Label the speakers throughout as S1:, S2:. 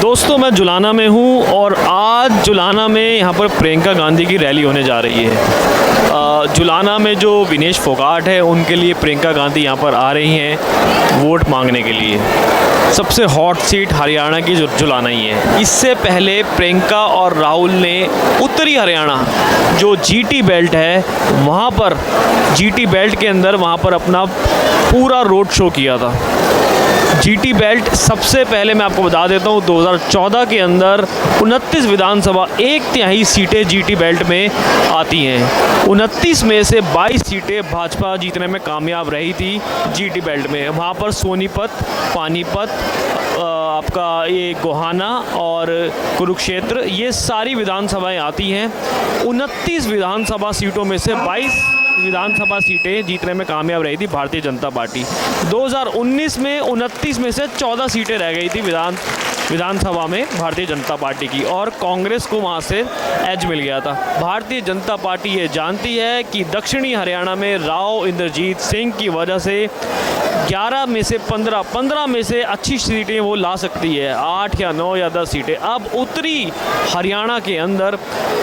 S1: दोस्तों मैं जुलाना में हूँ और आज जुलाना में यहाँ पर प्रियंका गांधी की रैली होने जा रही है। जुलाना में जो विनेश फोगाट है उनके लिए प्रियंका गांधी यहाँ पर आ रही हैं वोट मांगने के लिए। सबसे हॉट सीट हरियाणा की जुलाना ही है। इससे पहले प्रियंका और राहुल ने उत्तरी हरियाणा जो जीटी बेल्ट है वहाँ पर जीटी बेल्ट के अंदर वहाँ पर अपना पूरा रोड शो किया था। जीटी बेल्ट सबसे पहले मैं आपको बता देता हूँ 2014 के अंदर 29 विधानसभा 1/3 सीटें जीटी बेल्ट में आती हैं। 29 में से 22 सीटें भाजपा जीतने में कामयाब रही थी जीटी बेल्ट में। वहाँ पर सोनीपत, पानीपत, आपका ये गोहाना और कुरुक्षेत्र ये सारी विधानसभाएं आती हैं। 29 विधानसभा सीटों में से 22 विधानसभा सीटें जीतने में कामयाब रही थी भारतीय जनता पार्टी। 2019 में 29 में से 14 सीटें रह गई थी विधानसभा में भारतीय जनता पार्टी की और कांग्रेस को वहां से एज मिल गया था। भारतीय जनता पार्टी ये जानती है कि दक्षिणी हरियाणा में राव इंद्रजीत सिंह की वजह से 11 में से 15 में से अच्छी सीटें वो ला सकती है, 8 या 9 या 10 सीटें। अब उत्तरी हरियाणा के अंदर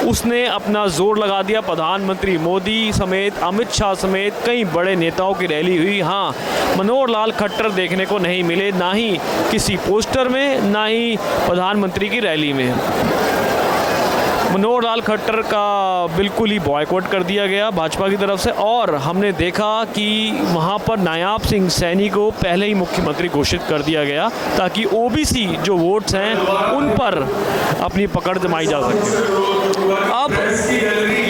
S1: उसने अपना जोर लगा दिया। प्रधानमंत्री मोदी समेत, अमित शाह समेत कई बड़े नेताओं की रैली हुई। हाँ, मनोहर लाल खट्टर देखने को नहीं मिले, ना ही किसी पोस्टर में, ना ही प्रधानमंत्री की रैली में। मनोहर लाल खट्टर का बिल्कुल ही बॉयकॉट कर दिया गया भाजपा की तरफ से और हमने देखा कि वहाँ पर नायाब सिंह सैनी को पहले ही मुख्यमंत्री घोषित कर दिया गया ताकि ओबीसी जो वोट्स हैं उन पर अपनी पकड़ जमाई जा सके। अब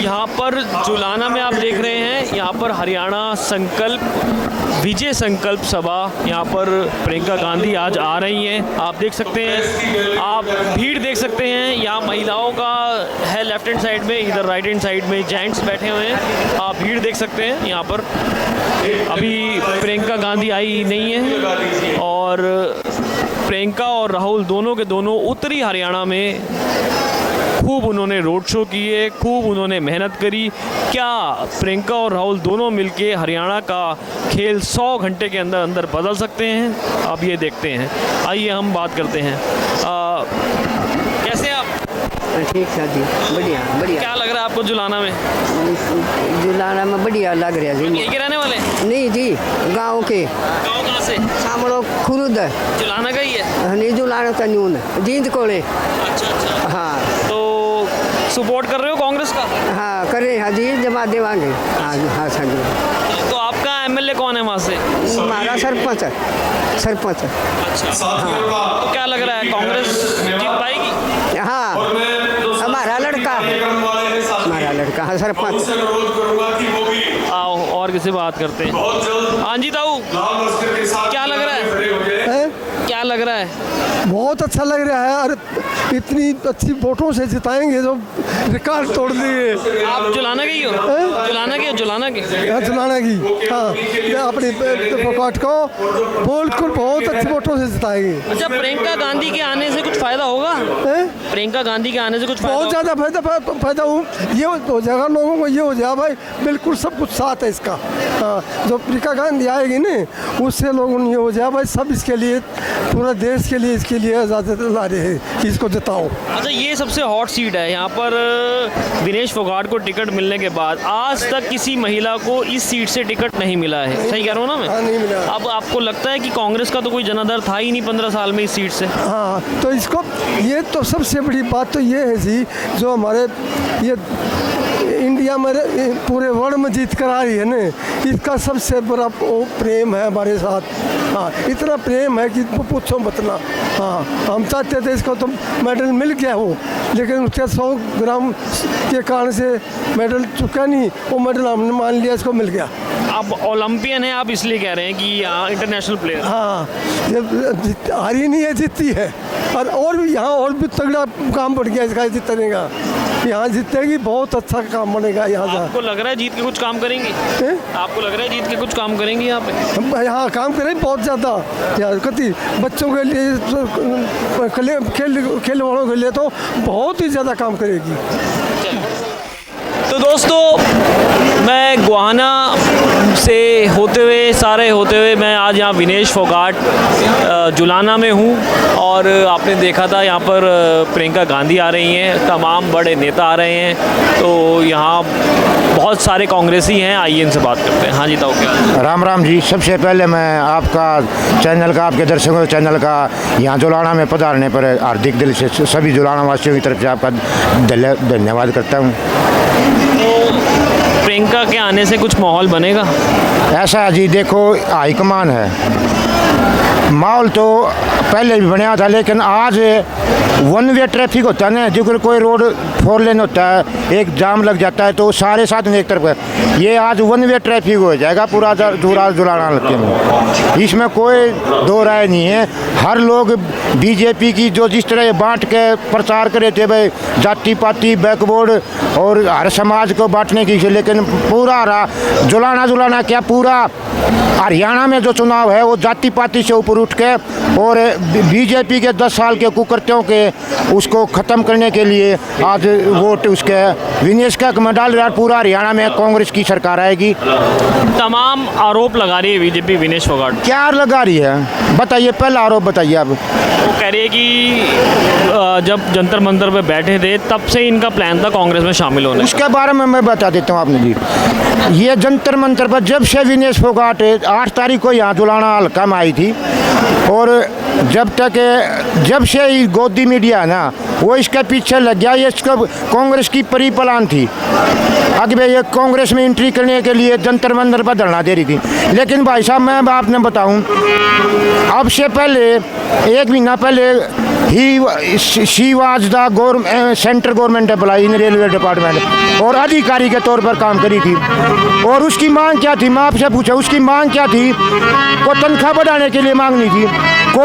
S1: यहाँ पर जुलाना में आप देख रहे हैं, यहाँ पर हरियाणा संकल्प विजय संकल्प सभा यहाँ पर प्रियंका गांधी आज आ रही हैं। आप देख सकते हैं, आप भीड़ देख सकते हैं। यहाँ महिलाओं का है लेफ्ट हैंड साइड में, इधर राइट हैंड साइड में जेंट्स बैठे हुए हैं। आप भीड़ देख सकते हैं। यहाँ पर अभी प्रियंका गांधी आई नहीं है और प्रियंका और राहुल दोनों के दोनों उत्तरी हरियाणा में खूब उन्होंने रोड शो किए, खूब उन्होंने मेहनत करी। क्या प्रियंका और राहुल दोनों मिलके हरियाणा का खेल 100 घंटे के अंदर अंदर बदल सकते हैं? अब ये देखते हैं। आइए हम बात करते हैं। कैसे आप?
S2: ठीक है जी, बढ़िया बढ़िया।
S1: क्या लग रहा है आपको जुलाना में?
S2: जुलाना में बढ़िया लग रहा है जी।
S1: यहीं के रहने वाले?
S2: नहीं जी, गांव के।
S1: गाँव कहाँ से?
S2: सामलो खुरुद
S1: जुलाना का ही है?
S2: नहीं, जुलाना का न्यून जींद कोले।
S1: अच्छा।
S2: हाँ,
S1: तो सपोर्ट कर रहे हो कांग्रेस का?
S2: हाँ कर रहे हैं जी, जमा देवांगे। हाँ हाँ सर जी।
S1: तो आपका एमएलए कौन है वहाँ से?
S2: हमारा सरपंच है।
S1: अच्छा। हाँ। तो क्या लग रहा है कांग्रेस जीत पाएगी?
S2: हाँ, हमारा लड़का है सरपंच।
S1: आओ और किसी बात करते हैं। हाँ जी ताऊ, क्या लग रहा है? क्या लग रहा है?
S3: बहुत अच्छा लग रहा है। अरे इतनी अच्छी वोटों से जिताएंगे जो रिकॉर्ड तोड़ दिए।
S1: आप जुलाना की हो? जुलाना की
S3: हाँ, ये अपनी फोगाट को बिल्कुल बहुत अच्छी वोटों से जिताएंगे।
S1: अच्छा, प्रियंका गांधी के आने से कुछ फायदा होगा? प्रियंका गांधी के आने से कुछ
S3: बहुत ज़्यादा फायदा हो, ये हो जाएगा लोगों को। ये हो जाए भाई, बिल्कुल सब कुछ साथ है इसका। हाँ, जो प्रियंका गांधी आएगी ना उससे लोगों ये हो जाए भाई, सब इसके लिए, पूरा देश के लिए, इसके लिए आज़ादी ला रहे हैं कि इसको जिताओ।
S1: अच्छा, ये सबसे हॉट सीट है। यहाँ पर विनेश फोगाट को टिकट मिलने के बाद आज तक किसी महिला को इस सीट से टिकट नहीं मिला है। सही कह रहा हूँ ना मैं?
S3: हाँ, नहीं मिला।
S1: अब आपको लगता है कि कांग्रेस का तो कोई जनाधार था ही नहीं 15 साल में इस सीट से?
S3: हाँ, तो इसको, ये तो सबसे बड़ी बात तो ये है जी, जो हमारे ये इंडिया में पूरे वर्ल्ड में जीत कर आ रही है ना, इसका सबसे बड़ा प्रेम है हमारे साथ। हाँ, इतना प्रेम है कि पूछो मत ना। हाँ, हम चाहते थे इसको तो मेडल मिल गया हो, लेकिन उसके 100 ग्राम के कारण से मेडल चुका नहीं। वो मेडल हमने मान लिया, इसको मिल गया।
S1: आप ओलंपियन हैं, आप इसलिए कह रहे हैं कि इंटरनेशनल प्लेयर?
S3: हाँ, ये हारी नहीं है, जीती है। और भी यहाँ और भी तगड़ा काम बढ़ गया इसका जीतने का। यहाँ जीतेगी, बहुत अच्छा काम बनेगा यहाँ से।
S1: आपको लग रहा है जीत के कुछ काम करेंगे? आपको लग रहा है जीत के कुछ काम करेंगे यहाँ पे?
S3: हम यहाँ काम करें बहुत ज़्यादा यार, कति बच्चों के लिए, खेल वालों के लिए तो बहुत ही ज़्यादा काम करेगी।
S1: तो दोस्तों मैं गोहाना से होते हुए मैं आज यहाँ विनेश फोगाट जुलाना में हूँ और आपने देखा था यहाँ पर प्रियंका गांधी आ रही हैं, तमाम बड़े नेता आ रहे हैं, तो यहाँ बहुत सारे कांग्रेसी हैं। आइए इनसे बात करते हैं। हाँ जी, ताऊ क्या?
S4: राम राम जी। सबसे पहले मैं आपका चैनल का, आपके दर्शकों चैनल का यहाँ जुलाना में पधारने पर हार्दिक दिल से सभी जुलाना वासियों की तरफ से आपका धन्यवाद करता हूँ।
S1: प्रियंका के आने से कुछ माहौल बनेगा?
S4: ऐसा जी, देखो हाईकमान है, माहौल तो पहले भी बना था, लेकिन आज वन वे ट्रैफिक होता है ना, जो कोई रोड 4 लेन होता है, एक जाम लग जाता है तो सारे साथ में एक तरफ है। ये आज वन वे ट्रैफिक हो जाएगा पूरा जुलाना हल्के में, इसमें कोई दो राय नहीं है। हर लोग बीजेपी की जो जिस तरह बांट के प्रचार करे थे भाई, जाति पाति बैकवर्ड और हर समाज को बांटने की, लेकिन पूरा जुलाना क्या पूरा हरियाणा में जो चुनाव है वो जाति पाति से ऊपर उठ के और बीजेपी के 10 साल के कुकर्तियों के उसको ख़त्म करने के लिए आज वोट उसके विनेश का में डाल रहा है। पूरा हरियाणा में कांग्रेस की सरकार आएगी।
S1: तमाम आरोप लगा रही है बीजेपी विनेश फोगाट।
S4: क्या लगा रही है बताइए, पहला आरोप बताइए आप।
S1: वो कह रही है कि जब जंतर मंतर पे बैठे थे तब से इनका प्लान था कांग्रेस में शामिल होने।
S4: उसके बारे में मैं बता देता हूँ आपने जी। ये जंतर मंतर पर जब से विनेश फोगाट 8 तारीख को यहाँ जुलाना हल्का में आई थी और जब से ये गोदी मीडिया है ना वो इसके पीछे लग गया। ये इसका कांग्रेस की परिप्लान थी, अगर ये कांग्रेस में एंट्री करने के लिए जंतर मंतर पर धरना दे रही थी। लेकिन भाई साहब मैं आपने बताऊं, अब से पहले 1 महीना पहले ही she was the central government employ in railway department और अधिकारी के तौर पर काम करी थी। और उसकी मांग क्या थी, मैं आपसे पूछा उसकी मांग क्या थी? को तनख्वाह बढ़ाने के लिए मांग नहीं थी, को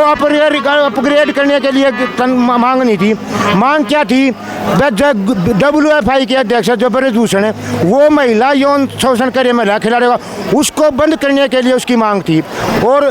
S4: अपग्रेड करने के लिए मांग नहीं थी। मांग क्या थी? WFI के अध्यक्ष जो ब्रजभूषण है, वो महिला यौन शोषण करे महिला खिलाड़ी का, उसको बंद करने के लिए उसकी मांग थी और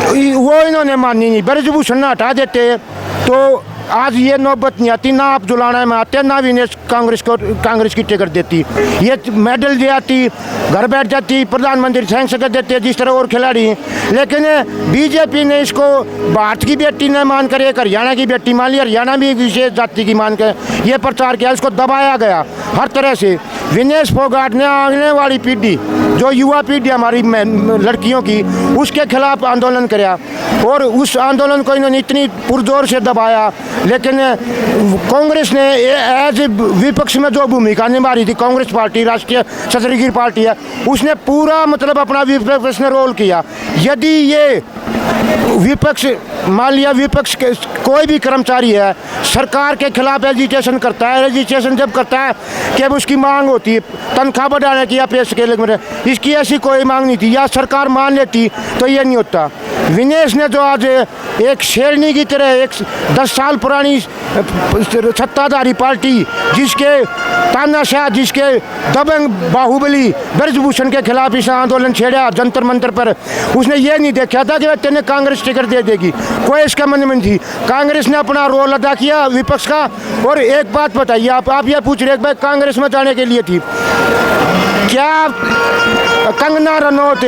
S4: वो इन्होंने मानी नहीं। ब्रजभूषण ने हटा देते तो आज ये नौबत नहीं आती, ना आप जुलाना में आते ना विनेश कांग्रेस की टिकट देती। ये मेडल दे आती, घर बैठ जाती, प्रधानमंत्री सैंक्शन कर देते जिस तरह और खिलाड़ी। लेकिन बीजेपी ने इसको भारत की बेटी ने मान कर एक हरियाणा की बेटी मान ली, हरियाणा भी विशेष जाति की मान कर ये प्रचार किया, इसको दबाया गया हर तरह से। विनेश फोगाट ने आने वाली पीढ़ी, जो युवा पीढ़ी हमारी लड़कियों की, उसके खिलाफ आंदोलन किया और उस आंदोलन को इन्होंने इतनी पुरजोर से दबाया। लेकिन कांग्रेस ने एज विपक्ष में जो भूमिका निभा रही थी, कांग्रेस पार्टी राष्ट्रीय सदर की पार्टी है, उसने पूरा मतलब अपना विपक्ष ने रोल किया। यदि ये विपक्ष मान लिया विपक्ष के कोई भी कर्मचारी है सरकार के खिलाफ एजिटेशन करता है, रजिस्ट्रेशन जब करता है कि उसकी मांग होती है तनख्वाह बढ़ाने की या पे स्केल में, इसकी ऐसी कोई मांग नहीं थी या सरकार मान लेती तो ये नहीं होता। विनेश ने जो आज एक शेरनी की तरह एक 10 साल पुरानी सत्ताधारी पार्टी, जिसके तानाशाह, जिसके दबंग बाहुबली ब्रजभूषण के खिलाफ इस आंदोलन छेड़ा जंतर मंतर पर, उसने ये नहीं देखा था कि वह तेने कांग्रेस टिकट दे देगी, कोई इसका मन में थी। कांग्रेस ने अपना रोल अदा किया विपक्ष का। और एक बात बताइए, आप ये पूछ रहे भाई कांग्रेस में जाने के लिए थी क्या? कंगना रनौत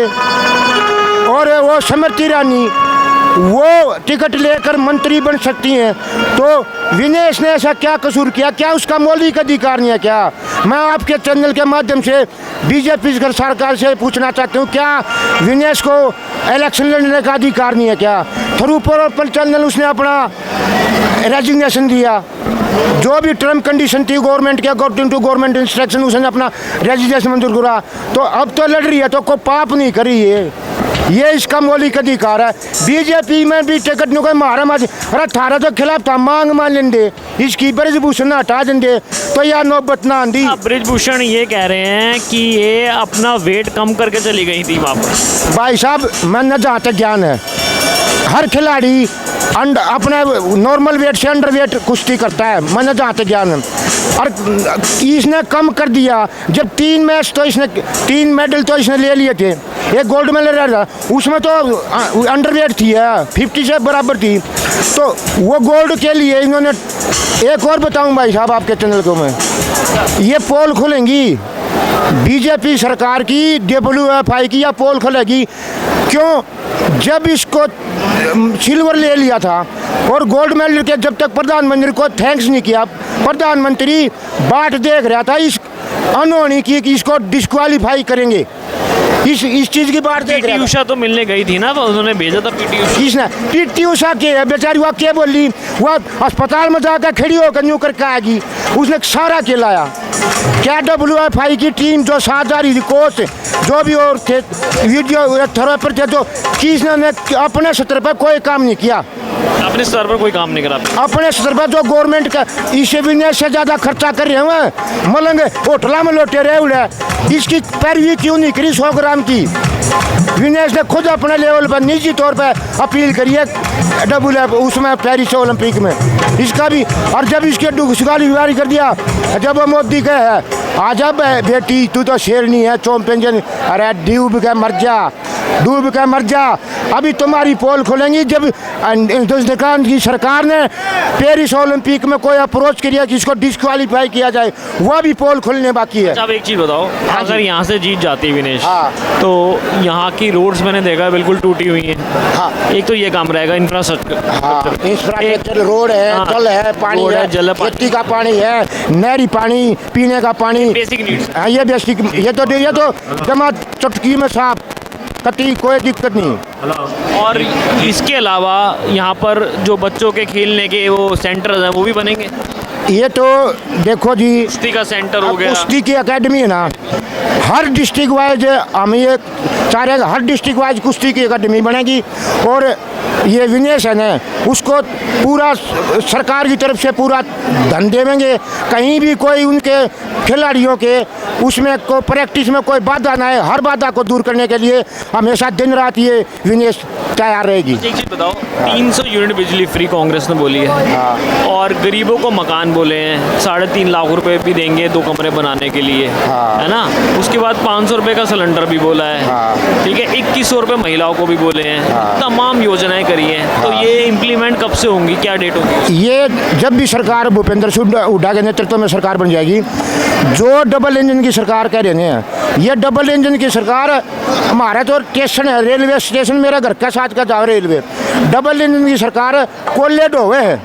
S4: और वो स्मृति ईरानी वो टिकट लेकर मंत्री बन सकती हैं, तो विनेश ने ऐसा क्या कसूर किया? क्या उसका मौलिक अधिकार नहीं है क्या? मैं आपके चैनल के माध्यम से बीजेपी सरकार से पूछना चाहती हूँ, क्या विनेश को इलेक्शन लड़ने का अधिकार नहीं है क्या? थ्रू पर चैनल उसने अपना रेजिग्नेशन दिया, जो भी टर्म कंडीशन थी गवर्नमेंट के अकॉर्डिंग टू गवर्नमेंट इंस्ट्रक्शन उसने अपना रेजिग्नेशन मंजूर करा। तो अब तो लड़ रही है तो कोई पाप नहीं करी है, ये इसका मौलिक अधिकार है। बीजेपी में भी टिकट नहीं कोई मारा मार, अरे थारा तो खिलाफ था मांग मान लेंगे, इसकी ब्रजभूषण हटा देंगे तो यार नौबत ना आंधी।
S1: ब्रजभूषण ये कह रहे हैं कि ये अपना वेट कम करके चली गई थी वहाँ पर।
S4: भाई साहब मैंने जहाँ तक ज्ञान है, हर खिलाड़ी अपना नॉर्मल वेट से अंडर वेट कुश्ती करता है, मैंने जहाँ तक ज्ञान है। और इसने कम कर दिया, जब 3 मैच तो इसने 3 मेडल तो इसने ले लिए थे, एक गोल्ड मेडल रहा उसमें तो अंडर वेट थी 50 से बराबर थी, तो वो गोल्ड के लिए इन्होंने। एक और बताऊं भाई साहब आपके चैनल को मैं, ये पोल खुलेंगी बीजेपी सरकार की WFI की या पोल खुलेगी। क्यों? जब इसको सिल्वर ले लिया था और गोल्ड मेडल के जब तक प्रधानमंत्री को थैंक्स नहीं किया, प्रधानमंत्री बाट देख रहा था इस अनहोनी की कि इसको डिस्क्वालीफाई करेंगे, इस चीज की बात देख रहा
S1: पीटी
S4: था।
S1: उषा तो मिलने गई थी ना, उन्होंने भेजा था पीटी उषा।
S4: किसने? पीटी उषा के है बेचारी, वह क्या बोली, वह अस्पताल में जाकर खड़ी होकर यूँ करके आएगी, उसने सारा खिलाया। क्या WFI की टीम जो 7,000 कोच जो भी और थे वीडियो थोड़ा पर थे, जो किसने अपने स्तर पर कोई काम नहीं किया,
S1: अपने स्तर पर कोई काम नहीं करा।
S4: अपने स्तर पर जो गवर्नमेंट का इसे विनेश से ज़्यादा खर्चा कर रहे हैं, मलंग होटला में लौटे रहे उड़े, इसकी पैरवी क्यों नहीं करी 100 ग्राम की? विनेश ने खुद अपने लेवल पर निजी तौर पर अपील करी है उसमें पेरिस ओलंपिक में, इसका भी। और जब इसके दुष्काली कर दिया, जब वो मोदी का है आजा बेटी तू तो शेरनी है चौंपियन, अरे डूब के मर जा, डूब के मर जा। अभी तुम्हारी पोल खोलेंगी जब हिंदुस्तान की सरकार ने पेरिस ओलंपिक में कोई अप्रोच किया कि इसको डिस्क्वालीफाई किया जाए, वह भी पोल खोलने बाकी है।
S1: अब एक चीज़ बताओ, अगर यहाँ से जीत जाती है विनेश,
S4: हाँ।
S1: तो यहाँ की रोड्स मैंने देखा बिल्कुल टूटी हुई हैं।
S4: हाँ।
S1: एक तो ये काम रहेगा इंफ्रास्ट्रक्चर,
S4: इंफ्रास्ट्रक्चर, रोड है,
S1: हाँ,
S4: जल है, पानी
S1: रोड है, जल है,
S4: खेती का पानी है, नहरी पानी, पीने का पानी,
S1: बेसिक नीड्स।
S4: हाँ, ये बेसिक, ये तो जमा चुटकी में साफ कटी, कोई दिक्कत नहीं।
S1: और इसके अलावा यहाँ पर जो बच्चों के खेलने के वो सेंटर्स हैं वो भी बनेंगे।
S4: ये तो देखो जी,
S1: कुश्ती का सेंटर हो गया,
S4: कुश्ती की एकेडमी है ना, हर डिस्ट्रिक्ट वाइज हम ये चाह रहे हैं, हर डिस्ट्रिक्ट वाइज कुश्ती की एकेडमी बनेगी। और ये विनेश है ना, उसको पूरा सरकार की तरफ से पूरा धन देवेंगे, कहीं भी कोई उनके खिलाड़ियों के उसमें को प्रैक्टिस में कोई बाधा ना है, हर बाधा को दूर करने के लिए हमेशा दिन रात ये विनेश तैयार रहेगी।
S1: एक चीज़ बताओ, 300 यूनिट बिजली फ्री कांग्रेस ने बोली है, और गरीबों को मकान बोले हैं, 3.5 लाख रुपए भी देंगे 2 कमरे बनाने के लिए, है ना। उसके बाद 500 रुपये का सिलेंडर भी बोला है, ठीक है, 2100 रुपये महिलाओं को भी बोले हैं, तमाम योजनाएं करी हैं। तो ये इम्प्लीमेंट कब से होंगी, क्या डेट होगी?
S4: ये जब भी सरकार भूपेंद्र सिंह हुड्डा के नेतृत्व में सरकार बन जाएगी, जो डबल इंजन की सरकार कह रहे हैं, ये डबल इंजन की सरकार, हमारा तो स्टेशन है, रेलवे स्टेशन मेरा घर के साथ का जाओ रेलवे, डबल इंजन की सरकार कोल्हे ढोए है,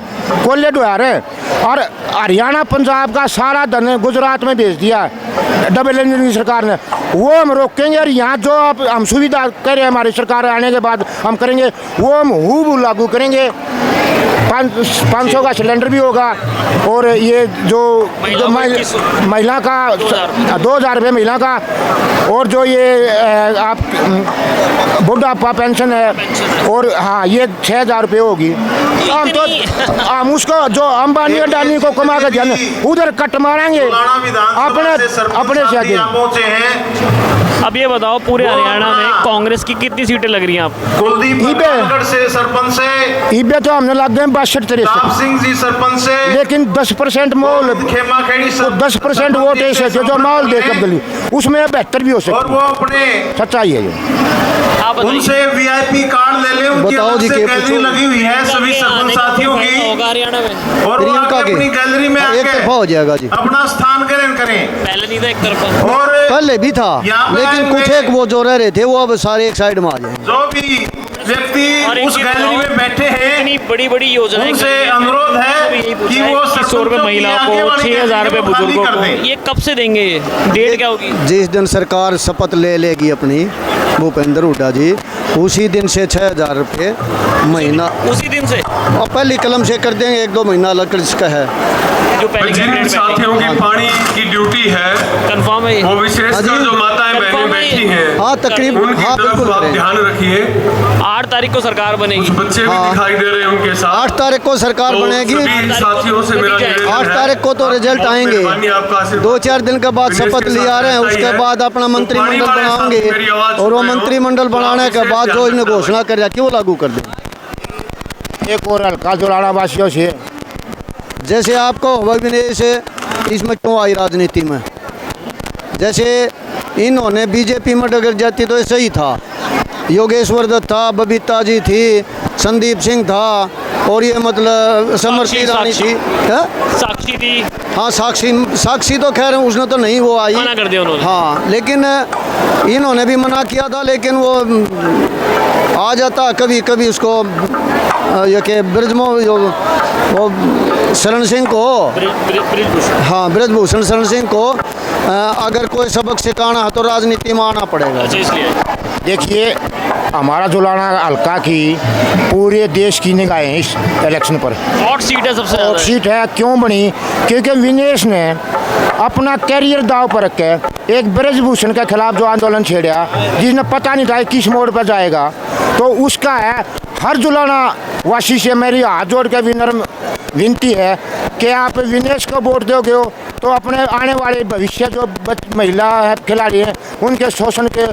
S4: कोल्हे ढोया रहे, और हरियाणा पंजाब का सारा धन गुजरात में भेज दिया डबल इंजन की सरकार ने। वो हम रोकेंगे, और यहाँ जो आप हम सुविधा कर रहे हैं हमारी सरकार आने के बाद हम करेंगे, वो हम हूबहू लागू करेंगे। 500 का सिलेंडर भी होगा, और ये जो महिला का 2,000 रुपये महिला का, और जो ये आप बुढ़ापा पेंशन है, और हाँ ये 6,000 रुपये होगी। हम तो हम उसको जो अंबानी अडानी को कमा कर जाने उधर कट मारेंगे अपने से आगे।
S1: अब ये बताओ, पूरे हरियाणा में कांग्रेस की कितनी सीटें लग रही हैं आपको?
S5: कुलदीप से सरपंच से
S4: ईबे तो हमने लग गए 62-63
S5: सिंह जी सरपंच से,
S4: लेकिन 10% माहौल, 10% वोट ऐसे थे जो माहौल देकर गली, उसमें बेहतर भी हो
S5: और
S4: सकता
S5: वो अपने
S4: सच्चाई है ये।
S1: आप बताइए।
S5: उनसे VIP कार्ड ले ले, उनकी
S3: बताओ
S5: अलग
S3: जी,
S5: से
S3: के
S5: गैलरी
S3: पूछो।
S5: लगी हुई है सभी सरपंच साथियों की,
S1: होगा हरियाणा में,
S5: और वो
S3: प्रियंका
S5: आके
S3: के
S5: अपनी गैलरी में
S3: एक
S5: आके
S3: तरफा हो जाएगा जी।
S5: अपना स्थान ग्रहण करें।
S1: पहले नहीं था एक तरफ।
S5: और
S3: पहले भी था,
S5: यहाँ पर
S3: लेकिन
S5: आए
S3: कुछ
S5: हुए
S3: एक वो जो रह रहे थे वो अब सारे एक साइड में आ जाए।
S5: जो भी व्यक्ति
S1: और एक
S5: उस
S1: चीज़
S5: गैलरी में
S1: बताओ,
S5: बैठे हैं,
S1: इतनी बड़ी बड़ी योजनाएं
S5: उनसे
S1: करी हैं,
S5: अनुरोध है
S1: तो यही पूछा
S5: कि
S1: है,
S5: वो
S1: 2100 रुपये महिलाओं को, 6,000 रुपये बुजुर्गों को, ये कब से देंगे? ये डेट क्या होगी?
S3: जिस दिन सरकार शपथ ले लेगी अपनी भूपेंद्र हुड्डा जी, उसी दिन से 6,000 रुपये महीना,
S1: उसी दिन से
S3: और पहली कलम से कर देंगे, 1-2 महीना अलग इसका है।
S1: जो पहले
S5: जिन साथियों की पानी की ड्यूटी है,
S1: कंफर्म है ये?
S5: वो विशेषकर जो माताएं बहनें बैठी हैं,
S3: हाँ तकरीबन,
S5: उनकी
S3: हाँ
S5: तरफ
S3: बिल्कुल
S5: आप
S3: करें।
S5: ध्यान रखिए।
S1: 8 तारीख को सरकार बनेगी।
S5: कुछ बच्चे भी
S3: हाँ।
S5: दिखाई दे रहे हैं उनके साथ।
S3: 8 तारीख को सरकार
S5: तो
S3: बनेगी,
S5: सभी साथियों से मेरा निवेदन
S3: 8
S5: है,
S3: तारीख को तो रिजल्ट
S5: बहुत
S3: आएंगे,
S5: मेहरबानी आपका आशीर्वाद।
S3: 2-4 दिन के बाद
S5: विनेश
S3: शपथ
S5: के
S3: ले आ रहे हैं,
S5: साथ
S3: उसके
S5: ऐसा ही
S3: बाद
S5: है।
S3: अपना
S5: तो
S3: मंत्रिमंडल
S5: पानी वाले साथ
S3: बनाएंगे,
S5: मेरी आवाज़
S3: और वो
S5: सुन रहे हो,
S3: मंत्रिमंडल
S5: तो
S3: बनाने
S5: आप
S3: के
S5: इसे
S3: बाद जो
S5: ध्यान
S3: इन्हें
S5: रखना
S3: घोषणा कर क्यों लागू कर दें।
S4: एक और हल्का जुलाना वासियों से,
S3: जैसे आपको विनेश इसमें क्यों आई राजनीति में, जैसे इन्होंने बीजेपी में डगर जाती तो ऐसा ही था,
S6: योगेश्वर दत्त था, बबीता जी थी, संदीप सिंह था, और ये मतलब समृति रानी थी। हाँ?
S1: साक्षी थी,
S6: हाँ साक्षी तो खैर उसने तो नहीं वो आई,
S1: मना कर दिया उन्होंने।
S6: हाँ लेकिन इन्होंने भी मना किया था, लेकिन वो आ जाता कभी कभी उसको ये कि ब्रजमो वो शरण सिंह को,
S1: ब्रिजभूषण।
S6: हाँ ब्रजभूषण शरण सिंह को अगर कोई सबक सिखाना है तो राजनीति में आना पड़ेगा।
S1: अच्छा, इसलिए
S4: देखिए हमारा जुलाना हल्का की पूरे देश की निगाहें हैं इस इलेक्शन पर।
S1: हॉट सीट है सबसे
S4: और
S1: ज़्यादा।
S4: सीट है, क्यों बनी? क्योंकि विनेश ने अपना कैरियर दाव पर रख के एक ब्रजभूषण के खिलाफ जो आंदोलन छेड़ा, जिसने पता नहीं था किस मोड़ पर जाएगा, तो उसका है हर जुलाना वासी से मेरी हाथ जोड़ के विनम्र विनती है कि आप विनेश को वोट दोगे हो तो अपने आने वाले भविष्य जो महिला है खिलाड़ी हैं उनके शोषण के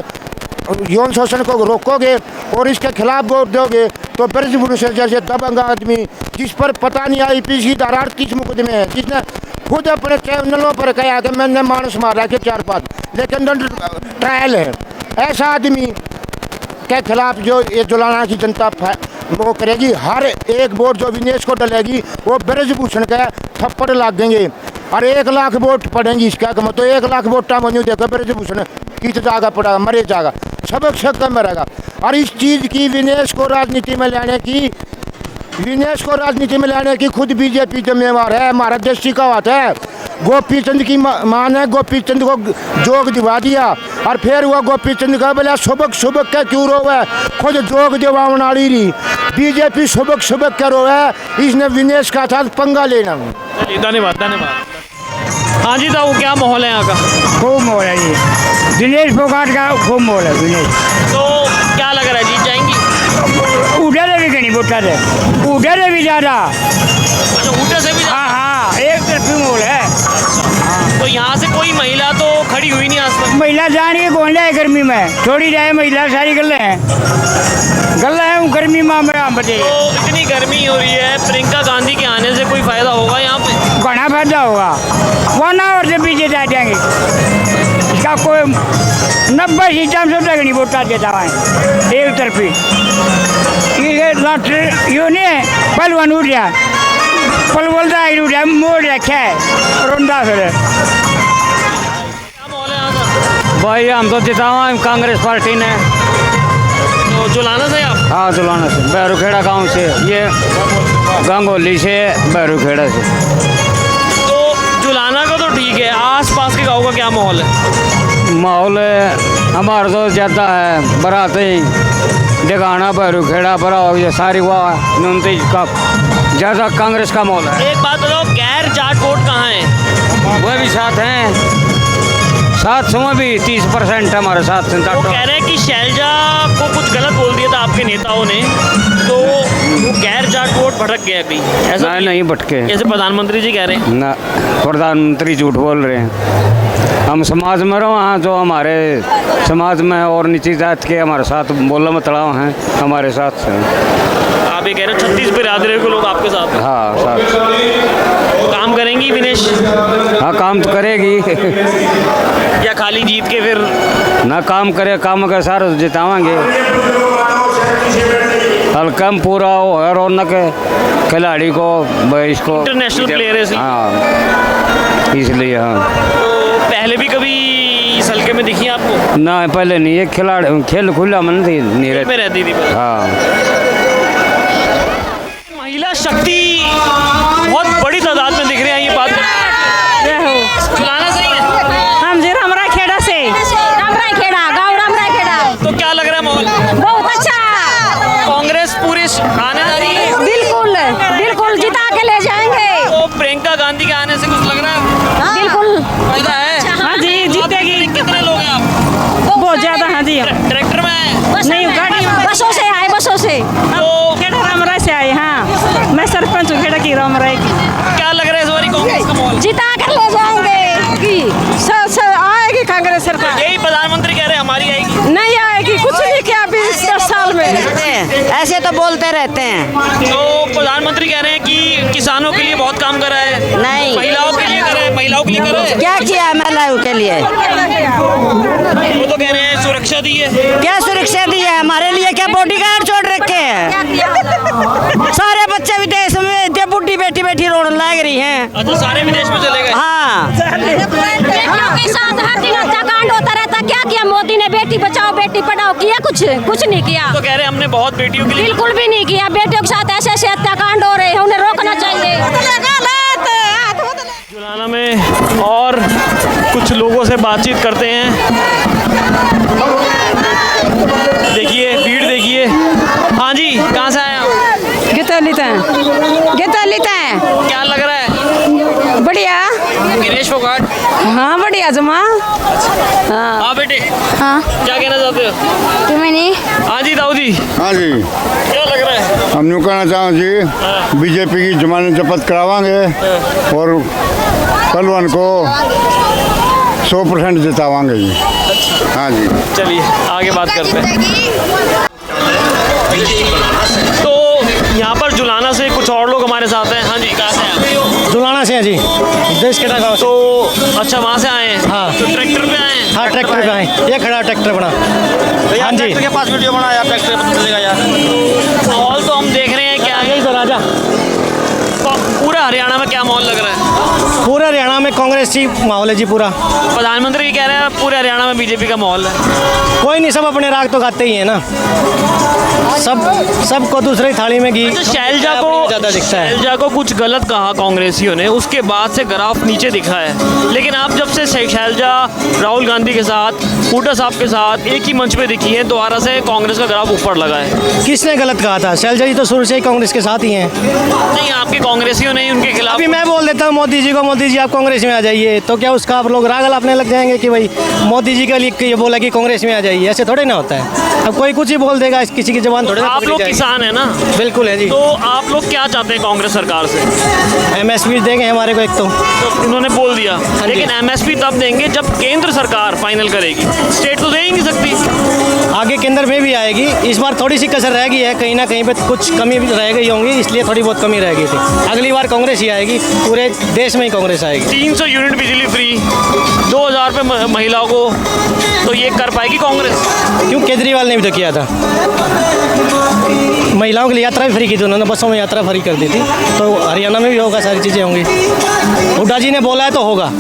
S4: यौन शोषण को रोकोगे और इसके खिलाफ वोट दोगे तो ब्रजभूषण जैसे दबंग आदमी जिस पर पता नहीं आई पीसी धारा 38 मुकदमे हैं, जिसने खुद अपने चैनलों पर कहा कि मैंने मानस मारा के 4-5 लेकिन ट्रायल है, ऐसा आदमी के खिलाफ जो ये जुलाना की जनता वो करेगी, हर एक वोट जो विनेश को डलेगी वो ब्रजभूषण के थप्पड़ लागेंगे और 1 लाख वोट पड़ेंगी। इसका मतलब तो 1 लाख वोट मनु देखो ब्रजभूषण किस जाएगा पड़ा मरे जाएगा सबक शक में रहेगा। और इस चीज़ की विनेश को राजनीति में लाने की खुद बीजेपी जिम्मेवार है। हमारा देशी का बात है, गोपी चंद की माँ ने गोपी चंद को जोग दिवा दिया और फिर वह गोपी चंद का बोला सुबक का क्यों रोवे, खुद जोग दिवावन वाली रही बीजेपी सुबक क्या रोवे, इसने विनेश का था पंगा लेना।
S1: धन्यवाद धन्यवाद। हाँ जी ताऊ, क्या माहौल है यहाँ का?
S7: खूब मोल है जी, दिनेश फोगाट का खूब मोल है विनेश।
S1: तो क्या लग रहा है, जीत जाएंगी?
S7: उधर भी कहीं वोटा है, उधर भी ज़्यादा।
S1: अच्छा, ऊँटे से भी?
S7: हाँ, एक तरफी मोल है।
S1: तो यहाँ से कोई महिला तो खड़ी हुई नहीं आज तक?
S7: महिला जानी है कौन है गर्मी में, थोड़ी जाए महिला सारी गल्ले हैं गर्मी में हमारा बचे।
S1: तो इतनी गर्मी हो रही है, प्रियंका गांधी के आने से कोई फायदा होगा यहाँ पे?
S7: घना फायदा होगा, 1 आवर से पीछे जा जाएंगे। इसका कोई 90 सीटा में तक नहीं वोटा देता है, एक तरफी। ये डॉक्टर यो नहीं पलवन उठ गया, पल बोलता है उठ गया, मोड़ रखा है रोंदा फिर।
S1: क्या माहौल है यहाँ का?
S7: भाई हम तो जितावा कांग्रेस पार्टी ने।
S1: तो जुलाना से आप?
S7: हाँ जुलाना से, बैरूखेड़ा गांव से, ये गंगोली से बैरूखेड़ा से।
S1: तो जुलाना का तो ठीक है, आस पास के गाँव का क्या माहौल है?
S7: माहौल हमारा तो ज़्यादा है, बराते ही दिखाना बैरूखेड़ा बड़ा हो गया सारी हुआ न्यूनती का ज़्यादा कांग्रेस का माहौल है।
S1: एक बात बताओ, गैर जाट वोट कहाँ है?
S7: वह भी साथ हैं, साथ समय भी 30% हमारे साथ हैं।
S1: वो कह रहे हैं कि शैलजा को कुछ गलत बोल दिया था आपके नेताओं ने, तो वो गैर जाट वोट भटक गया अभी, ऐसा
S7: नहीं भटके,
S1: जैसे प्रधानमंत्री जी कह रहे हैं।
S7: ना प्रधानमंत्री झूठ बोल रहे हैं। हम समाज में रहो, हाँ जो हमारे समाज में और नीची जात के हमारे साथ बोला मतड़ाव हैं, हमारे साथ हैं।
S1: आप ये कह रहे हैं 36 बिरादरी के लोग आपके साथ हैं।
S7: हाँ साथ
S1: काम करेंगी विनेश?
S7: हाँ काम तो करेगी
S1: या खाली जीत के फिर?
S7: ना काम करे, काम के सारे जितावांगे। हल्का में पूरा वो है रौनक खिलाड़ी को इसको
S1: इंटरनेशनल प्लेयर है इसलिए।
S7: हाँ इसलिए। हाँ
S1: तो पहले भी कभी इस हल्के में दिखी आपको?
S7: ना पहले नहीं, एक खिलाड़ी खेल खुला मन थी नहीं
S1: में रहती थी।
S7: हाँ
S1: महिला शक्ति बहुत बड़ी तादाद में दिख रही है, ये बात चुनाना सही है।
S8: हम जी रामरा खेड़ा से, रामरा खेड़ा गाँव रामरा खेड़ा।
S1: तो क्या लग रहा है माहौल?
S8: बहुत अच्छा,
S1: कांग्रेस पूरी आने जा रही है?
S8: बिल्कुल बिल्कुल जिता के ले जाएंगे।
S1: तो प्रियंका गांधी के आने से कुछ लग रहा है?
S8: बिल्कुल
S1: फायदा है।
S8: हाँ जी जीतेगी।
S1: कितने लोग हैं आप?
S8: बहुत ज्यादा। हाँ जी
S1: ट्रैक्टर में आए?
S8: नहीं गाड़ी बसों से आए, बसों से।
S1: तो
S8: खेड़ा रामरा से आए। हाँ मैं सरपंच हूँ खेड़ा की रामरा की।
S1: क्या लग रहा है इस बारी कांग्रेस का माहौल?
S8: जिता कर ले जाएंगे कि आएगी कांग्रेस सरकार।
S1: यही प्रधानमंत्री कह रहे हैं हमारी आएगी।
S8: नहीं आएगी, कुछ नहीं किया 20-10 साल में।
S9: ऐसे तो बोलते रहते हैं।
S1: तो प्रधानमंत्री कह रहे हैं कि किसानों के लिए बहुत काम कर रहा है।
S9: नहीं।
S1: महिलाओं के लिए कर रहे हैं, महिलाओं के लिए कर रहे हैं।
S9: क्या किया है गेहूँ के लिए।
S1: वो तो कह रहे हैं सुरक्षा दी है।
S9: क्या सुरक्षा दी है हमारे लिए? क्या बॉडीगार्ड छोड़ रखे हैं? सारे बच्चे विदेश में इतने बुढ़ी बेटी बेटी रोने लग रही हैं।
S1: अच्छा, सारे विदेश में चले गए।
S9: हाँ,
S8: बेटियों के साथ हर दिन हत्याकांड होता रहता। क्या किया मोदी ने? बेटी बचाओ बेटी पढ़ाओ किया? कुछ नहीं किया।
S1: तो कह रहे हैं हमने बहुत बेटियों के लिए।
S8: बिल्कुल भी नहीं किया। बेटियों के साथ ऐसे ऐसे हत्याकांड हो रहे हैं, उन्हें रोकना चाहिए।
S1: जुलाना में और कुछ लोगों से बातचीत करते हैं। देखिए भीड़ देखिए। हाँ जी, कहाँ से आए आप?
S8: गिता लेता है।
S1: क्या लग रहा है?
S8: बढ़िया।
S1: विनेश फोगाट।
S8: हाँ बढ़िया जमा।
S1: हाँ बेटे,
S8: हाँ
S1: क्या कहना चाहते हो?
S8: मैंने
S1: हाँ जी दाऊ जी,
S10: हाँ जी,
S1: क्या लग रहा है?
S10: हम यूँ कहना चाहूँ जी, बीजेपी की जमानत जब्त करावांगे और कलवन को 100% जितावांगे जी। हाँ जी,
S1: चलिए आगे बात करते हैं। तो यहाँ पर जुलाना से कुछ और लोग हमारे साथ हैं। हाँ जी, कहाँ से हैं आप?
S4: जुलाना से हैं जी, देश के गाँव से।
S1: तो अच्छा, वहाँ से आए हैं।
S4: हाँ।
S1: तो ट्रैक्टर पे आए हैं?
S4: हाँ, ट्रैक्टर पे आए, ये खड़ा ट्रैक्टर बना। हाँ जी,
S1: के पास वीडियो बना यार, ट्रैक्टर पे चलेगा यार। माहौल तो हम देख रहे हैं क्या है।
S4: तो राजा
S1: पूरा हरियाणा में क्या माहौल लग रहा है?
S4: पूरा हरियाणा में कांग्रेस की माहौल है जी पूरा।
S1: प्रधानमंत्री भी कह रहे हैं पूरे हरियाणा में बीजेपी का माहौल है।
S4: कोई नहीं, सब अपने राग तो गाते ही है ना, सबको दूसरी थाली में घी।
S1: शैलजा
S4: ज़्यादा दिखता है।
S1: शैलजा को कुछ गलत कहा कांग्रेसियों ने, उसके बाद से ग्राफ नीचे दिखा है। लेकिन आप जब से शैलजा राहुल गांधी के साथ, हुड्डा साहब के साथ एक ही मंच पे दिखी है, दोबारा से कांग्रेस का ग्राफ ऊपर लगा है।
S4: किसने गलत कहा था? शैलजा जी तो शुरू से ही कांग्रेस के साथ ही हैं।
S1: नहीं, आपके कांग्रेसियों ने ही उनके खिलाफ।
S4: अभी मैं बोल देता हूँ मोदी जी को, मोदी जी आप कांग्रेस में आ जाइए, तो क्या उसका आप लोग राग लापने लग जाएंगे कि भाई मोदी जी का ये बोला कि कांग्रेस में आ जाइए? ऐसे थोड़े ना होता है। अब कोई कुछ ही बोल देगा, किसी की जबान थोड़े ना
S1: आप लोग किसान है ना?
S4: बिल्कुल है जी।
S1: तो आप लोग क्या चाहते हैं कांग्रेस सरकार से?
S4: MSP देंगे हमारे को एक तो
S1: उन्होंने बोल दिया, लेकिन MSP तब देंगे जब केंद्र सरकार फाइनल करेगी। स्टेट तो दे ही नहीं सकती।
S4: आगे केंद्र में भी आएगी। इस बार थोड़ी सी कसर रह गई है, कहीं ना कहीं पे कुछ कमी भी रह गई होंगी, इसलिए थोड़ी बहुत कमी रह गई थी। अगली बार कांग्रेस ही आएगी, पूरे देश में ही कांग्रेस आएगी।
S1: 300 यूनिट बिजली फ्री, 2000 रुपये महिलाओं को, तो ये कर पाएगी कांग्रेस?
S4: क्यों, केजरीवाल ने भी तो किया था। महिलाओं के लिए यात्रा भी फ्री की थी उन्होंने, बसों में यात्रा फ्री कर दी थी। तो हरियाणा में भी होगा, सारी चीज़ें होंगी। हुड्डा जी ने बोला है तो होगा।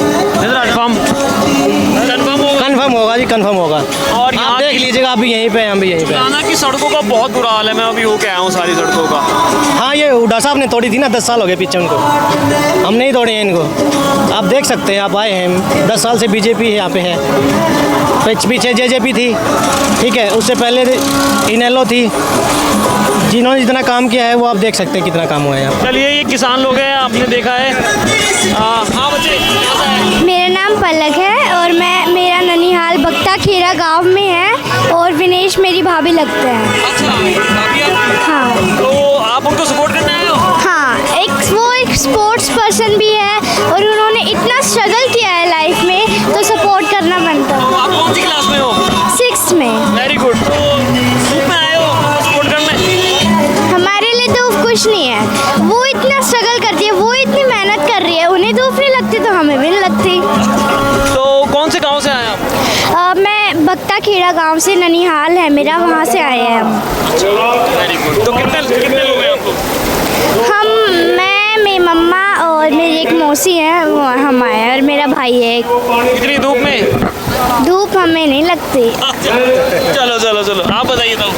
S4: कन्फर्म होगा जी, कन्फर्म होगा।
S1: और
S4: आप
S1: यहाँ
S4: देख लीजिएगा, आप भी यहीं पे, हम भी यहीं पे।
S1: जुलाना की सड़कों का बहुत बुरा हाल है। मैं अभी होके आया हूँ सारी सड़कों का।
S4: हाँ, ये हुड्डा साहब ने तोड़ी थी ना, 10 साल हो गए पीछे उनको। हम नहीं तोड़े हैं इनको। आप देख सकते हैं, आप आए हैं 10 साल से बीजेपी यहाँ पे है। पीछे JJP थी, ठीक है, उससे पहले इनेलो थी। जिन्होंने जितना काम किया है वो आप देख सकते हैं कितना काम हुआ है यहाँ।
S1: चलिए, ये किसान लोग हैं, आपने देखा है। हाँ बच्चे,
S11: मेरा नाम पलक है और मेरा ननिहाल बख्ता खेरा गांव में है और विनेश मेरी भाभी लगते हैं।
S1: अच्छा,
S11: हाँ।
S1: तो आप उनको सपोर्ट करने आए हो?
S11: हाँ, वो एक स्पोर्ट्स पर्सन भी है और उन्होंने इतना स्ट्रगल किया है लाइफ में, तो सपोर्ट करना बनता है।
S1: आप कौन सी क्लास में हो?
S11: 6th में।
S1: Very good. तो धूप में आए हो सपोर्ट करने?
S11: हमारे लिए तो कुछ नहीं है, वो इतना स्ट्रगल करती है, वो इतनी मेहनत कर रही है, उन्हें धूप नहीं लगती तो हमें भी नहीं लगती।
S1: तो कौन से गांव से आए आप?
S11: मैं बख्ता खेड़ा गांव से, ननिहाल है मेरा, वहाँ से आए हैं हम।
S1: Very good. तो कितने लोग हैं आप लोग?
S11: मेरी मम्मा और मेरी एक मौसी है, वो हम आए हैं, और मेरा भाई है एक।
S1: इतनी धूप में?
S11: धूप हमें नहीं लगती।
S1: चलो चलो चलो, आप बताइए तो।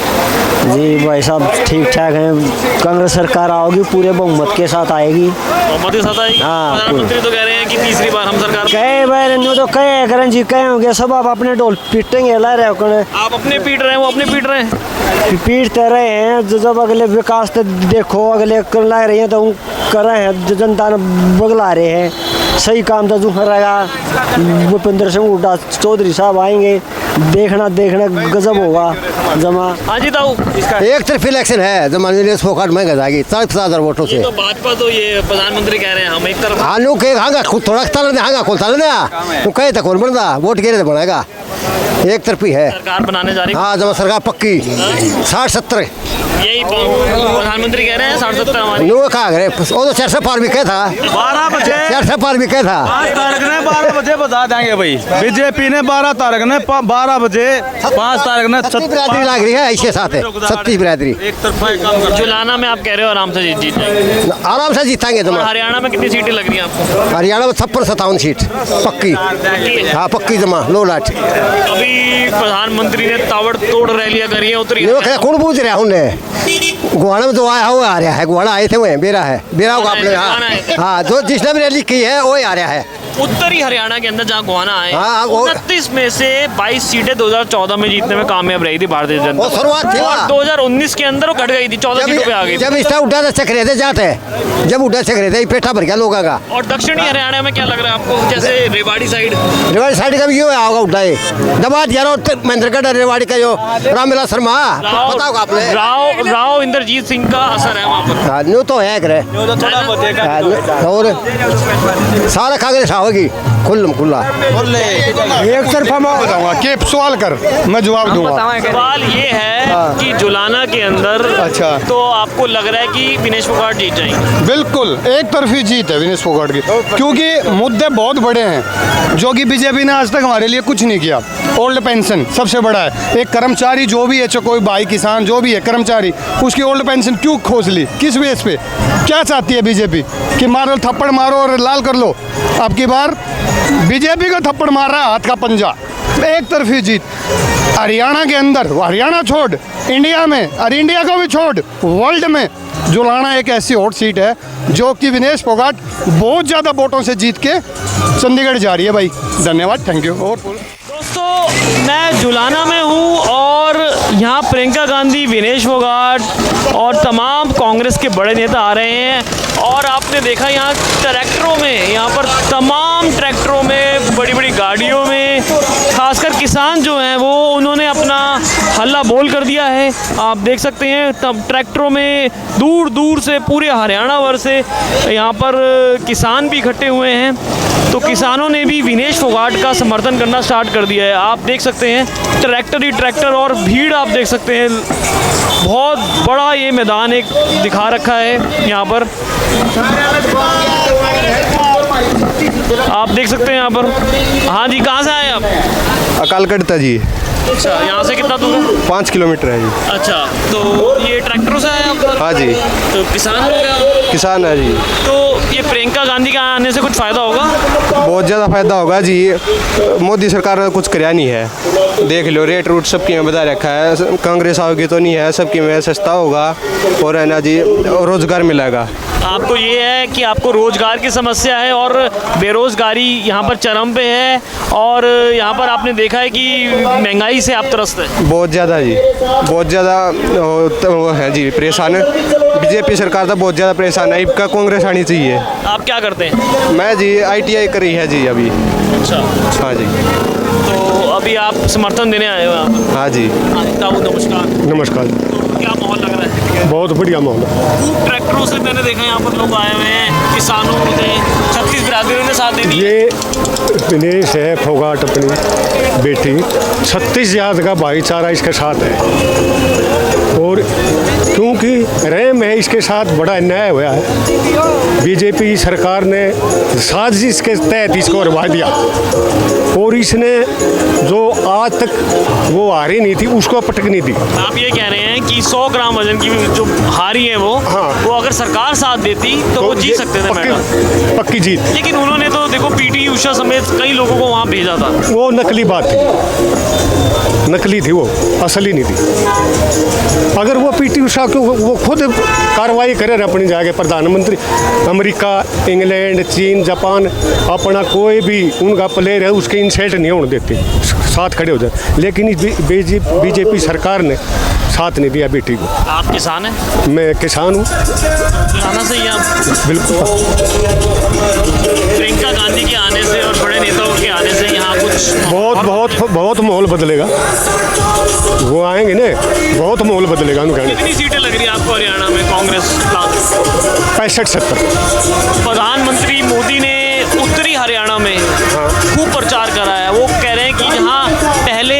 S12: जी भाई साहब, ठीक ठाक है। कांग्रेस सरकार आओगी, पूरे बहुमत के साथ आएगी।
S1: बहुमत के साथ आएगी?
S12: हाँ,
S1: प्रधानमंत्री तो कह रहे हैं कि तीसरी बार हम सरकार।
S12: कहे भाई न्यू तो कहे करण जी कहे होंगे, सब आप अपने ढोल पीटेंगे ला रहे हो।
S1: आप अपने पीट रहे हैं, वो अपने पीट रहे हैं।
S12: पीटते रहे हैं, जब अगले विकास तो देखो, अगले ला रहे हैं तो कर रहे हैं, जो जनता ने बगला रहे हैं। सही काम तो जो रहेगा, भूपेंद्र सिंह हुड्डा चौधरी साहब आएंगे, देखना गजब होगा जमा।
S1: हाँ जी ताऊ,
S6: एक तरफ इलेक्शन है, जमा विनेश फोगाट में जाएगी 50,000 वोटों से।
S1: तो भाजपा तो ये प्रधानमंत्री कह रहे हैं हम एक तरफ।
S6: हां नु के हांगा खुद थोड़ा तल ने हांगा खोलता ना तो कहे तो कौन बनदा वोट के रे बनाएगा। एक तरफी है।
S1: सरकार बनाने जा रही है।
S6: हाँ जब सरकार पक्की 60-70
S1: यही प्रधानमंत्री कह रहे हैं 60-70 हमारी।
S6: नो कहा करे वो तो 400 पार भी कह था
S12: 12 बजे
S6: 400 पार भी कह था।
S12: 5 तारीख ने 12 बजे बता देंगे भाई। बीजेपी ने 12 तारीख ने 12 बजे 5 तारीख ने
S6: सत्ती बिरादरी लग रही है इसके साथ है। सत्ती बिरादरी
S12: एक तरफा काम कर।
S1: जुलाना में आप कह रहे हो आराम से जीत जाएंगे।
S6: आराम से जीतेंगे तुम।
S1: हरियाणा में कितनी सीटें लग रही हैं आपको?
S6: हरियाणा में 56-57 सीट पक्की। हाँ पक्की जमा लो लाट।
S1: अभी प्रधानमंत्री ने ताबड़तोड़ रैलियां करी है उत्तरी।
S6: कौन पूछ रहा है उन्हें? गुहाना में तो आया हुआ आ रहा है। गुहाना आए थे वो बेरा है बेरा होगा आपने। हाँ जो जिसने भी रैली की है वो आ रहा है
S1: उत्तरी हरियाणा के अंदर जहाँ गोहाना आए।
S6: हाँ,
S1: 29 में से 22 सीटें 2014 में जीतने में कामयाब रही थी भारतीय जनता।
S6: वो शुरुआत थी
S1: और 2019 के अंदर वो घट गई थी 14 सीटों पे आ गई।
S6: जब इसका उड्डा था चक्रे थे जाते जब उड्डा चक्रे थे पेटा भर गया लोगों का।
S1: और दक्षिणी हरियाणा में क्या लग रहा है आपको? जैसे रेवाड़ी साइड
S6: का भी ये होगा उड्डा है दबा दिया महेंद्रगढ़ रेवाड़ी का जो रामविलास शर्मा पता होगा आपने।
S1: राव इंद्रजीत सिंह का असर है वहाँ पर।
S6: न्यू तो है और सारा कांग्रेस होगी खुल्लम खुल्ला।
S10: एक तरफा मैं बताऊंगा कि सवाल कर मैं जवाब दूंगा।
S1: सवाल ये है कि जुलाना के अंदर
S10: अच्छा
S1: तो आपको लग रहा है कि विनेश फोगाट जीत जाएंगे?
S10: बिल्कुल एक तरफी जीत है विनेश फोगाट की क्योंकि मुद्दे बहुत बड़े हैं जो कि बीजेपी ने आज तक हमारे लिए कुछ नहीं किया। ओल्ड पेंशन सबसे बड़ा है। एक कर्मचारी जो भी है चाहे कोई भाई किसान जो भी है कर्मचारी उसकी ओल्ड पेंशन क्यों खोज ली? किस बेस पे? क्या चाहती है बीजेपी कि मारो थप्पड़ मारो और लाल कर लो? अब की बार बीजेपी को थप्पड़ मार रहा है हाथ का पंजा। एक तरफी जीत हरियाणा के अंदर हरियाणा छोड़ इंडिया में और इंडिया को भी छोड़ वर्ल्ड में जुलाना एक ऐसी हॉट सीट है जो कि विनेश फोगाट बहुत ज़्यादा वोटों से जीत के चंडीगढ़ जा रही है भाई। धन्यवाद थैंक यू। और
S1: दोस्तों मैं जुलाना में हूँ और यहाँ प्रियंका गांधी विनेश फोगाट और तमाम कांग्रेस के बड़े नेता आ रहे हैं। और आपने देखा यहाँ ट्रैक्टरों में यहाँ पर तमाम ट्रैक्टरों में बड़ी बड़ी गाड़ियों में खासकर किसान जो हैं वो उन्होंने अपना हल्ला बोल कर दिया है। आप देख सकते हैं तब ट्रैक्टरों में दूर दूर से पूरे हरियाणा भर से यहाँ पर किसान भी इकट्ठे हुए हैं। तो किसानों ने भी विनेश फोगाट का समर्थन करना स्टार्ट कर दिया है। आप देख सकते हैं ट्रैक्टर ही ट्रैक्टर और भीड़ आप देख सकते हैं। बहुत बड़ा ये मैदान एक दिखा रखा है यहाँ पर आप देख सकते हैं यहाँ पर। हाँ जी कहाँ से आए आप?
S10: अकालगढ़ जी।
S1: अच्छा यहाँ से कितना दूर है?
S10: 5 किलोमीटर है जी।
S1: अच्छा तो ये ट्रैक्टरों से आए आप?
S10: हाँ जी।
S1: तो किसान हो गया?
S10: किसान है जी।
S1: तो ये प्रियंका गांधी के आने से कुछ फ़ायदा होगा?
S10: बहुत ज़्यादा फायदा होगा जी। मोदी सरकार ने कुछ कराया नहीं है। देख लो रेट रूट सबकी में बता रखा है। कांग्रेस आओगी तो नहीं है सबकी में सस्ता होगा और है ना जी रोजगार मिलेगा।
S1: आपको ये है कि आपको रोजगार की समस्या है और बेरोजगारी यहाँ पर चरम पे है और यहाँ पर आपने देखा है कि महंगाई से आप त्रस्त है।
S10: बहुत ज़्यादा जी बहुत ज़्यादा वो है जी परेशान। बीजेपी सरकार तो बहुत ज़्यादा परेशान है। इनका कांग्रेस आनी चाहिए।
S1: आप क्या करते हैं?
S10: मैं जी ITI करी है जी अभी।
S1: अच्छा
S10: हाँ जी।
S1: तो अभी आप समर्थन देने आए हो यहाँ पर?
S10: हाँ जी।
S1: नमस्कार।
S10: नमस्कार।
S1: तो क्या माहौल लग रहा है?
S10: बहुत बढ़िया माहौल है।
S1: ट्रैक्टरों से मैंने देखा यहाँ पर लोग आए हुए हैं किसानों ने 36 बिरादरियों ने साथ दे दी।
S10: ये विनेश है फोगाट अपनी बेटी 36 जात का भाईचारा इसके साथ है और क्योंकि रहम है इसके साथ बड़ा अन्याय हुआ है। बीजेपी सरकार ने साजिश के तहत इसको हरवा दिया और इसने जो आज तक वो हारी नहीं थी उसको पटकनी थी।
S1: आप ये कह रहे हैं कि 100 ग्राम वजन की जो हारी है वो वो अगर सरकार साथ देती तो वो जीत सकते थे मैडम।
S10: पक्की जीत।
S1: लेकिन उन्होंने तो देखो PT उषा समेत कई लोगों को वहाँ भेजा था।
S10: वो नकली बात थी नकली थी वो असली नहीं थी। अगर वो PT उषा को वो खुद कार्रवाई करे अपनी जाके प्रधानमंत्री अमेरिका इंग्लैंड चीन जापान अपना कोई भी उनका प्लेयर है उसके इंसल्ट नहीं होने देते साथ खड़े हो जाए। लेकिन बीजेपी सरकार ने साथ नहीं दिया बेटी को।
S1: आप किसान हैं?
S10: मैं किसान हूँ।
S1: आना सही है आप?
S10: बिल्कुल।
S1: प्रियंका गांधी के आने से और बड़े नेताओं के आने से यहाँ कुछ
S10: बहुत माहौल बदलेगा। वो आएंगे ना बहुत माहौल बदलेगा उनका।
S1: कितनी सीटें लग रही है आपको हरियाणा में कांग्रेस?
S10: 65-70।
S1: प्रधानमंत्री मोदी ने उत्तरी हरियाणा में खूब प्रचार करा है। वो कह रहे हैं कि जहाँ पहले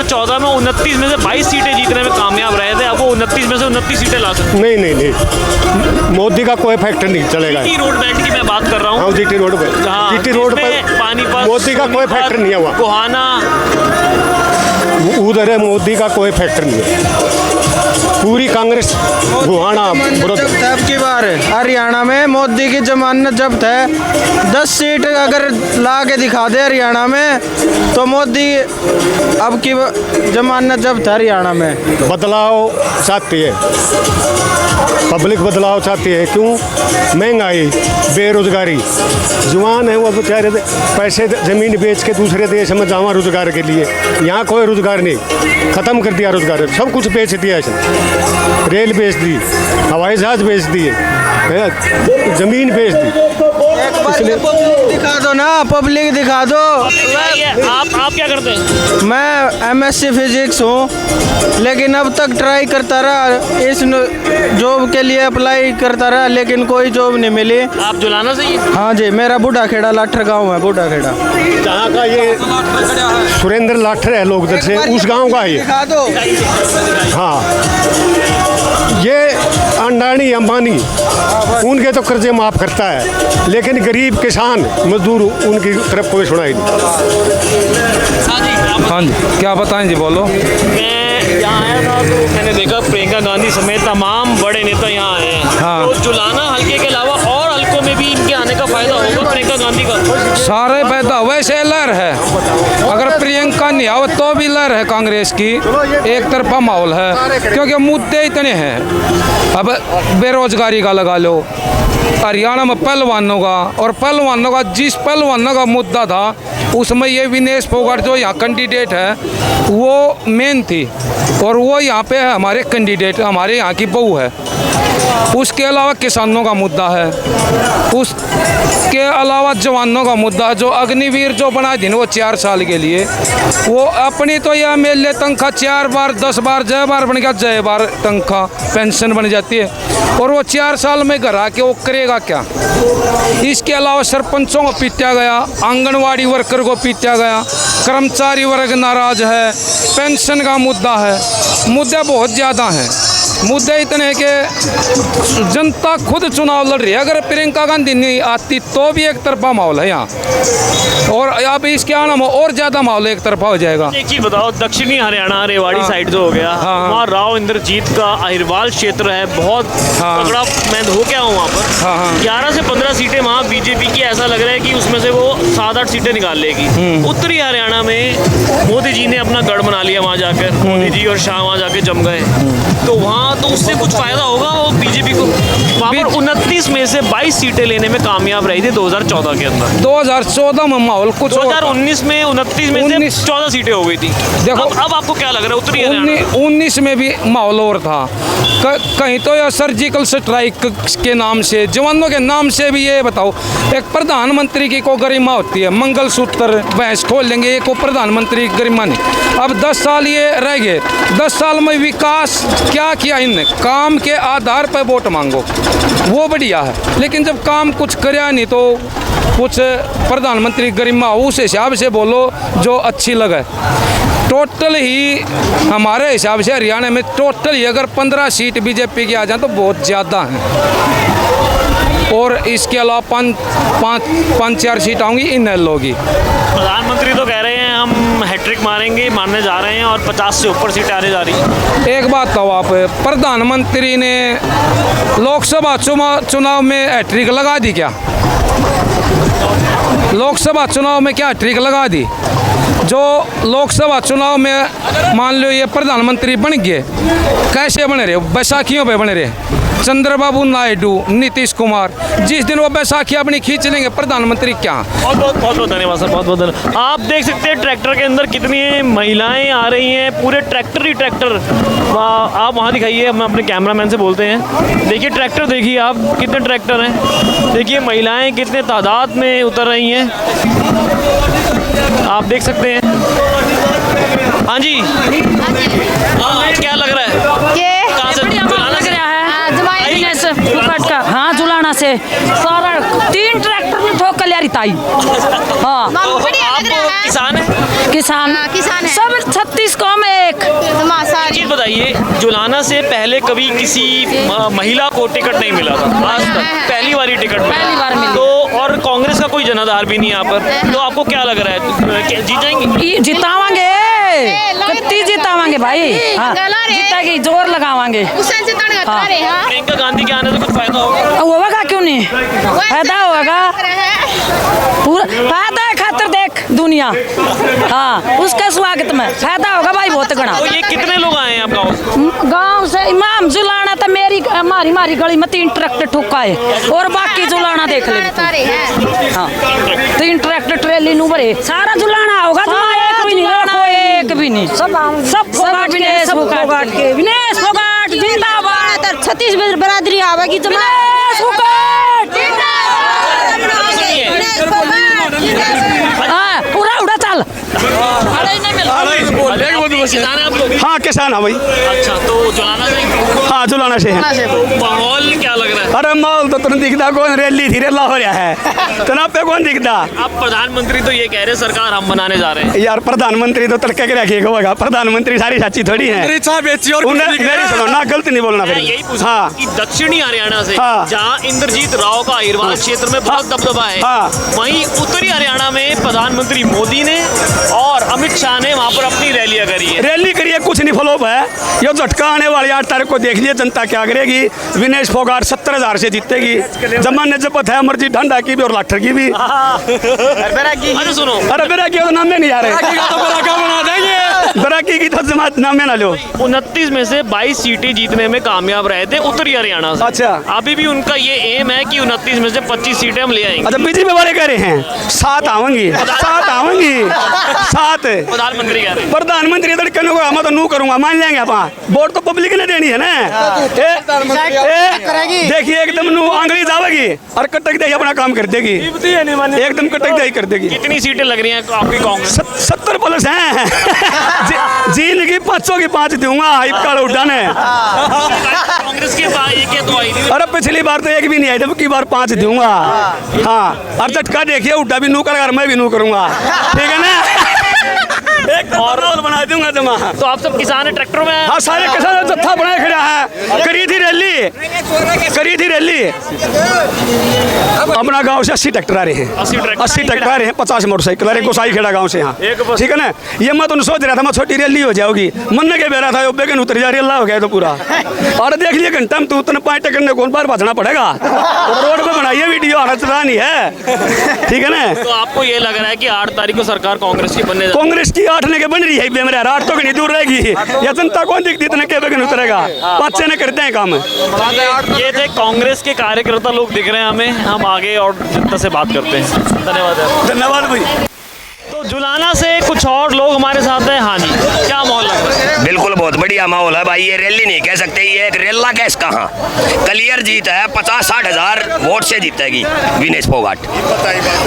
S1: 2014 में 29 में से 22 सीटें जीतने में कामयाब रहे थे, अब वो 29 में से 29 सीटें ला सकते
S10: नहीं नहीं नहीं, मोदी का कोई फैक्टर नहीं चलेगा।
S1: हैं। रोड बैंड की मैं बात कर रहा हूँ।
S10: हाँ, जीटी रोड पर, जीटी रोड पर
S1: पानीपत,
S10: मोदी का कोई फैक्टर नहीं है वहाँ।
S1: गोहाना,
S10: उधर है, मोदी का कोई फैक्टर नहीं है। पूरी कांग्रेस गुहाना
S13: अब की बार हरियाणा में मोदी की जमानत जब्त है। 10 सीट अगर ला के दिखा दे हरियाणा में तो मोदी अब की जमानत जब्त है हरियाणा में।
S10: बदलाव चाहती है पब्लिक, बदलाव चाहती है। क्यों? महंगाई, बेरोजगारी, जवान है वो बेचारे पैसे ज़मीन बेच के दूसरे देश में जावा रोजगार के लिए, यहाँ कोई रोजगार नहीं, ख़त्म कर दिया रोजगार, सब कुछ बेच दिया इसने। रेल बेच दी, हवाई जहाज बेच दिए, ज़मीन बेच दी।
S13: इसलिए दिखा दो ना, पब्लिक दिखा दो।
S1: आप क्या करते हैं?
S13: मैं MSc फिजिक्स हूँ, लेकिन अब तक ट्राई करता रहा, इस जॉब के लिए अप्लाई करता रहा, लेकिन कोई जॉब नहीं मिली।
S1: आप जुलाना से ही?
S13: हाँ जी, मेरा बूढ़ा खेड़ा लाठर गांव है, बूढ़ा खेड़ा
S10: जहाँ का ये सुरेंद्र लाठर है, लोग दर से उस गांव का है।
S13: दिखा दो।
S10: हाँ, ये अंडानी अंबानी उनके तो कर्जे माफ़ करता है, लेकिन गरीब किसान मजदूर उनकी तरफ कोई सुनाई नहीं।
S14: हाँ जी, क्या बताएं जी, बोलो।
S1: मैं यहाँ आया था तो मैंने देखा प्रियंका गांधी समेत तमाम बड़े नेता यहाँ आए हैं।
S14: हाँ।
S1: तो जुलाना हल्के के अलावा और हल्कों में भी इनके आने का फायदा होगा प्रियंका गांधी का?
S14: सारे पैदा वैसे लहर है, अगर प्रियंका नहीं आवे तो भी लहर है कांग्रेस की। एक तरफा माहौल है क्योंकि मुद्दे इतने हैं। अब बेरोजगारी का लगा लो, हरियाणा में पहलवानों का, और पहलवानों का जिस पहलवानों का मुद्दा था उसमें ये विनेश फोगाट जो यहाँ कैंडिडेट है वो मेन थी, और वो यहाँ पे है हमारे कैंडिडेट, हमारे यहाँ की बहू है। उसके अलावा किसानों का मुद्दा है, उसके अलावा जवानों का मुद्दा, जो अग्निवीर जो बना दी वो 4 साल के लिए, वो अपनी तो यह मेले तनख्वाह 4 बार 10 बार जय बार बन गया, जय बार तनख्वाह पेंशन बन जाती है, और वो 4 साल में घर आके वो करेगा क्या? इसके अलावा सरपंचों को पीटा गया, आंगनवाड़ी वर्कर को पीटा गया, कर्मचारी वर्ग नाराज है, पेंशन का मुद्दा है, मुद्दे बहुत ज़्यादा हैं। मुद्दे इतने हैं कि जनता खुद चुनाव लड़ रही है। अगर प्रियंका गांधी नहीं आती तो भी एक तरफा माहौल है यहाँ, और अब इसके आने में और ज़्यादा माहौल एक तरफा हो जाएगा।
S1: एक चीज़ बताओ, दक्षिणी हरियाणा रेवाड़ी साइड जो हो गया, वहाँ राव इंद्रजीत का अहिरवाल क्षेत्र है, बहुत तगड़ा। मैं हो क्या हूँ वहाँ पर, 11 से 15 सीटें वहाँ बीजेपी की, ऐसा लग रहा है कि उसमें से वो 7-8 सीटें निकाल लेगी। उत्तरी हरियाणा में मोदी जी ने अपना गढ़ बना लिया, वहाँ जाकर मोदी जी और शाह वहाँ जाके जम गए, तो वहाँ तो उससे कुछ फायदा होगा वो बीजेपी को। वहाँ पर 29 में से 22 सीटें लेने में कामयाब रही थी 2014 के अंदर।
S14: 2014 में माहौल कुछ,
S1: 2019 में 29 में से 14 सीटें हो गई थी। देखो अब आपको क्या लग रहा है उत्तरी हरियाणा?
S14: 19 में भी माहौल और था, कहीं तो यह सर्जिकल स्ट्राइक के नाम से, जवानों के नाम से भी। ये बताओ, एक प्रधानमंत्री की को गरिमा होती है, मंगलसूत्र बहस खोल लेंगे, एक को प्रधानमंत्री गरिमा नहीं। अब 10 साल ये रह गए, 10 साल में विकास क्या किया इनने? काम के आधार पर वोट मांगो, वो बढ़िया है, लेकिन जब काम कुछ कराया नहीं तो कुछ प्रधानमंत्री गरिमा उस हिसाब से बोलो जो अच्छी लगे। टोटल ही हमारे हिसाब से हरियाणा में टोटल ही अगर 15 सीट बीजेपी की आ जाए तो बहुत ज़्यादा हैं, और इसके अलावा 5-4 सीट आऊँगी इनेलो की।
S1: प्रधानमंत्री तो कह रहे हैं हम हैट्रिक मारने जा रहे हैं, और 50 से ऊपर सीटें आने जा रही हैं।
S14: एक बात तो आप, प्रधानमंत्री ने लोकसभा चुनाव में हैट्रिक लगा दी क्या? लोकसभा चुनाव में क्या हैट्रिक लगा दी? जो लोकसभा चुनाव में मान लो ये प्रधानमंत्री बन गए, कैसे बने रहे? बैसाखियों पे बने रहे। चंद्रबाबू नायडू, नीतीश कुमार, जिस दिन वो बैसाखी अपनी खींच लेंगे, प्रधानमंत्री क्या?
S1: बहुत धन्यवाद सर, बहुत बहुत धन्यवाद। आप देख सकते हैं ट्रैक्टर के अंदर कितनी महिलाएं आ रही हैं, पूरे ट्रैक्टर ही ट्रैक्टर। आप वहाँ दिखाइए, हम अपने कैमरामैन से बोलते हैं। देखिए ट्रैक्टर, देखिए आप कितने ट्रैक्टर हैं, देखिए महिलाएं कितने तादाद में उतर रही हैं, आप देख सकते हैं। हाँ जी, क्या लग रहा है?
S8: कहाँ से? जुलाना से?
S15: हाँ, जुलाना से
S9: से सारा 3 ट्रैक्टर में ठोक कर लिया रिताई। हाँ
S1: किसान है?
S9: किसान
S8: किसान है।
S9: सब 36 कौम एक।
S1: एक चीज बताइए, जुलाना से पहले कभी किसी महिला को टिकट नहीं मिला था आज तक, पहली बार टिकट मिला।
S9: पहली बार मिली।
S1: तो और कांग्रेस का कोई जनाधार भी नहीं यहाँ पर, तो आपको क्या लग रहा है, जीत जाएंगे?
S9: जितावांगे, कितनी जितावांगे भाई। हाँ, जीतेगी, जोर लगावांगे।
S1: प्रियंका गांधी के आने से कुछ फायदा होगा?
S9: होगा क्यों नहीं, फायदा होगा पूरा, फायदा है खातिर देख दुनिया। हाँ, उसका स्वागत में फायदा होगा भाई बहुत गणा।
S1: तो ये कितने लोग आए हैं आप
S9: गाँव से? इमाम जुलाना तो हमारी गली में 3 ट्रैक्टर ठोका है, और बाकी जुलाना देख ले। हाँ, 3 ट्रैक्टर ट्रेली नू भरे, सारा जुलाना होगा। एक भी नहीं, एक भी नहीं, सब विनेश फोगाट के। विनेश फोगाट जिंदाबाद।
S8: छत्तीसगढ़ बरादरी आवेगी
S9: विनेश फोगाट पूरा उड़ा चल।
S1: किसान है आप लोग?
S10: हाँ किसान है भाई।
S1: अच्छा, तो जुलाना से?
S10: हाँ जुलाना से है।
S1: तो माहौल क्या लग रहा है?
S10: अरे माहौल तो तुरंत दिखता कौन, रैली थी रेला हो रहा है, तनाव पे कौन दिखता।
S1: अब प्रधानमंत्री तो ये कह रहे सरकार हम बनाने जा रहे हैं।
S10: यार प्रधानमंत्री तो तड़के के रखिएगा होगा, प्रधानमंत्री सारी साची थोड़ी है। मेरी सुनो ना, गलत नहीं बोलना फिर।
S1: यही पूछा
S10: हाँ
S1: कि दक्षिणी हरियाणा से
S10: हाँ।
S1: जहाँ इंद्रजीत राव का अहिरवार क्षेत्र में बहुत दबदबा है, वहीं उत्तरी हरियाणा में प्रधानमंत्री मोदी ने और अमित शाह ने वहाँ पर अपनी रैलियां करी है।
S10: रैली करिए, कुछ नहीं फ्लॉप है। ये झटका आने वाली 8 तारीख को देख लिए जनता क्या करेगी। विनेश फोगाट 70,000 से जीतेगी। जमाने जपत है अमरजीत ढांडा की भी और लाठर की भी।
S1: अरे सुनो,
S10: अरे बेराकी तो नाम में नहीं आ रहे, बेराकी की तो जमात नाम में ना लो।
S1: 29 में से 22 सीटें जीतने में कामयाब रहे थे उत्तरी हरियाणा से।
S10: अच्छा,
S1: अभी भी उनका ये एम है कि 29 में से 25 सीटें हम ले आएंगे।
S10: अच्छा, बीजेपी वाले कह रहे हैं 7 आवेंगी, 7 आवेंगी, 7।
S1: प्रधानमंत्री कह रहे हैं,
S10: प्रधानमंत्री कहने को मैं तो नू करूंगा, मान लेंगे आप। वोट तो पब्लिक ने देनी है ना। देखिए एकदम नू आंगली जावेगी और कटक दे अपना काम कर देगी, एकदम कटक दे कर देगी।
S1: कितनी सीटें लग रही हैं आपकी कांग्रेस?
S10: 70 प्लस हैं। जीन की 500 की 5 दूंगा उठाने।
S1: कांग्रेस के बाद एक या 2 आई थी।
S10: अरे पिछली बार तो एक भी नहीं आई थी, की बार 5 दूंगा। हाँ, और झटका देखिए, उठा भी नू करेगा, मैं भी नू करूंगा, ठीक है ना। एक और बना दूंगा जमा।
S1: तो आप सब किसान है, ट्रैक्टर में?
S10: हाँ, सारे किसान जत्था बनाए खड़ा है। करी थी रैली अपना गांव से 80 ट्रैक्टर आ रहे हैं, 80 ट्रैक्टर आ रहे हैं, 50 मोटरसाइकिल आ रहे हैं गोसाई खेड़ा गांव से। यहाँ ठीक है ना। ये मैं तो सोच रहा था मैं छोटी रैली हो जाओगी, मन के बेरा था बेगन उतर जा, रेला हो गया तो पूरा। और देख लिए घंटा में तू उतने 5 टकरने कौन बार बचना पड़ेगा, रोड पे बनाइए वीडियो, आना चला नहीं है, ठीक है ना।
S1: तो आपको ये लग रहा है कि 8 तारीख को सरकार कांग्रेस की बनने
S10: कांग्रेस की 8 ने के बन रही है, मेरा 8 तो नहीं दूर रहेगी। या जनता कौन दिखती इतने के बेगन उतरेगा, 5 ने करते हैं काम।
S1: ये थे कांग्रेस के कार्यकर्ता लोग दिख रहे हैं हमें, हम आगे और जनता से बात करते हैं।
S10: धन्यवाद भाई।
S1: तो जुलाना से कुछ और लोग हमारे साथ हैं। हाँ जी, क्या माहौल लग रहा है?
S15: बिल्कुल बहुत बढ़िया माहौल है भाई। ये रैली नहीं कह सकते, ये एक रेला कैस कहाँ, क्लियर जीत है। 50-60 हजार वोट से जीतेगी विनेश फोगाट।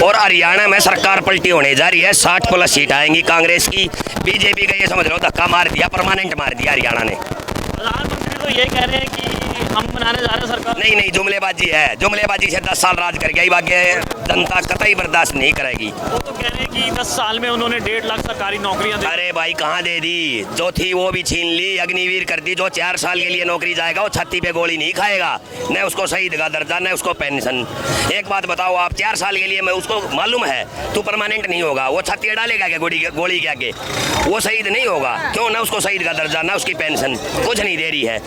S15: और हरियाणा में सरकार पलटी होने जा रही है, 60 प्लस सीट आएंगी कांग्रेस की। बीजेपी का ये समझ लो धक्का मार दिया, परमानेंट मार दिया हरियाणा ने।
S1: प्रधानमंत्री तो ये कह रहे हैं कि हम बनाने जा रहे हैं सरकार।
S15: नहीं, जुमलेबाजी है, जुमलेबाजी से 10 साल राज करके भाग्य जनता कतई बर्दाश्त नहीं करेगी।
S1: वो तो कह रहे हैं कि 10 साल में उन्होंने 1.5 लाख सरकारी नौकरियां दी।
S15: अरे भाई कहाँ दे दी, जो थी वो भी छीन ली, अग्निवीर कर दी। जो 4 साल के लिए नौकरी जाएगा वो छाती पे गोली नहीं खाएगा, न उसको शहीद का दर्जा, न उसको पेंशन। एक बात बताओ आप, 4 साल के लिए मैं उसको मालूम है तू परमानेंट नहीं होगा, वो छाती डालेगा क्या गोली के आगे, वो शहीद नहीं होगा। क्यों? ना उसको शहीद का दर्जा, ना उसकी पेंशन, कुछ नहीं दे रही है।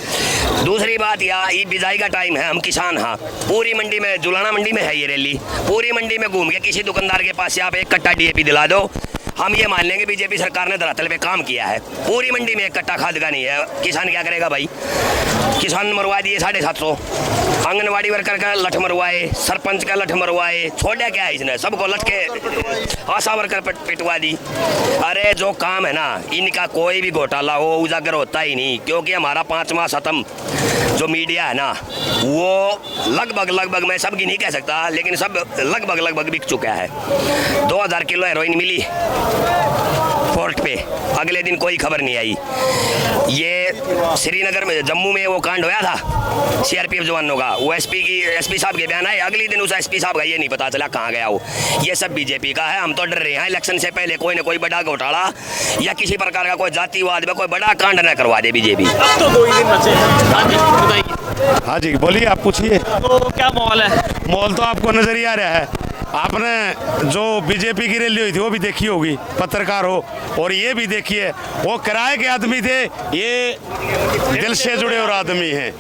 S15: दूसरी बात, ये बिजाई का टाइम है, हम किसान। हाँ, पूरी मंडी में, जुलाना मंडी में है ये रैली, पूरी मंडी में घूम के किसी दुकानदार के पास से आप 1 कट्टा DAP दिला दो, हम ये मान लेंगे बीजेपी सरकार ने धरातल पे काम किया है। पूरी मंडी में 1 कट्टा खाद का नहीं है। किसान क्या करेगा भाई? किसान मरवा दिए 750, आंगनवाड़ी वर्कर का लठ मरवाए, सरपंच का लठ मरवाए, छोड़ा क्या है इसने, सबको लठ के आशा वर्कर पिटवा दी। अरे जो काम है ना, इनका कोई भी घोटाला हो उजागर होता ही नहीं, क्योंकि हमारा 5वां खत्म जो मीडिया है ना, वो लगभग मैं सबकी नहीं कह सकता, लेकिन सब लगभग बिक चुका है। 2000 किलो हेरोइन मिली, फोर्ट पे, अगले दिन कोई खबर नहीं आई। ये श्रीनगर में, जम्मू में वो कांड होया था सीआरपीएफ जवानों का, वो एसपी साहब के बयान आए, अगले दिन उस एसपी साहब का ये नहीं पता चला कहाँ गया वो। ये सब बीजेपी का है। हम तो डर रहे हैं इलेक्शन से पहले कोई ना कोई बड़ा घोटाला या किसी प्रकार का कोई जातिवाद में कोई बड़ा कांड न करवा दे बीजेपी।
S1: अब तो 2 ही दिन बचे हैं। हाँ जी बताइए।
S16: हाँ जी बोलिए, आप पूछिए।
S1: तो क्या माहौल है?
S16: माहौल तो आपको नजर ही आ रहा है। आपने जो बीजेपी की रैली हुई थी वो भी देखी होगी, पत्रकार हो, और ये भी देखिए वो किराए के आदमी थे, ये दिल से जुड़े और आदमी हैं,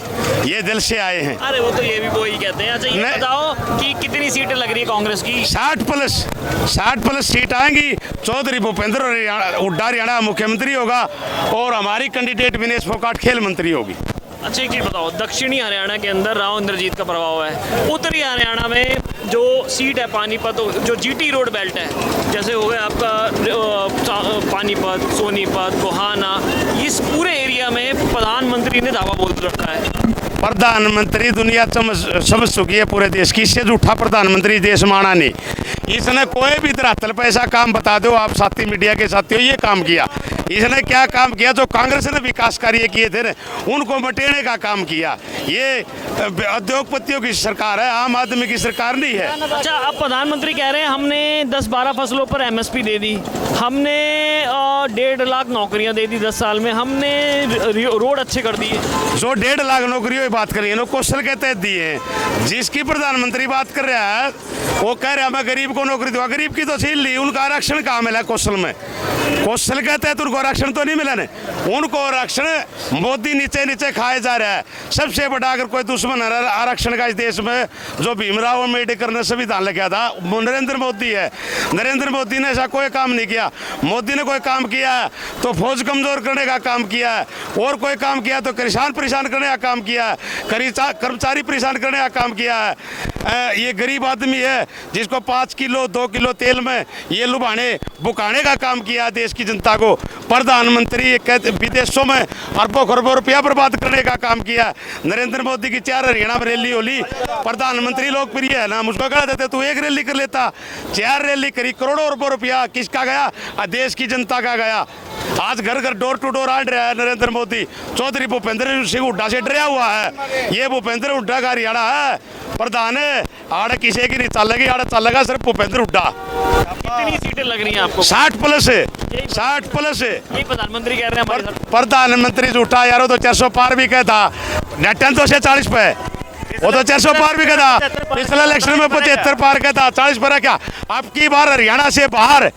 S16: ये दिल से आए हैं।
S1: अरे वो तो ये भी वो ही कहते हैं। अच्छा ये बताओ कि कितनी सीटें लग रही है कांग्रेस की?
S16: 60 प्लस सीट आएंगी। चौधरी भूपेंद्र हुड्डा हरियाणा मुख्यमंत्री होगा और हमारी कैंडिडेट विनेश फोगाट खेल मंत्री होगी।
S1: अच्छा एक चीज़ बताओ, दक्षिणी हरियाणा के अंदर राव इंद्रजीत का प्रभाव है, उत्तरी हरियाणा में जो सीट है पानीपत, जो जीटी रोड बेल्ट है, जैसे हो गया आपका पानीपत, सोनीपत, गोहाना, इस पूरे एरिया में प्रधानमंत्री ने दावा बोल रखा है।
S16: प्रधानमंत्री दुनिया समझ चुकी है पूरे देश की, इससे झूठा प्रधानमंत्री देश माना नहीं। इसने कोई भी धरातल पे ऐसा काम बता दो आप साथी मीडिया के साथियों, ये काम किया इसने, क्या काम किया? जो कांग्रेस ने विकास कार्य किए थे उनको मटेने का काम किया। ये उद्योगपतियों की सरकार है, आम आदमी की सरकार नहीं है।
S1: अच्छा अब प्रधानमंत्री कह रहे हैं हमने 10-12 फसलों पर एमएसपी दे दी, हमने 1.5 लाख नौकरियां दे दी 10 साल में, हमने रोड अच्छे कर दिए।
S16: जो 1.5 लाख नौकरियों की बात करिए ना, कौशल के तहत दिए हैं। जिसकी प्रधानमंत्री बात कर रहा है वो कह रहा है मैं गरीब को नौकरी दूंगा, गरीब की तो छीन ली, उनका आरक्षण कहाँ मिला कौशल में? कौशल के तहत उनको आरक्षण तो नहीं मिला ने, उनको आरक्षण मोदी नीचे नीचे खाए जा रहा है। सबसे बड़ा अगर कोई दुश्मन है आरक्षण का इस देश में, जो भीमराव अम्बेडकर ने संविधान लिखा था, नरेंद्र मोदी है। नरेंद्र मोदी ने ऐसा कोई काम नहीं किया। मोदी ने कोई काम किया है तो फौज कमजोर करने का काम किया है, और कोई काम किया तो किसान परेशान करने का काम किया है, कर्मचारी परेशान करने का काम किया है। ये गरीब आदमी है जिसको 5 किलो 2 किलो तेल में ये लुभाने बुकाने का काम किया देश की जनता को। प्रधानमंत्री विदेशों में अरबों खरबों रुपया बर्बाद करने का काम किया। नरेंद्र मोदी की 4 हरियाणा में रैली होली, प्रधानमंत्री लोकप्रिय है ना, मुझको कह देते तू 1 रैली कर लेता, 4 रैली करी, करोड़ों रुपये रुपया किसका गया? देश की जनता का गया। आज घर घर डोर टू डोर आड़ रहा है नरेंद्र मोदी। चौधरी भूपेंद्र सिंह हुड्डा से डरा हुआ है। ये भूपेंद्र हुड्डा का हरियाणा है, प्रधान है, आड़ किसी की नहीं चलेगी, आड़ चलेगा सिर्फ भूपेंद्र हुड्डा।
S1: कितनी सीटें लग रही हैं आपको?
S16: 60 प्लस है, 60 प्लस है।
S1: ये प्रधानमंत्री कह रहे हैं।
S16: प्रधानमंत्री झूठा यारो तो 400 पार भी कहता, नेटन तो 40 पे, वो तो 400 पार भी कहता, पिछले इलेक्शन में 75 पार कहता, 40 पर है क्या? अब की बार हरियाणा से बाहर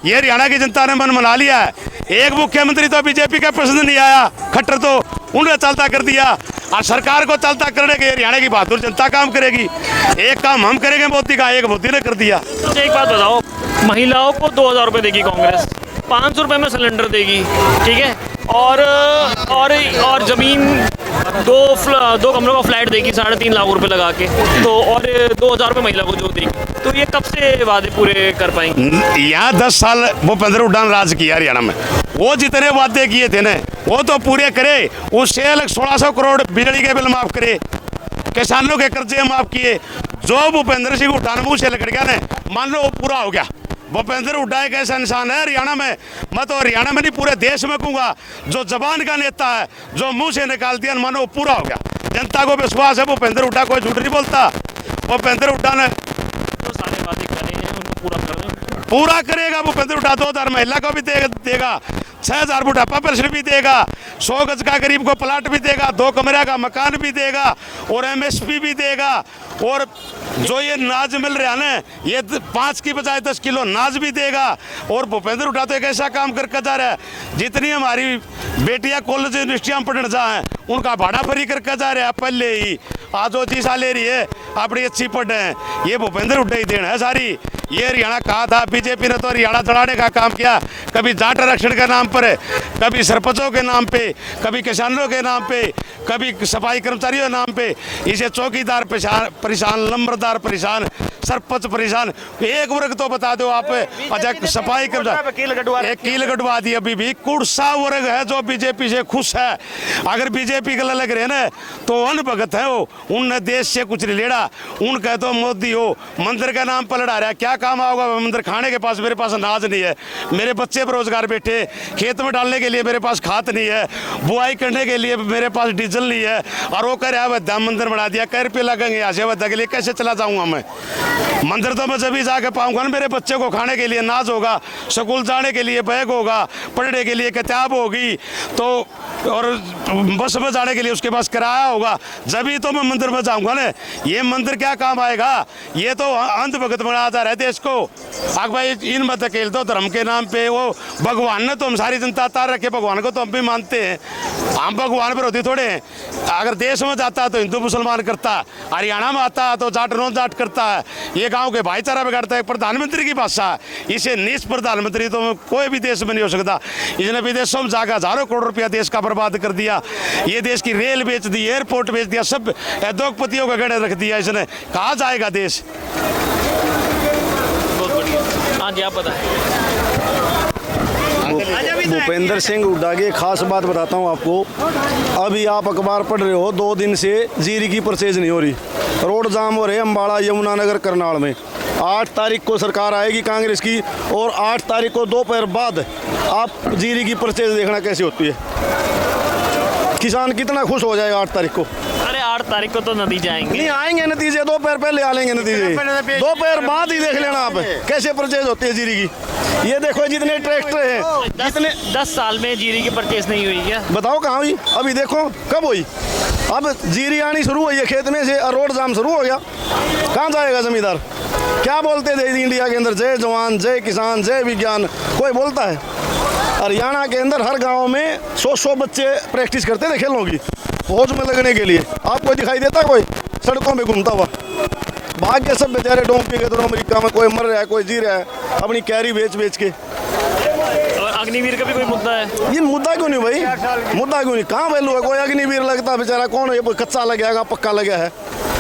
S16: ये हरियाणा की जनता ने मन मना लिया है। एक मुख्यमंत्री तो बीजेपी का पसंद नहीं आया, खट्टर तो उन्हें चलता कर दिया, और सरकार को चलता करने के हरियाणा की बहादुर जनता काम करेगी। एक काम हम करेंगे मोदी का, एक मोदी ने कर दिया।
S1: तो एक बात बताओ, महिलाओं को 2000 रुपये देगी कांग्रेस, 500 रुपये में सिलेंडर देगी, ठीक है, और जमीन 2 कमरों का फ्लैट देगी 3.5 लाख रुपए लगा के, तो और 2000 रुपये महिला को जो देगी। तो ये कब से वादे पूरे कर पाएंगे?
S16: यहाँ 10 साल भूपेंद्र हुड्डा ने राज किया हरियाणा में, वो जितने वादे किए थे ना वो तो पूरे करे। उससे अलग 1600 करोड़ बिजली के बिल माफ करे, किसानों के कर्जे माफ किए। जो भूपेंद्र सिंह हुड्डा ने मुँह से लकड़ गया ना, मान लो वो पूरा हो गया। भूपेंद्र हुड्डा एक ऐसा इंसान है हरियाणा में, मैं तो हरियाणा में नहीं पूरे देश में कहूँगा, जो जबान का नेता है, जो मुंह से निकाल दिया मानो वो पूरा हो गया। जनता को विश्वास है भूपेंद्र हुड्डा कोई झूठ नहीं बोलता। भूपेंद्र हुड्डा ने
S1: तो सारे वादे करे हैं, उनको पूरा कर दें।
S16: पूरा करेगा भूपेंद्र हुड्डा। 2000 महिला को भी देगा, 6000 बुढ़ापा पेंशन भी देगा, 100 गज का गरीब को प्लाट भी देगा, 2 कमरे का मकान भी देगा, और एमएसपी भी देगा। और जो ये नाज मिल रहा है ना, ये 5 की बजाय 10 किलो नाज भी देगा। और भूपेंद्र हुड्डा तो एक ऐसा काम करके जा रहा है, जितनी हमारी बेटियां कॉलेज यूनिवर्सिटियाँ पढ़ने जा हैं उनका भाड़ा फ्री करके जा रहा है। पहले ही आज वो 30 साल ले रही है, अपनी अच्छी पढ़ है, ये भूपेंद्र हुड्डा ही देन है सारी। ये हरियाणा कहा था, बीजेपी ने तो हरियाणा चढ़ाने का काम किया, कभी जाट आरक्षण के नाम पर, कभी सरपंचों के नाम पे, कभी किसानों के नाम पे, कभी सफाई कर्मचारियों के नाम पे। इसे चौकीदार परेशान, नंबरदार परेशान, सरपंच परेशान। एक वर्ग तो बता दो आप, अच्छा सफाई कर्मचारी एक कील कटवा दी। अभी भी कुर्सा वर्ग है जो बीजेपी से खुश है। अगर बीजेपी गला लग रहे ना तो अनभगत है वो, उनने देश से कुछ नहीं लेड़ा। उनका तो मोदी हो मंदिर के नाम पर लड़ा रहा है, क्या काम आओगा मंदिर? खाने के पास मेरे पास अनाज नहीं है, मेरे बच्चे बेरोजगार बैठे, खेत में डालने के लिए मेरे पास खाद नहीं है, बुआई करने के लिए मेरे पास डीजल नहीं है, और वो कह रहा है दाम मंदिर बना दिया, कै रुपये लगेंगे यहाँ से वद्दा के लिए, कैसे चला जाऊँगा मैं? मंदिर तो मैं जब भी जाके पाऊँगा ना, मेरे बच्चे को खाने के लिए अनाज होगा, स्कूल जाने के लिए बैग होगा, पढ़ने के लिए किताब होगी, तो और बस में जाने के लिए उसके पास किराया होगा, जब भी तो मैं मंदिर में जाऊँगा ना। ये मंदिर क्या काम आएगा? ये तो अंधभगत बनाता रहते इसको। आग भाई इन मत अकेल दो धर्म के नाम पे, वो भगवान ने तो हम सारी जनता तार रखे, भगवान को तो हम भी मानते हैं, हम भगवान विरोधी थोड़े हैं। अगर देश में जाता है तो हिंदू मुसलमान करता है, हरियाणा में आता है तो जाट नॉन जाट करता है, ये गांव के भाईचारा बिगाड़ता है। प्रधानमंत्री की भाषा है, इसे नीच प्रधानमंत्री तो कोई भी देश में नहीं हो सकता। इसने विदेशों में जाकर हजारों करोड़ रुपया देश का बर्बाद कर दिया, ये देश की रेल बेच दी, एयरपोर्ट बेच दिया, सब उद्योगपतियों का गड़े रख दिया इसने। कहाँ जाएगा देश?
S1: बहुत बढ़िया। हाँ जी, आप बताएं।
S17: भूपेंद्र सिंह हुड्डा की खास बात बताता हूँ आपको। अभी आप अखबार पढ़ रहे हो, 2 दिन से जीरी की परचेज नहीं हो रही, रोड जाम हो रहे अम्बाड़ा, यमुनानगर, करनाल में। 8 तारीख को सरकार आएगी कांग्रेस की, और 8 तारीख को दोपहर बाद आप जीरी की परचेज देखना कैसे होती है। किसान कितना खुश हो जाएगा 8 तारीख को।
S1: अरे 8 तारीख को तो नतीजे आएंगे।
S17: नहीं आएंगे नतीजे, दोपहर पहले आ लेंगे नतीजे, दोपहर बाद ही देख लेना आप कैसे परचेज होती है जीरी की। ये देखो जितने ट्रैक्टर हैं, जितने
S1: 10 साल में जीरी की परचेज नहीं हुई क्या?
S17: बताओ कहाँ हुई? अभी देखो कब हुई। अब जीरी आनी शुरू हुई है खेत में से, और रोड जाम शुरू हो गया। कहाँ जाएगा जमींदार? क्या बोलते थे इंडिया के अंदर? जय जवान, जय किसान, जय विज्ञान, कोई बोलता है? हरियाणा के अंदर हर गांव में 100 बच्चे प्रैक्टिस करते थे खेलों की, फौज में लगने के लिए। आपको दिखाई देता कोई सड़कों में घूमता हुआ? भाग के सब बेचारे डोंकी के दौरान अमेरिका में, कोई मर रहा है, कोई जी रहा है अपनी कैरी बेच बेच के।
S1: और अग्निवीर का भी कोई मुद्दा है?
S17: ये मुद्दा क्यों नहीं भाई? मुद्दा क्यों नहीं? कहाँ वैल्यू है? कोई अग्निवीर लगता बेचारा कौन है? कच्चा लग पक्का लगा है?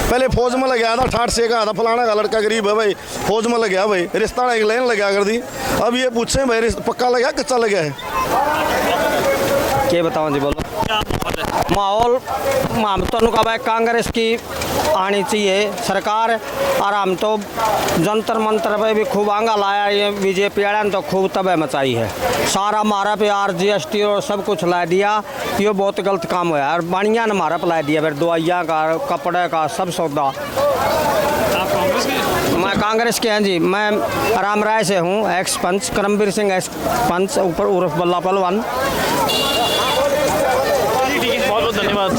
S17: पहले फौज में लग गया था, ठाठ से कहा था फलाना का लड़का गरीब है भाई, फौज में लग गया भाई, रिश्ता एक लाइन लगा कर दी। अब ये पूछे भाई पक्का लगा कच्चा लगा है?
S12: क्या बताऊँ जी, बोलो। माहौल तो भाई कांग्रेस की आनी चाहिए सरकार, और हम तो जंतर मंतर पे भी खूब आंगा लाया, ये बीजेपी वाले ने तो खूब तबाह मचाई है। सारा हमारा पे GST और सब कुछ ला दिया, ये बहुत गलत काम हुआ है। और बढ़िया ने हमारा पे ला दिया, फिर दवाइयाँ का, कपड़े का, सब सौदा।
S1: आप कांग्रेस के?
S12: मैं कांग्रेस के हैं जी, मैं राम राय से हूँ, एक्स पंच करमवीर सिंह एक्स पंच, ऊपर उर्फ बल्ला पहलवान।
S1: बहुत बहुत धन्यवाद।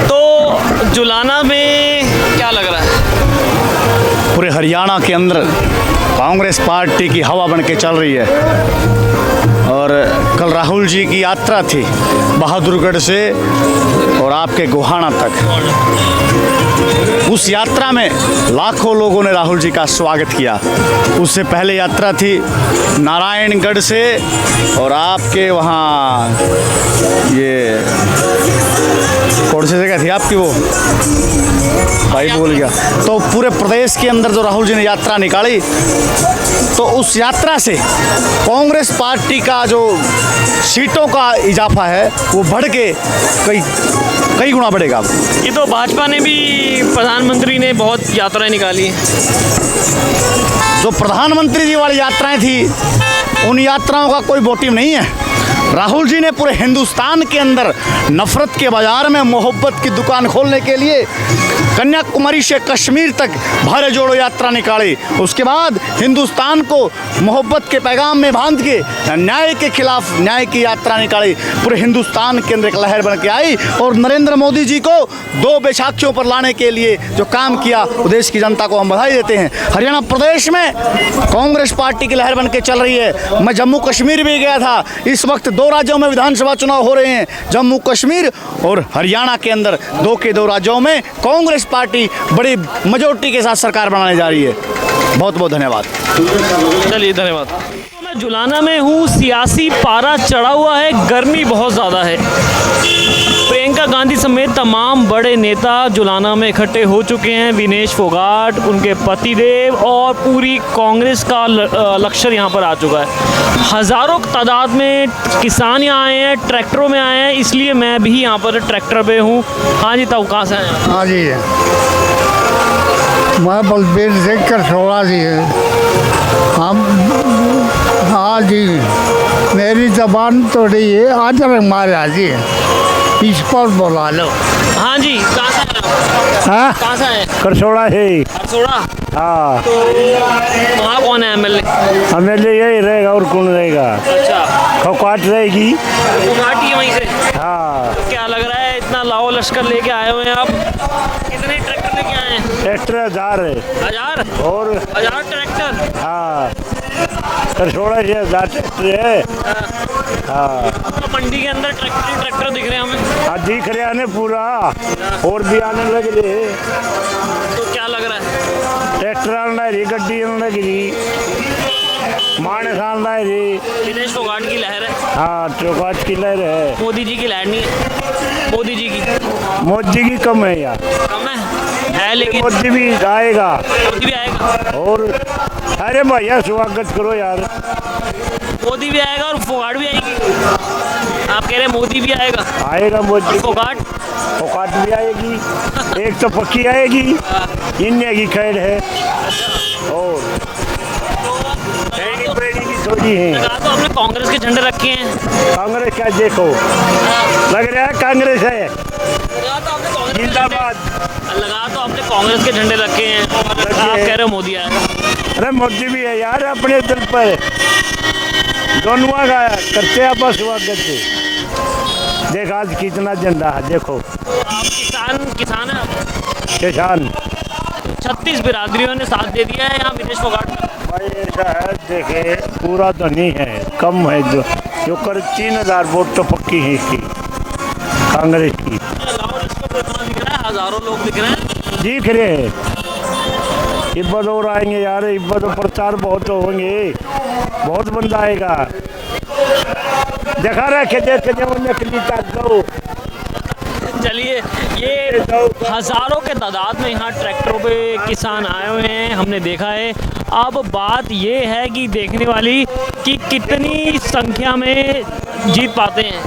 S1: तो जुलाना में क्या लग रहा है?
S18: पूरे हरियाणा के अंदर कांग्रेस पार्टी की हवा बन के चल रही है, और कल राहुल जी की यात्रा थी बहादुरगढ़ से और आपके गोहाना तक। उस यात्रा में लाखों लोगों ने राहुल जी का स्वागत किया। उससे पहले यात्रा थी नारायणगढ़ से, और आपके वहाँ ये कौन सी जगह थी आपकी, वो भाई भूल गया। तो पूरे प्रदेश के अंदर जो राहुल जी ने यात्रा निकाली, तो उस यात्रा से कांग्रेस पार्टी का जो सीटों का इजाफा है वो बढ़ के कई गुना बढ़ेगा।
S1: ये तो भाजपा ने भी, प्रधानमंत्री ने बहुत यात्राएं निकाली।
S18: जो प्रधानमंत्री जी वाली यात्राएं थी, उन यात्राओं का कोई मोटिव नहीं है। राहुल जी ने पूरे हिंदुस्तान के अंदर नफरत के बाजार में मोहब्बत की दुकान खोलने के लिए कन्याकुमारी से कश्मीर तक भारत जोड़ो यात्रा निकाली। उसके बाद हिंदुस्तान को मोहब्बत के पैगाम में बांध के न्याय के खिलाफ न्याय की यात्रा निकाली। पूरे हिंदुस्तान के अंदर एक लहर बन के आई, और नरेंद्र मोदी जी को 2 बैसाखियों पर लाने के लिए जो काम किया, वो देश की जनता को हम बधाई देते हैं। हरियाणा प्रदेश में कांग्रेस पार्टी की लहर बन के चल रही है। मैं जम्मू कश्मीर भी गया था। इस वक्त 2 राज्यों में विधानसभा चुनाव हो रहे हैं, जम्मू कश्मीर और हरियाणा के अंदर। 2 के 2 राज्यों में कांग्रेस पार्टी बड़ी मेजॉरिटी के साथ सरकार बनाने जा रही है। बहुत बहुत धन्यवाद।
S1: चलिए धन्यवाद। तो मैं जुलाना में हूँ, सियासी पारा चढ़ा हुआ है, गर्मी बहुत ज़्यादा है। प्रियंका गांधी समेत तमाम बड़े नेता जुलाना में इकट्ठे हो चुके हैं। विनेश फोगाट, उनके पतिदेव और पूरी कांग्रेस का लश्कर यहाँ पर आ चुका है। हज़ारों तादाद में किसान यहाँ आए हैं, ट्रैक्टरों में आए हैं, इसलिए मैं भी यहाँ पर ट्रैक्टर पे हूँ। हाँ जी, तब कहाँ से आए हैं?
S19: हाँ जी, मैं बलबीर सिंह करसोड़ा जी हम हाँ जी मेरी जबान थोड़ी है आज महाराज जी इस पर बुला लो।
S1: हाँ जी, कहाँ से
S19: हाँ
S1: कहाँ से आए?
S19: करसोड़ा है।
S1: करसोड़ा?
S19: हाँ
S1: तो वहाँ कौन है एमएलए?
S19: एमएलए यही रहेगा और कौन रहेगा?
S1: अच्छा,
S19: खौकाट रहेगी।
S1: खौकाट ही वहीं से?
S19: हाँ।
S1: क्या लग रहा है इतना लाओ लश्कर लेके आए हुए हैं आप? कितने ट्रैक्टर लेके आए हैं?
S19: ट्रैक्टर 1000 है।
S1: 1000?
S19: और
S1: 1000 ट्रैक्टर?
S19: हाँ करसोड़ा से 1000 ट्रैक्टर है। हाँ
S1: तो मंडी के अंदर ट्रैक्टर ही ट्रैक्टर दिख रहे हैं हमें।
S19: हाँ दिख रहे हैं पूरा और भी आने लग रहे।
S1: तो क्या लग रहा है?
S19: ट्रैक्टर आने लगी, गड्डी आने लगी, मानस आने लगी।
S1: विनेश फोगाट की लहर है।
S19: हाँ चौकाट की लहर है।
S1: मोदी जी की लहर नहीं है? मोदी जी की?
S19: मोदी की कम है यार।
S1: कम है लेकिन
S19: मोदी भी आएगा।
S1: मोदी भी आएगा।
S19: और अरे भैया स्वागत करो यार।
S1: मोदी भी आएगा और फोगाट भी आएगी। आप कह रहे हैं मोदी भी आएगा?
S19: आएगा मोदी।
S1: फोगाट?
S19: फोगाट भी आएगी। एक तो पक्की आएगी, इंडिया की खैर है। और थोड़ी है।
S1: तो आपने कांग्रेस के झंडे रखे हैं।
S19: कांग्रेस का देखो लग रहा है कांग्रेस है जिंदाबाद।
S1: लगा तो आपने कांग्रेस के झंडे रखे हैं और आप कह रहे हो मोदी आएगा।
S19: अरे मोदी भी है यार अपने दिल पर। दोनों का करते आप स्वागत से। देख आज कितना झंडा है देखो।
S1: आप किसान है आप?
S19: किसान
S1: 36 बिरादरियों ने साथ दे दिया है यहाँ विनेश फोगाट का।
S19: भाई ऐसा है देखे पूरा तो नहीं है, कम है जो कर 3000 वोट तो पक्की है इसकी कांग्रेस की।
S1: हजारों लोग दिख रहे हैं।
S19: दिख रहे हैं। इब्बत और आएंगे यार, इब्बत और प्रचार बहुत होंगे, बहुत बंदा आएगा। देखा रहे देख नकली दो।
S1: चलिए ये हजारों के तादाद में यहाँ ट्रैक्टरों पे किसान आए हुए हैं, हमने देखा है। अब बात ये है कि देखने वाली कि कितनी संख्या में जीत पाते हैं।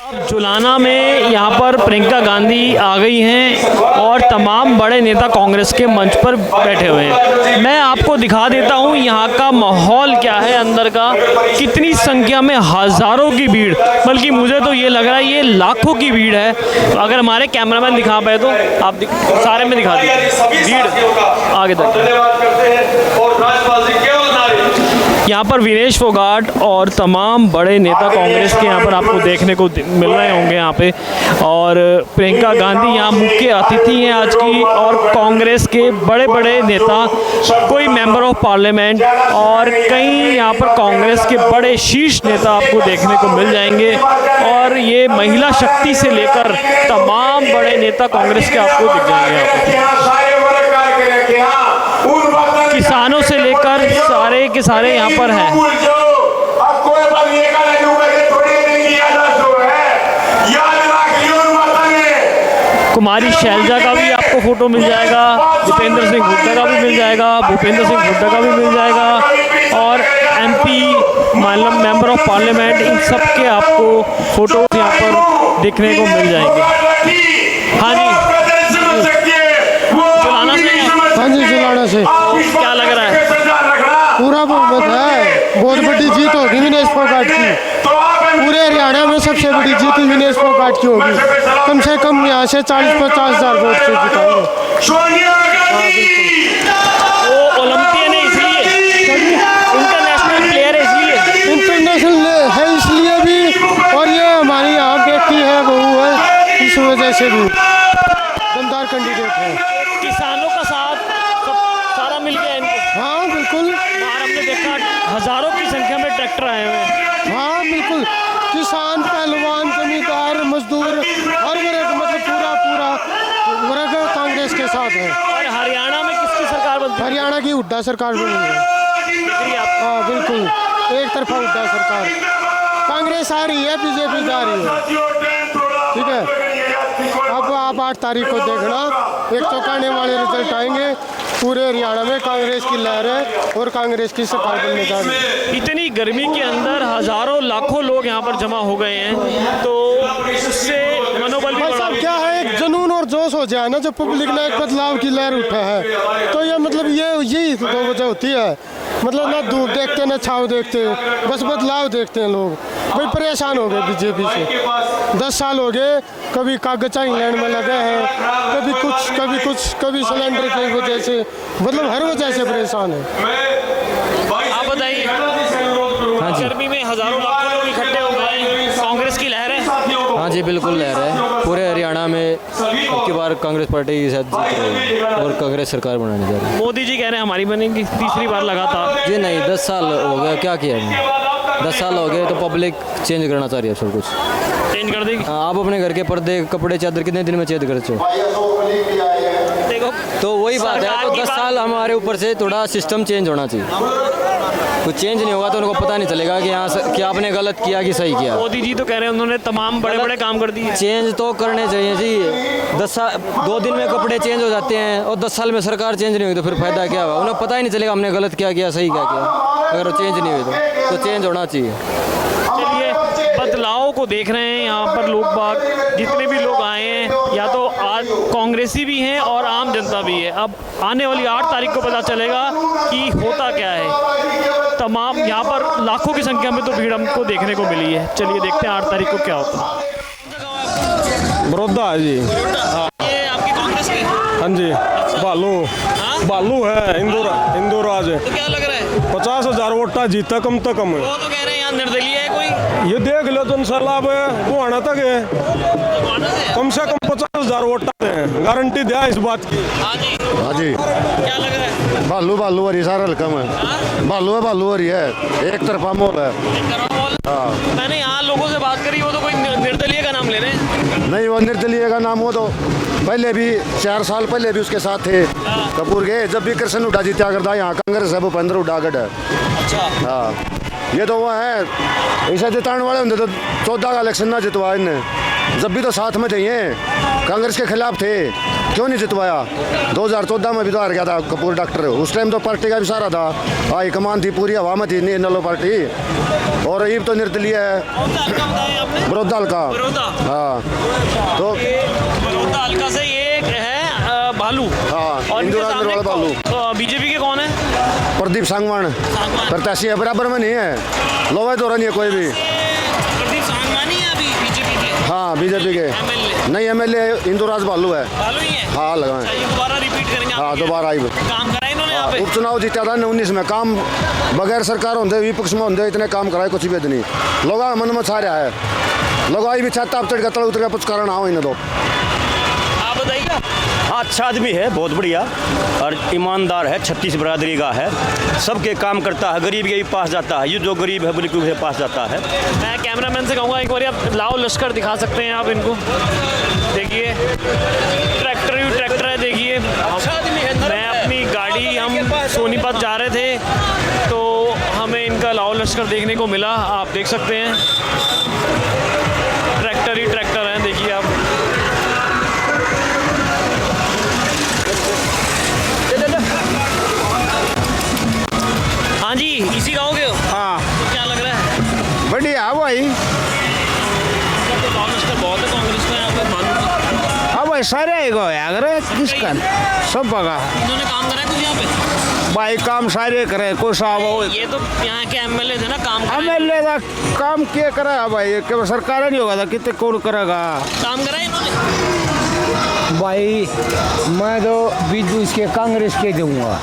S1: अब जुलाना में यहाँ पर प्रियंका गांधी आ गई हैं और तमाम बड़े नेता कांग्रेस के मंच पर बैठे हुए हैं। मैं आपको दिखा देता हूँ यहाँ का माहौल क्या है अंदर का। कितनी संख्या में हज़ारों की भीड़, बल्कि मुझे तो ये लग रहा है ये लाखों की भीड़ है। अगर हमारे कैमरामैन दिखा पाए तो आप सारे में दिखा दीजिए भीड़ आगे तक। यहाँ पर विनेश फोगाट और तमाम बड़े नेता कांग्रेस के यहाँ पर आपको देखने को मिल रहे होंगे यहाँ पे। और प्रियंका गांधी यहाँ मुख्य अतिथि हैं आज की, और कांग्रेस के बड़े बड़े नेता, कोई मेंबर ऑफ पार्लियामेंट और कई यहाँ पर कांग्रेस के बड़े शीर्ष नेता आपको देखने को मिल जाएंगे। और ये महिला शक्ति से लेकर तमाम बड़े नेता कांग्रेस के आपको दिख जाएंगे यहाँ पर। किसानों से लेकर सारे के सारे यहाँ पर हैं। कुमारी शैलजा का भी आपको फोटो मिल जाएगा, दीपेंद्र सिंह हुड्डा का भी मिल जाएगा, भूपेंद्र सिंह हुड्डा का भी मिल जाएगा, और MP मतलब मेंबर ऑफ पार्लियामेंट, इन सब के आपको फोटो यहाँ पर देखने को मिल जाएंगे। हाँ जी, जुलाना से?
S3: हाँ जी जुलाना से।
S1: क्या लग रहा है?
S3: पूरा बहुमत है, बहुत बड़ी जीत होगी विनेश फोगाट की। पूरे हरियाणा में सबसे बड़ी जीत विनेश फोगाट की होगी। कम से कम यहाँ से 40-50 हज़ार वोट से जिताएंगे।
S1: वो ओलंपियन है इसलिए, इंटरनेशनल प्लेयर है इसलिए।
S3: इंटरनेशनल है इसलिए भी, और ये हमारी यहाँ बेटी है, बहू है, इस वजह से भी दमदार कैंडिडेट है।
S1: किसानों का साथ सारा मिल गया इनको।
S3: हाँ बिल्कुल।
S1: बाहर हमने देखा हजारों की संख्या में ट्रैक्टर आए हुए हैं।
S3: हाँ बिल्कुल, किसान, पहलवान, जमींदार, मजदूर, हर वर्ग, मतलब पूरा वर्ग कांग्रेस के साथ है।
S1: और हरियाणा में किसकी सरकार बनती है?
S3: हरियाणा की हुड्डा सरकार बनी है। हाँ बिल्कुल, एक तरफा हुड्डा सरकार। कांग्रेस आ रही है, बीजेपी जा रही है। ठीक है, अब आप 8 तारीख को देखना, एक चौंकाने वाले रिजल्ट आएंगे। पूरे हरियाणा में कांग्रेस की लहर है और कांग्रेस की सरकार बनने जा रही है।
S1: इतनी गर्मी के अंदर हजारों लाखों लोग यहाँ पर जमा हो गए हैं, तो उससे मनोबल भी बढ़ा।
S3: क्या है, जुनून और जोश हो जाए ना, जो पब्लिक ने एक बदलाव की लहर उठा है, तो ये मतलब यही तो वजह होती है। मतलब ना धूप देखते ना छाँव देखते, बस बदलाव देखते हैं लोग। भाई परेशान हो गए बीजेपी से, 10 साल हो गए, कभी कागजा इंग्लैंड में लगे हैं, कभी कुछ, कभी सिलेंडर की वजह से, मतलब हर वजह से परेशान है।
S1: आप बताइए, गर्मी में हजारों लाखों लोग इकट्ठे हो गए, कांग्रेस की लहर है?
S20: हाँ जी बिल्कुल लहर है। पूरे हरियाणा में अब की बार कांग्रेस पार्टी के साथ जीत रही है और कांग्रेस सरकार बनाने जा रही है।
S1: मोदी जी कह रहे हैं हमारी बनेगी तीसरी बार लगातार।
S20: जी नहीं, 10 साल हो गया, क्या किया है? 10 साल हो गए तो पब्लिक चेंज करना चाह रही है सब कुछ।
S1: चेंज कर देगी?
S20: आप अपने घर के पर्दे, कपड़े, चादर कितने दिन में चेंज करते हो?
S1: देखो
S20: तो वही बात है, तो 10 साल हमारे ऊपर से थोड़ा सिस्टम चेंज होना चाहिए। कुछ चेंज नहीं होगा तो उनको पता नहीं चलेगा कि यहाँ क्या आपने गलत किया कि सही किया।
S1: मोदी जी तो कह रहे हैं उन्होंने तमाम बड़े बड़े काम कर दिए।
S20: चेंज तो करने चाहिए जी। 10 साल 2 दिन में कपड़े चेंज हो जाते हैं और 10 साल में सरकार चेंज नहीं हुई तो फिर फायदा क्या हुआ? उन्हें पता ही नहीं चलेगा हमने गलत क्या किया, सही क्या किया। अगर वो चेंज नहीं हुई तो चेंज होना चाहिए।
S1: चलिए, बदलाव को देख रहे हैं यहाँ पर लोग बाग, जितने भी लोग आए हैं या तो आज कांग्रेसी भी हैं और आम जनता भी है। अब आने वाली 8 तारीख को पता चलेगा कि होता क्या है। तमाम यहाँ पर लाखों की संख्या में तो भीड़ हमको देखने को मिली है। चलिए देखते हैं 8 तारीख को क्या होता है।
S21: बड़ौदा है जी।
S1: ये आपकी कांग्रेस की?
S21: हाँ जी। बालू है, इंदौर आज है।
S1: तो क्या लग रहा है?
S21: 50,000 वोटा जीता कम तो कम है।
S1: वो तो कह रहे हैं यहाँ निर्दलीय है कोई।
S21: ये देख लो तो इंशाल्लाह अब वो आना तक है, कम से कम 50,000 वोटा है, गारंटी दिया इस बात की।
S1: हाँ जी।
S21: क्या
S1: लग रहा है?
S10: बालू हरी सारा हल्कम है। बालू हरी है, एक तरफा मोल है। हाँ।
S1: मैंने यहाँ लोगों से बात करी, वो तो कोई निर्दलीय का नाम ले रहे हैं।
S10: नहीं, वो निर्दलीय का नाम, वो तो पहले भी 4 साल पहले भी उसके साथ थे कपूर के। जब भी कृष्ण उड़ा जीत्या करता यहाँ कांग्रेस है, भूपेंद्र उडागढ़ है।
S1: अच्छा।
S10: हाँ, ये तो वो है, ऐसा जिताने वाले होंगे तो 14 का इलेक्शन ना जितवाया इनने। जब भी तो साथ में थे, ये कांग्रेस के खिलाफ थे, क्यों नहीं जितवाया? 2014 में भी तो हार गया था कपूर डॉक्टर। उस टाइम तो पार्टी का भी सारा था, हाई कमान थी, पूरी हवा में थी नलो पार्टी। और ये तो निर्दलीय है, बड़ौदा हल्का। हाँ, तो
S1: बड़ौदा हल्का से ये है बालू।
S10: हाँ,
S1: और
S10: इंदौर वाला बालू।
S1: बीजेपी के कौन है?
S10: प्रदीप सांगवान प्रत्याशी है, बराबर में नहीं है, लोहे तो नहीं है कोई भी।
S1: प्रदीप सांगवानी है अभी बीजेपी के?
S10: हाँ, बीजेपी के नहीं, एमएलए इंदौराज बालू है।
S1: बालू ही है?
S10: हाँ, लगाए।
S1: दोबारा रिपीट करेंगे?
S10: हाँ, दोबारा आई।
S1: काम करा इन्होंने यहाँ पे?
S10: उपचुनाव जीता था 19 में, काम बगैर सरकार होंगे, विपक्ष में होंगे, इतने काम कराए कुछ भी नहीं। लोग मन में छा रहा है, लोग आई भी छाता अब चढ़ उतर का कुछ कारण आओ इन्हें। तो
S1: आप बताइए।
S22: अच्छा आदमी है, बहुत बढ़िया और ईमानदार है, 36 बरादरी का है, सबके काम करता है, गरीब के भी पास जाता है, ये जो गरीब है बिल्कुल के पास जाता है।
S1: मैं कैमरामैन से कहूँगा एक बार आप लाओ लश्कर दिखा सकते हैं आप इनको। देखिए ट्रैक्टर है, देखिए। मैं अपनी गाड़ी, हम सोनीपत जा रहे थे तो हमें इनका लाओ लश्कर देखने को मिला। आप देख सकते हैं ट्रैक्टर है, देखिए आप। हाँ जी, इसी गाँव के हो?
S23: हाँ।
S1: तो क्या लग रहा है?
S23: बढ़िया भाई।
S1: बहुत है कांग्रेस का यहाँ पे मालूम।
S23: अब सारे आएगा यार, किसका सब बगा।
S1: इन्होंने काम कराया कुछ यहाँ पे?
S23: भाई काम सारे करे, कोई साहब हो।
S1: ये तो यहाँ के एमएलए थे ना, काम
S23: एमएलए का काम क्या करा भाई? केवल सरकार नहीं होगा था, कितने कौन करेगा?
S1: काम कराया इन्होंने?
S23: भाई मैं तो बीजू इसके कांग्रेस के दूंगा,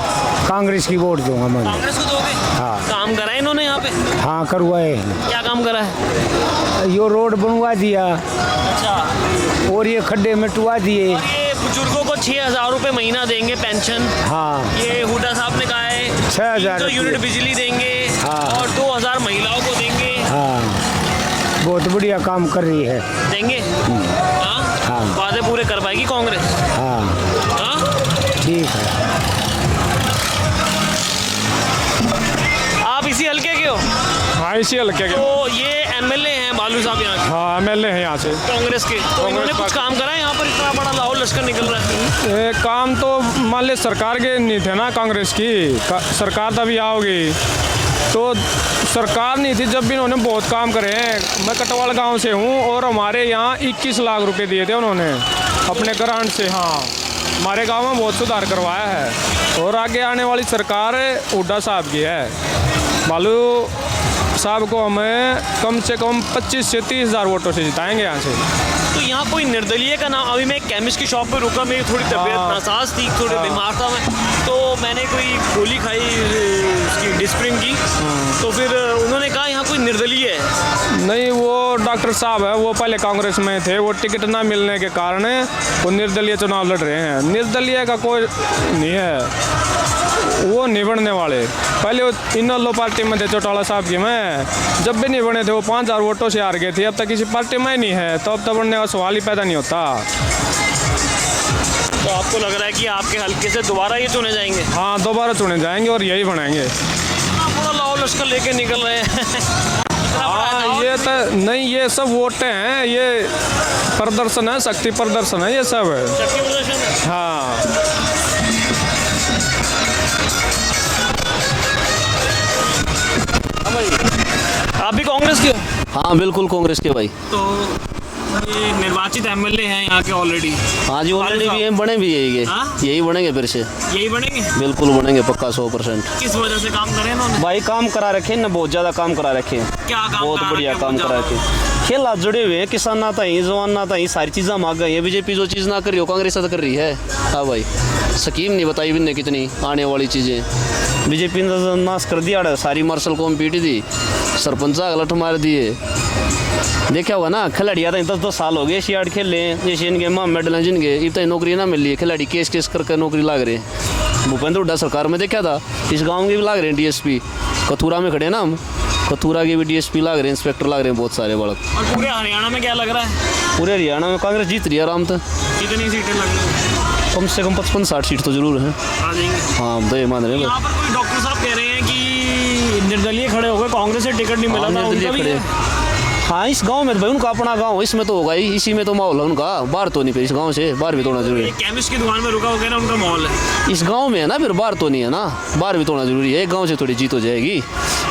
S23: कांग्रेस की वोट दूंगा मैं।
S1: कांग्रेस को दोगे?
S23: हाँ।
S1: काम करा इन्होंने यहाँ पे?
S23: हाँ, करवाए।
S1: क्या काम करा है?
S23: यो रोड बनवा दिया।
S1: अच्छा।
S23: और ये खड्डे मिटवा दिए।
S1: और ये बुजुर्गों को 6,000 रुपये महीना देंगे पेंशन।
S23: हाँ।
S1: ये हुड्डा साहब ने कहा है
S23: 6,000
S1: यूनिट बिजली देंगे।
S23: हाँ।
S1: और 2,000 महिलाओं को देंगे।
S23: हाँ, बहुत बढ़िया काम कर रही है।
S1: देंगे? हाँ। वादे पूरे कर पाएगी कांग्रेस?
S23: हाँ, ठीक है।
S1: आप इसी हल्के के हो?
S21: हाँ, इसी हल्के के।
S1: तो ये एमएलए हैं बालू साहब यहाँ के?
S21: हाँ, एमएलए हैं यहाँ से,
S1: कांग्रेस के। तो इन्होंने कुछ काम करा है यहाँ पर? इतना बड़ा लाहौल लश्कर निकल रहा है।
S21: काम तो मान ली सरकार के नहीं थे ना, कांग्रेस की सरकार तभी आओगी, तो सरकार नहीं थी जब भी इन्होंने बहुत काम करे हैं। मैं कटवाल गांव से हूँ और हमारे यहाँ 21 लाख रुपए दिए थे उन्होंने। अपने ग्रांट से। हाँ, हमारे गांव में बहुत सुधार करवाया है और आगे आने वाली सरकार हुड्डा साहब की है। बालू साहब को हमें कम से कम 25 से 30 हज़ार वोटों से जिताएंगे यहाँ से।
S1: तो यहाँ कोई निर्दलीय का नाम, अभी मैं केमिस्ट की शॉप पे रुका, मेरी थोड़ी तबीयत नासाज थी, थोड़े बीमार था मैं, तो मैंने कोई गोली खाई उसकी डिस्प्रिन की, तो फिर उन्होंने कहा यहाँ कोई निर्दलीय है।
S21: नहीं, वो डॉक्टर साहब है, वो पहले कांग्रेस में थे, वो टिकट ना मिलने के कारण वो निर्दलीय चुनाव लड़ रहे हैं। निर्दलीय का कोई नहीं है, वो नहीं बनने वाले। पहले वो इनलो पार्टी में थे चौटाला साहब की, मैं जब भी नहीं बने थे वो 5000 वोटों से हार गए थे। अब तक किसी पार्टी में ही नहीं है, तो अब तक बनने का सवाल ही पैदा नहीं होता।
S1: तो आपको लग रहा है कि आपके हल्के से दोबारा ये चुने जाएंगे?
S21: हाँ, दोबारा चुने जाएंगे और यही बनाएंगे।
S1: पूरा लाहौल लश्कर लेके निकल रहे हैं।
S21: हाँ, ये तो नहीं, ये सब वोटें हैं, ये प्रदर्शन है, शक्ति प्रदर्शन है, ये सब है।
S1: शक्ति प्रदर्शन है।
S21: हाँ,
S1: आप भी कांग्रेस के हो?
S2: हाँ बिल्कुल कांग्रेस के भाई।
S1: तो ये निर्वाचित एमएलए हैं यहाँ के ऑलरेडी?
S2: हाँ जी, ऑलरेडी भी बने भी यही बनेंगे फिर से।
S1: यही बनेंगे?
S2: बिल्कुल बनेंगे पक्का 100%।
S1: किस वजह से काम करें इन्होंने?
S2: भाई काम करा रखे ना, बहुत ज़्यादा काम करा रखे हैं।
S1: क्या काम?
S2: बहुत बढ़िया काम करा रखे। खेल जुड़े हुए हैं, किसान ना था ही, जवान ना था ही, सारी चीज़ें मांग गई है। बीजेपी जो चीज़ ना कर रही हो कांग्रेस तो कर रही है। हाँ भाई, स्कीम नहीं बताई बिन्ने कितनी आने वाली चीज़ें। बीजेपी ने नाश कर दिया, सारी मार्शल कौम पीट दी, सरपंच लठ मार दिए। देखा होगा ना, खिलाड़ी था 10-10 साल हो गए एशियाड खेल ले, एशियन गेम में मेडल जिनके, अब तक नौकरी ना मिल रही है। खिलाड़ी केस केस करके नौकरी लाग रहे हैं। भूपेंद्र हुड्डा सरकार में देखा था, इस गांव के भी लाग रहे हैं डीएसपी। कथूरा में खड़े ना हम, कथूरा के भी डीएसपी लाग रहे हैं, इंस्पेक्टर लाग रहे हैं, बहुत सारे बालक।
S1: और पूरे हरियाणा में क्या लग रहा है?
S2: पूरे हरियाणा में कांग्रेस जीत रही है आराम से।
S1: कितनी सीटें लग रही हैं?
S2: कम से कम 55-60 सीट तो जरूर है।
S1: आ जाएंगे।
S2: हाँ, दे मान रहे हैं।
S1: यहाँ पर कोई डॉक्टर साहब कह रहे हैं कि निर्दलीय खड़े हो गए, कांग्रेस से टिकट नहीं मिला था, उनका भी है।
S2: हाँ, इस गांव में तो भाई उनका अपना गांव, इसमें तो होगा ही, इसी में तो माहौल है उनका। बाहर तो नहीं, फिर इस गांव से बाहर भी तोड़ना जरूरी है।
S1: केमिस्ट की दुकान में रुका हो गया ना, उनका माहौल है
S2: इस गांव में है ना, फिर बाहर तो नहीं है ना, बाहर भी तोड़ना जरूरी है। एक गांव से थोड़ी जीत हो जाएगी।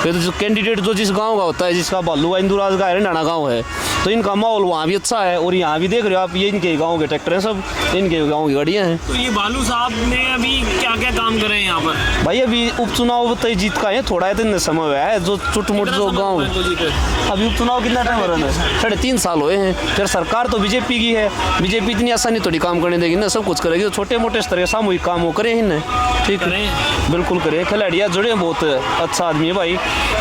S2: फिर तो जो कैंडिडेट जो जिस गांव का होता है, जिसका बालू इंदुराज का हरियाणा गाँव है, तो इनका माहौल वहाँ भी अच्छा है। और यहाँ भी देख रहे हो आप, ये इनके गाँव के ट्रैक्टर हैं, सब इनके गाँव की गाड़ियाँ हैं।
S1: तो ये बालू साहब ने अभी क्या क्या काम करे हैं यहाँ पर?
S2: भाई अभी उपचुनाव तय जीत का है, थोड़ा इतने समय हुआ है, जो छोटे मोटे जो गाँव अभी उपचुनाव कितना टाइम हो रहा है, 3.5 साल हुए हैं। फिर सरकार तो बीजेपी की है, बीजेपी इतनी आसानी थोड़ी काम करने देगी ना, सब कुछ करेगी। तो छोटे मोटे स्तर के सामूहिक काम वो करें ही ना, ठीक है, बिल्कुल करें। खिलाड़ियाँ जुड़े, बहुत अच्छा आदमी है भाई।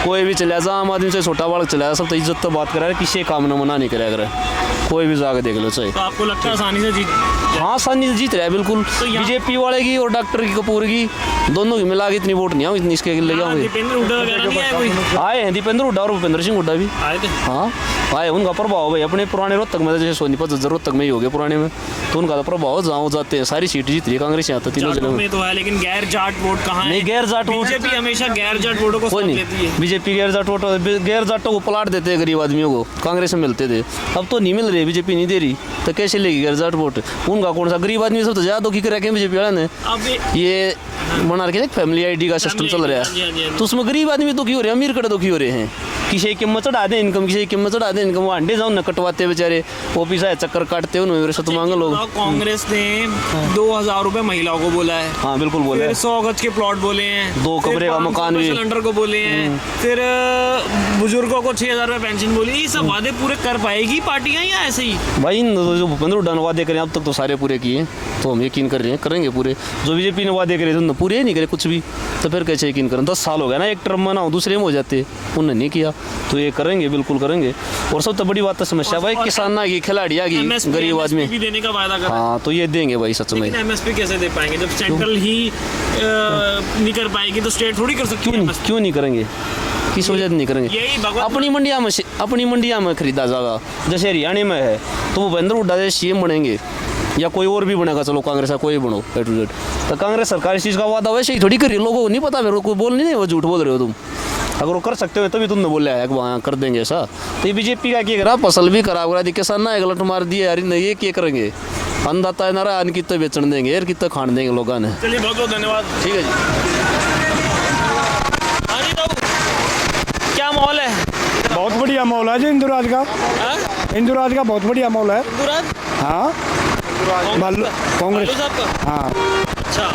S2: कोई भी चला जा, आम आदमी से छोटा बालक चला, सब तो इज्जत तो बात करा है, किसी काम न मना नहीं करा करे, कोई भी जाके देख लो चाहिए।
S1: तो आपको लगता है आसानी से जीत?
S2: हाँ, आसानी से जीत रहा है बिल्कुल। तो बीजेपी वाले की और डॉक्टर की, कपूर की, दोनों की मिला के इतनी वोट नहीं आओ, इतनी इसके ले जाओगे।
S1: दीपेंद्र हुड्डा वगैरह नहीं आए कोई?
S2: आए हैं दीपेंद्र हुड्डा और भूपेंद्र सिंह हुड्डा भी
S1: आए थे।
S2: हाँ आए, उनका प्रभाव भाई अपने पुराने रोहतक में, जैसे सोनीपत रोहतक में ही हो गया पुराने में, तो उनका तो प्रभाव जहाँ जाते हैं सारी सीट जीत रही है कांग्रेस यहाँ तक तीनों जिलों में।
S1: तो है, लेकिन गैर जाट वोट कहाँ है?
S2: नहीं, गैर जाट वोट
S1: बीजेपी हमेशा गैर जाट वोटों को लेती है।
S2: बीजेपी गैर जाटों को पलाट देते हैं, गरीब आदमियों को कांग्रेस में मिलते थे, अब तो नहीं मिल रही, बीजेपी नहीं दे रही, तो कैसे लेगी गैर जाट वोट? उनका कौन सा गरीब आदमी सब तो ज़्यादा दुखी कर रखे बीजेपी वाले ने। ये बना रखे फैमिली आईडी का सिस्टम चल रहा है, तो उसमें गरीब आदमी दुखी हो रहे हैं, अमीर कड़े दुखी हो रहे हैं। किसी की कीमत चढ़ा दें इनकम, किसी की कीमत चढ़ा दें इनकम, वो अंडे जाओ न कटवाते बेचारे, ऑफिस आए चक्कर काटते उनमें रिश्वत मांगे लोग।
S1: कांग्रेस ने 2000 रुपए महिलाओं को बोला है।
S2: हाँ बिल्कुल बोले।
S1: फिर 100 गज के प्लॉट बोले हैं,
S2: 2 कमरे का मकान भी
S1: सिलेंडर को बोले हैं, फिर बुजुर्गों को 6000 रुपए पेंशन बोली। ये सब वादे पूरे कर पाएगी पार्टियां या ऐसे ही?
S2: भाई जो भूपेंद्र हुड्डा ने वादे करें अब तक तो सारे पूरे किए, तो हम यकीन कर रहे हैं करेंगे पूरे। जो बीजेपी ने वादे करे तो पूरे नहीं करे कुछ भी, तो फिर कैसे यकीन करें? 10 साल हो गया ना, एक टर्म में ना हो दूसरे में हो जाते, उन्होंने नहीं किया, तो ये करेंगे बिल्कुल करेंगे। और सबसे बड़ी बात तो समस्या भाई किसान ना की, खिलाड़ी आ गई, गरीब आदमी
S1: भी देने का वादा कर।
S2: हाँ, तो ये देंगे भाई सच में।
S1: एमएसपी कैसे दे पाएंगे जब सेंट्रल ही नहीं कर पाएगी, तो स्टेट थोड़ी कर सकती है?
S2: क्यों नहीं करेंगे? किस वजह से नहीं करेंगे? अपनी मंडिया में खरीदा जाएगा, जैसे हरियाणा में है, तो वो भूपेंद्र हुड्डा जैसे सीएम बनेंगे या कोई और भी बनेगा, चलो कांग्रेस का कोई बनो A to Z, तो कांग्रेस सरकार इस चीज़ का वादा वैसे ही थोड़ी करी, लोगों को नहीं पता, मेरे को बोल नहीं, वो झूठ बोल रहे हो तुम। अगर वो कर सकते हो तभी तुमने बोला है वहाँ कर देंगे ऐसा। तो ये बीजेपी का क्या करा, फसल भी खराब करा दी, किसान ना गलत मार दिए यार, ये क्या करेंगे? अन्नदाता है नारा, अन्न कितने बेचने देंगे यार, कितने खाने देंगे लोगों ने।
S1: चलिए बहुत बहुत धन्यवाद।
S2: ठीक है जी।
S1: हाँ जी बाबू, क्या माहौल है?
S5: बहुत बढ़िया माहौल है जी इंदुराज का। इंदुराज का बहुत बढ़िया माहौल है।
S1: इंदुराज?
S5: हाँ,
S19: बालू कांग्रेस
S1: साहब का?
S19: हाँ
S1: अच्छा,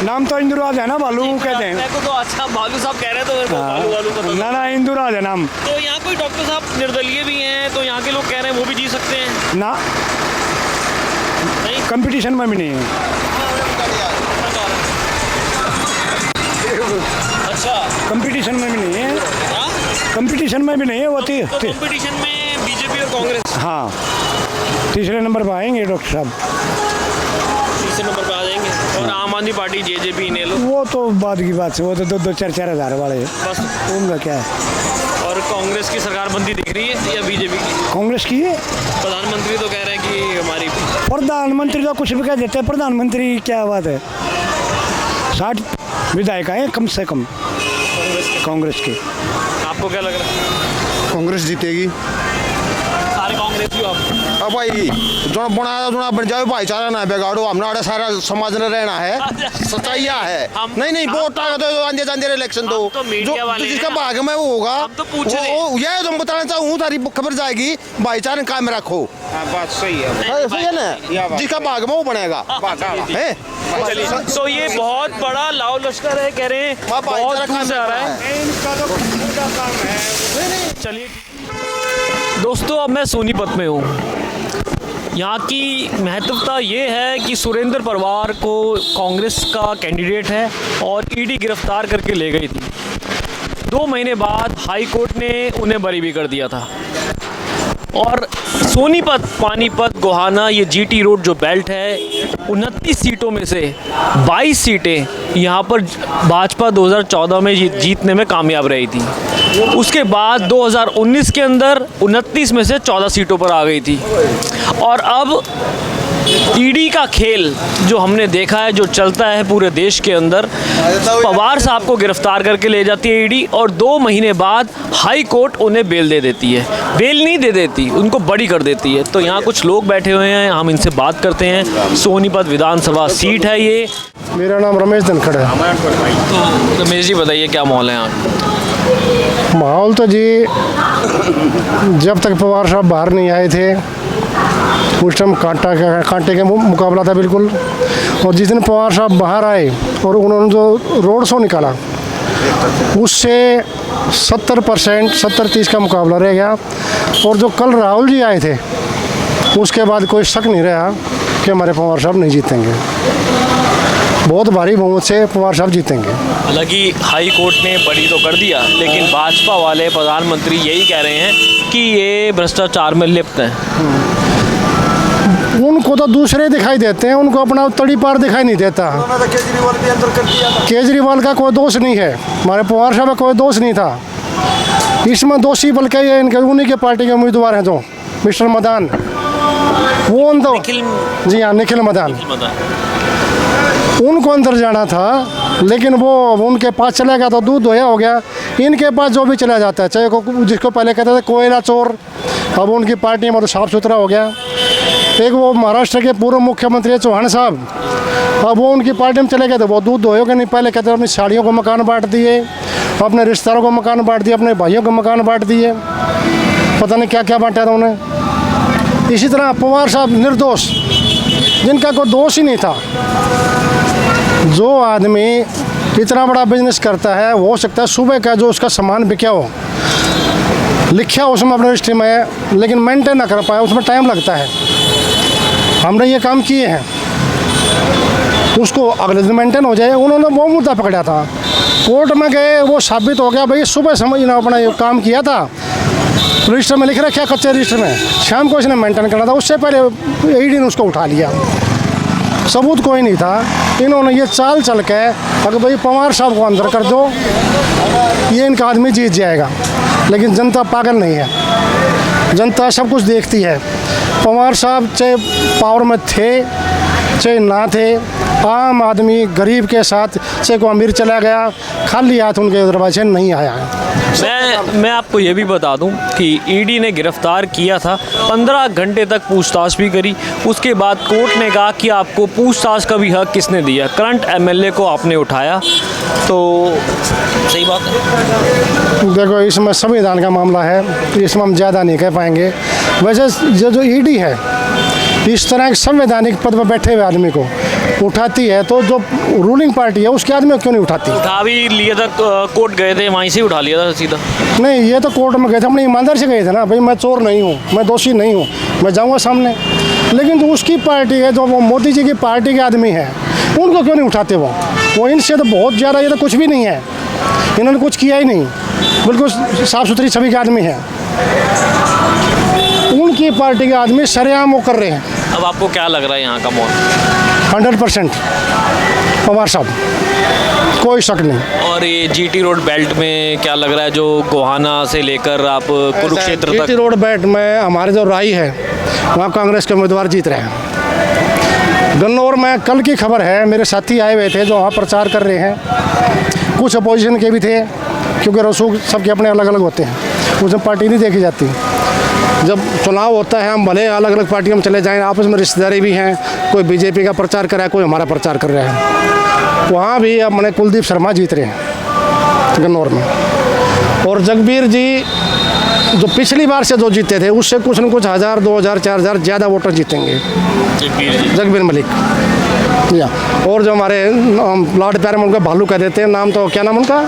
S19: नाम तो इंदुराज है ना, बालू कहते हैं।
S1: मेरे को तो अच्छा बालू साहब कह रहे थे, मेरे को बालू वालू पता
S19: ना ना इंदुराज है नाम।
S1: तो यहाँ कोई डॉक्टर साहब निर्दलीय भी हैं, तो यहाँ के लोग कह रहे हैं वो भी जीत सकते हैं।
S19: ना कंपटीशन में भी नहीं है।
S1: अच्छा,
S19: कंपटीशन में भी नहीं है। कंपटीशन में भी नहीं है वो।
S1: कंपटीशन में बीजेपी और कांग्रेस
S19: हाँ, तीसरे नंबर पर आएंगे डॉक्टर साहब।
S1: तीसरे नंबर पर आ जाएंगे। और आम आदमी पार्टी जेजेपी इन्हें लोग,
S19: वो तो बाद की बात है, वो तो 2-4 हज़ार वाले
S1: बस
S19: उनका क्या है।
S1: और कांग्रेस की सरकार बनती दिख रही है या बीजेपी की?
S19: कांग्रेस की है।
S1: प्रधानमंत्री तो कह रहे हैं कि हमारी।
S19: प्रधानमंत्री तो कुछ भी कह देते हैं, प्रधानमंत्री क्या बात है। 60 विधायक हैं कम से कम कांग्रेस के।
S1: आपको क्या लग रहा है?
S10: कांग्रेस जीतेगी।
S1: सारे कांग्रेस ही आप?
S10: अब भाई जो बनाया जो बन जाए, भाईचारा ना बिगाड़ो। हमारा सारा समाज में रहना है, सच्चाइया है। नहीं वोट आंधे जांधे इलेक्शन दो, जो जिसका भाग में वो होगा। यह तो बताना चाहूँ, सारी खबर जाएगी, भाईचारा कायम रखो।
S1: बात सही है,
S10: सही है ना, जिसका भाग में वो बनेगा।
S1: चलिए, तो ये बहुत बड़ा लाओ लश्कर है, कह रहे हैं बहुत दूर से आ रहा है। चलिए दोस्तों, अब मैं सोनीपत में हूँ। यहाँ की महत्वता ये है कि सुरेंद्र पवार को कांग्रेस का कैंडिडेट है और ईडी गिरफ्तार करके ले गई थी। 2 महीने बाद हाई कोर्ट ने उन्हें बरी भी कर दिया था। और सोनीपत, पानीपत, गोहाना, ये जीटी रोड जो बेल्ट है, 29 सीटों में से 22 सीटें यहाँ पर भाजपा 2014 में जीतने में कामयाब रही थी। उसके बाद 2019 के अंदर 29 में से 14 सीटों पर आ गई थी। और अब ईडी का खेल जो हमने देखा है, जो चलता है पूरे देश के अंदर, पवार साहब को गिरफ्तार करके ले जाती है ईडी और 2 महीने बाद हाई कोर्ट उन्हें बेल दे देती है। बेल नहीं दे देती, उनको बरी कर देती है। तो यहाँ कुछ लोग बैठे हुए हैं, हम इनसे बात करते हैं। सोनीपत विधानसभा सीट है ये।
S19: मेरा नाम रमेश धनखड़ है।
S1: तो रमेश जी बताइए, क्या माहौल है यहाँ?
S19: माहौल तो जी, जब तक पवार साहब बाहर नहीं आए थे उस टाइम कांटे का मुकाबला था बिल्कुल। और जिस दिन पवार साहब बाहर आए और उन्होंने जो रोड शो निकाला, उससे 70% 70-30 का मुकाबला रह गया। और जो कल राहुल जी आए थे, उसके बाद कोई शक नहीं रहा कि हमारे पवार साहब नहीं जीतेंगे। बहुत भारी बहुमत से पवार साहब जीतेंगे।
S1: हालांकि हाई कोर्ट ने बरी तो कर दिया, लेकिन भाजपा वाले प्रधानमंत्री यही कह रहे हैं कि ये भ्रष्टाचार में लिप्त हैं।
S19: उनको तो दूसरे दिखाई देते हैं, उनको अपना तड़ी पार दिखाई नहीं देता।
S6: केजरीवाल भी अंदर कर दिया था।
S19: केजरीवाल का कोई दोष नहीं है, हमारे पवार साहब का कोई दोष नहीं था इसमें। दोषी बल्कि ये इनके उन्हीं के पार्टी के उम्मीदवार हैं, जो मिस्टर मदान, वो जी हाँ, निखिल मदान, उनको अंदर जाना था, लेकिन वो उनके पास चला गया तो दूध धोया हो गया। इनके पास जो भी चला जाता है, चाहे को जिसको पहले कहते थे कोयला चोर, अब उनकी पार्टी में तो साफ सुथरा हो गया। एक वो महाराष्ट्र के पूर्व मुख्यमंत्री चौहान साहब, अब वो उनकी पार्टी में चले गए थे, वो दूध धोयोगे नहीं। पहले कहते थे अपनी साड़ियों को मकान बांट दिए, अपने रिश्तेदारों को मकान बांट दिए, अपने भाइयों को मकान बांट दिए, पता नहीं क्या क्या बांटा था उन्हें। इसी तरह पवार साहब निर्दोष, जिनका कोई दोष ही नहीं था। जो आदमी इतना बड़ा बिजनेस करता है, हो सकता है सुबह का जो उसका सामान बिका हो, लिखा हो उसमें अपने रजिस्ट्री में, लेकिन मेंटेन ना कर पाए, उसमें टाइम लगता है। हमने ये काम किए हैं, उसको अगले दिन मेंटेन हो जाए। उन्होंने वो मुद्दा पकड़ा था, कोर्ट में गए, वो साबित हो गया भाई सुबह समझना अपना ये काम किया था, रजिस्टर में लिख रखा कच्चे रजिस्टर में, शाम को इसने मेंटेन करना था, उससे पहले ईडी ने उसको उठा लिया। सबूत कोई नहीं था। इन्होंने ये चाल चल के अगर भाई पवार साहब को अंदर कर दो, ये इनका आदमी जीत जाएगा। लेकिन जनता पागल नहीं है, जनता सब कुछ देखती है। पवार साहब चाहे पावर में थे चाहे ना थे, आम आदमी गरीब के साथ, चाहे को अमीर चला गया, खाली हाथ उनके दरवाजे नहीं आया है।
S1: मैं आपको ये भी बता दूं कि ईडी ने गिरफ्तार किया था, 15 घंटे तक पूछताछ भी करी। उसके बाद कोर्ट ने कहा कि आपको पूछताछ का भी हक किसने दिया, करंट एमएलए को आपने उठाया। तो सही बात है।
S19: देखो, इसमें संविधान का मामला है, इसमें हम ज़्यादा नहीं कह पाएंगे। वैसे जो ईडी है
S10: इस तरह एक संवैधानिक पद पर बैठे हुए आदमी को उठाती है, तो जो रूलिंग पार्टी है उसके आदमी को क्यों नहीं उठाती?
S1: उठा भी लिया था, कोर्ट गए थे, वहीं से उठा लिया था सीधा।
S10: नहीं, ये तो कोर्ट में गए थे, अपनी ईमानदारी से गए थे ना, भाई मैं चोर नहीं हूँ, मैं दोषी नहीं हूँ, मैं जाऊँगा सामने। लेकिन जो उसकी पार्टी है, जो वो मोदी जी की पार्टी के आदमी हैं, उनको क्यों नहीं उठाते? वो इनसे तो बहुत ज़्यादा, ये तो कुछ भी नहीं है, इन्होंने कुछ किया ही नहीं, बिल्कुल साफ़ सुथरी छवि के आदमी हैं। उनकी पार्टी के आदमी सरेआम वो कर रहे हैं।
S1: अब आपको क्या लग रहा है यहाँ का माहौल?
S10: 100% पवार साहब, कोई शक नहीं।
S1: और ये जीटी रोड बेल्ट में क्या लग रहा है, जो गोहाना से लेकर आप कुरुक्षेत्र तक?
S10: जीटी रोड बेल्ट में हमारे जो राई है, वहाँ कांग्रेस के उम्मीदवार जीत रहे हैं। गन्नौर में कल की खबर है, मेरे साथी आए हुए थे जो वहाँ प्रचार कर रहे हैं, कुछ अपोजिशन के भी थे, क्योंकि रसूख सबके अपने अलग अलग होते हैं, उसमें पार्टी नहीं देखी जाती। जब चुनाव होता है, हम भले अलग अलग पार्टियों में चले जाएं, आपस में रिश्तेदारी भी हैं, कोई बीजेपी का प्रचार कर रहा है, कोई हमारा प्रचार कर रहा है। वहाँ भी अब मैंने कुलदीप शर्मा जीत रहे हैं गन्नौर में, और जगबीर जी जो पिछली बार से जो जीते थे, उससे कुछ न कुछ 1000, 2000, 4000 ज़्यादा वोटर जीतेंगे जगबीर मलिक। या और जो हमारे लाड प्यारे में उनका भालू कह देते हैं, नाम तो क्या नाम उनका,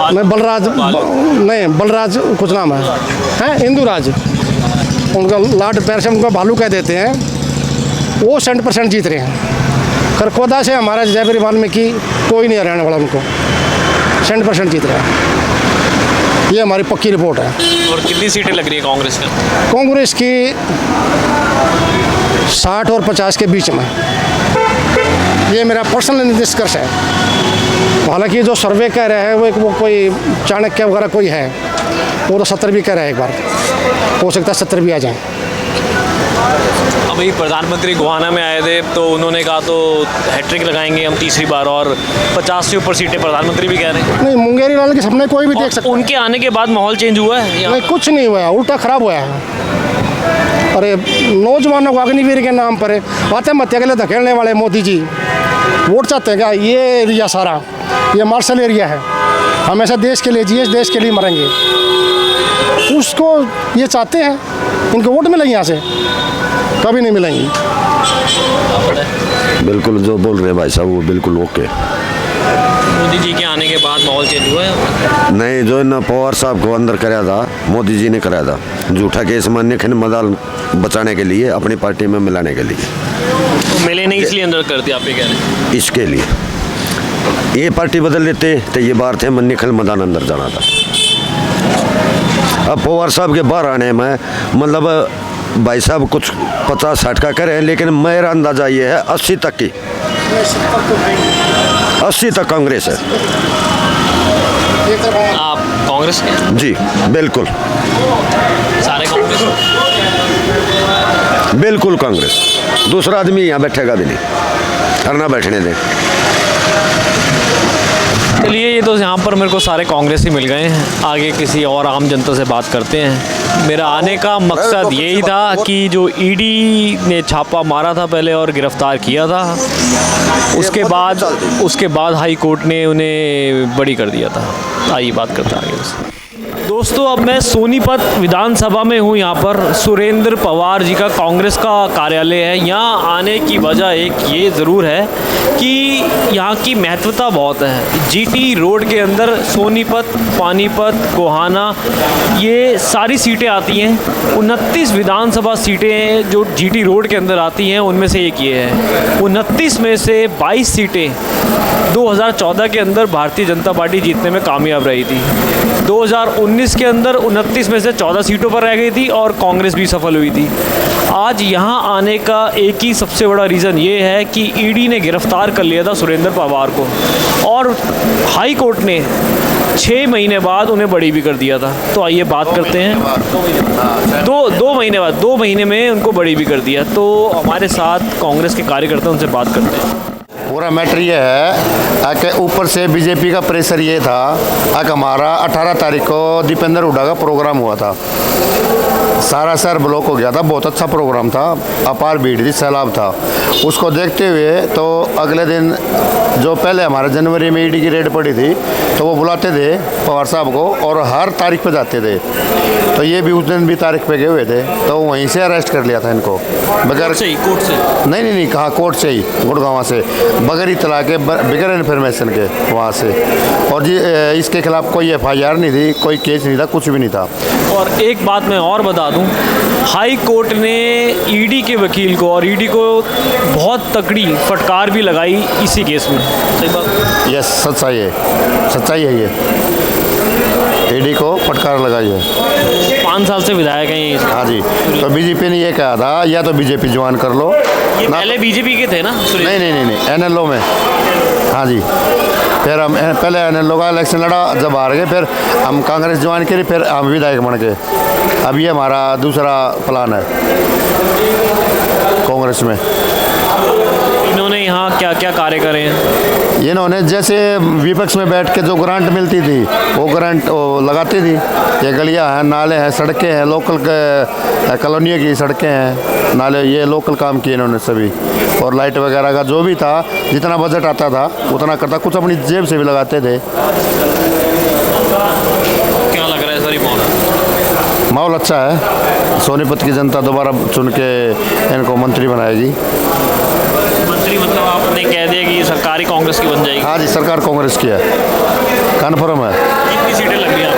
S10: नहीं बलराज, नहीं बलराज कुछ नाम है इंदुराज, उनका लाड प्यार से उनका भालू कह देते हैं, वो 100% जीत रहे हैं। करकोदा से हमारा जयवीर वाल्मीकि कोई नहीं हरियाणा वाला, उनको 100% जीत रहा है, ये हमारी पक्की रिपोर्ट है।
S1: और कितनी सीटें लग रही है कांग्रेस का?
S10: कांग्रेस की 60 और 50 के बीच में, ये मेरा पर्सनल निष्कर्ष है। हालांकि जो सर्वे कह रहे हैं वो कोई चाणक्य वगैरह कोई है, वो तो 70 भी कह रहा है, एक बार हो सकता है 70 भी आ जाए।
S1: अभी प्रधानमंत्री गोहाना में आए थे, तो उन्होंने कहा तो हैट्रिक लगाएंगे हम तीसरी बार, और 50 से ऊपर सीटें प्रधानमंत्री भी कह रहे हैं।
S10: नहीं, मुंगेरी लाल के सपने कोई भी देख सकता है।
S1: उनके आने के बाद माहौल चेंज हुआ है?
S10: नहीं, कुछ नहीं हुआ, उल्टा खराब हुआ है। अरे नौजवानों को अग्निवीर के नाम पर आत्महत्या के लिए धकेलने वाले मोदी जी वोट चाहते हैं क्या? ये एरिया सारा, ये मार्शल एरिया है, हमेशा देश के लिए जिए, देश के लिए मरेंगे, उसको ये चाहते हैं। इनको वोट मिलेंगे यहाँ से? कभी नहीं मिलेंगी।
S4: बिल्कुल जो बोल रहे हैं भाई साहब, वो बिल्कुल ओके।
S1: मोदी जी के आने के बाद माहौल चेंज हुआ है?
S4: नहीं, जो इन पवार साहब को अंदर कराया था, मोदी जी ने कराया था, झूठा केस मान्य खिन मदाल बचाने के लिए, अपनी पार्टी में मिलाने के लिए।
S1: तो मिले नहीं इसलिए अंदर कर दिया, आप ये कह रहे हैं?
S4: इसके लिए ये पार्टी बदल देते तो ये बार थे मन्नी खल मदान अंदर जाना था। अब पवार साहब के बाहर आने में मतलब भाई साहब कुछ 50-60 का करें, लेकिन मेरा अंदाजा ये है 80 तक की, 80 तक कांग्रेस है।
S1: आप कांग्रेस के?
S4: जी बिल्कुल,
S1: सारे कांग्रेस?
S4: बिल्कुल कांग्रेस, दूसरा आदमी यहाँ बैठेगा भी नहीं, करना बैठने दें।
S1: चलिए, ये तो यहाँ पर मेरे को सारे कांग्रेस ही मिल गए हैं, आगे किसी और आम जनता से बात करते हैं। मेरा आने का मकसद यही था कि जो ईडी ने छापा मारा था पहले और गिरफ्तार किया था, उसके बाद हाई कोर्ट ने उन्हें बरी कर दिया था। आइए बात करते हैं आगे उससे। दोस्तों, अब मैं सोनीपत विधानसभा में हूँ। यहाँ पर सुरेंद्र पवार जी का कांग्रेस का कार्यालय है। यहाँ आने की वजह एक ये ज़रूर है कि यहाँ की महत्वता बहुत है। जीटी रोड के अंदर सोनीपत, पानीपत, गोहाना, ये सारी सीटें आती हैं। 29 विधानसभा सीटें जो जीटी रोड के अंदर आती हैं, उनमें से एक ये है। 29 में से 22 सीटें 2014 के अंदर भारतीय जनता पार्टी जीतने में कामयाब रही थी। 2019 के अंदर 29 में से 14 सीटों पर रह गई थी और कांग्रेस भी सफल हुई थी। आज यहाँ आने का एक ही सबसे बड़ा रीज़न ये है कि ईडी ने गिरफ्तार कर लिया था सुरेंद्र पवार को, और हाई कोर्ट ने 6 महीने बाद उन्हें बरी भी कर दिया था। तो आइए बात करते हैं। 2 महीने बाद, 2 महीने में उनको बरी भी कर दिया। तो हमारे साथ कांग्रेस के कार्यकर्ता, उनसे बात करते हैं।
S5: पूरा मैटर ये है कि ऊपर से बीजेपी का प्रेशर ये था कि हमारा 18 तारीख को दीपेंद्र हुड्डा का प्रोग्राम हुआ था। सारा शहर ब्लॉक हो गया था। बहुत अच्छा प्रोग्राम था, अपार भीड़ थी, सैलाब था। उसको देखते हुए तो अगले दिन जो पहले हमारे जनवरी में ईडी की रेड पड़ी थी तो वो बुलाते थे पवार साहब को और हर तारीख पे जाते थे। तो ये भी उस दिन भी तारीख पे गए हुए थे, तो वहीं से अरेस्ट कर लिया था इनको बगैर
S1: कोर्ट से
S5: नहीं कहा कोर्ट से ही, गुड़गांव से, बगैर इतला के, बगैर इन्फॉर्मेशन के वहाँ से। और जी इसके खिलाफ कोई FIR नहीं थी, कोई केस नहीं था, कुछ भी नहीं था।
S1: और एक बात मैं और बता दूं, हाई कोर्ट ने ईडी के वकील को और ईडी को बहुत तगड़ी फटकार भी लगाई इसी केस में। सही बात?
S5: यस, सच्चाई है ये। ईडी को फटकार लगाई है।
S1: 5 साल से विधायक हैं ये।
S5: हाँ जी। तो बीजेपी ने ये कहा था या तो बीजेपी ज्वाइन कर लो।
S1: ये पहले बीजेपी के थे ना?
S5: नहीं NLO में। हाँ जी। फिर हम पहले NLO का इलेक्शन लड़ा, जब हार गए फिर हम कांग्रेस ज्वाइन करी, फिर हम विधायक बन गए। अब ये हमारा दूसरा प्लान है कांग्रेस में।
S1: इन्होंने यहाँ क्या क्या कार्य करे हैं?
S5: इन्होंने जैसे विपक्ष में बैठ के जो ग्रांट मिलती थी वो ग्रांट लगाती थी। ये गलियाँ हैं, नाले हैं, सड़कें हैं, लोकल कॉलोनियों की सड़कें हैं, नाले, ये लोकल काम किए इन्होंने सभी। और लाइट वगैरह का जो भी था, जितना बजट आता था उतना करता, कुछ अपनी जेब से भी लगाते थे।
S1: क्या लग रहा है सर माहौल?
S5: माहौल अच्छा है। सोनीपत की जनता दोबारा चुन के इनको मंत्री बनाएगी।
S1: मंत्री मतलब आपने कह दिया कि सरकारी कांग्रेस की बन जाएगी?
S5: हाँ जी, सरकार कांग्रेस की है, कन्फर्म है।
S1: कितनी सीटें लग रही हैं?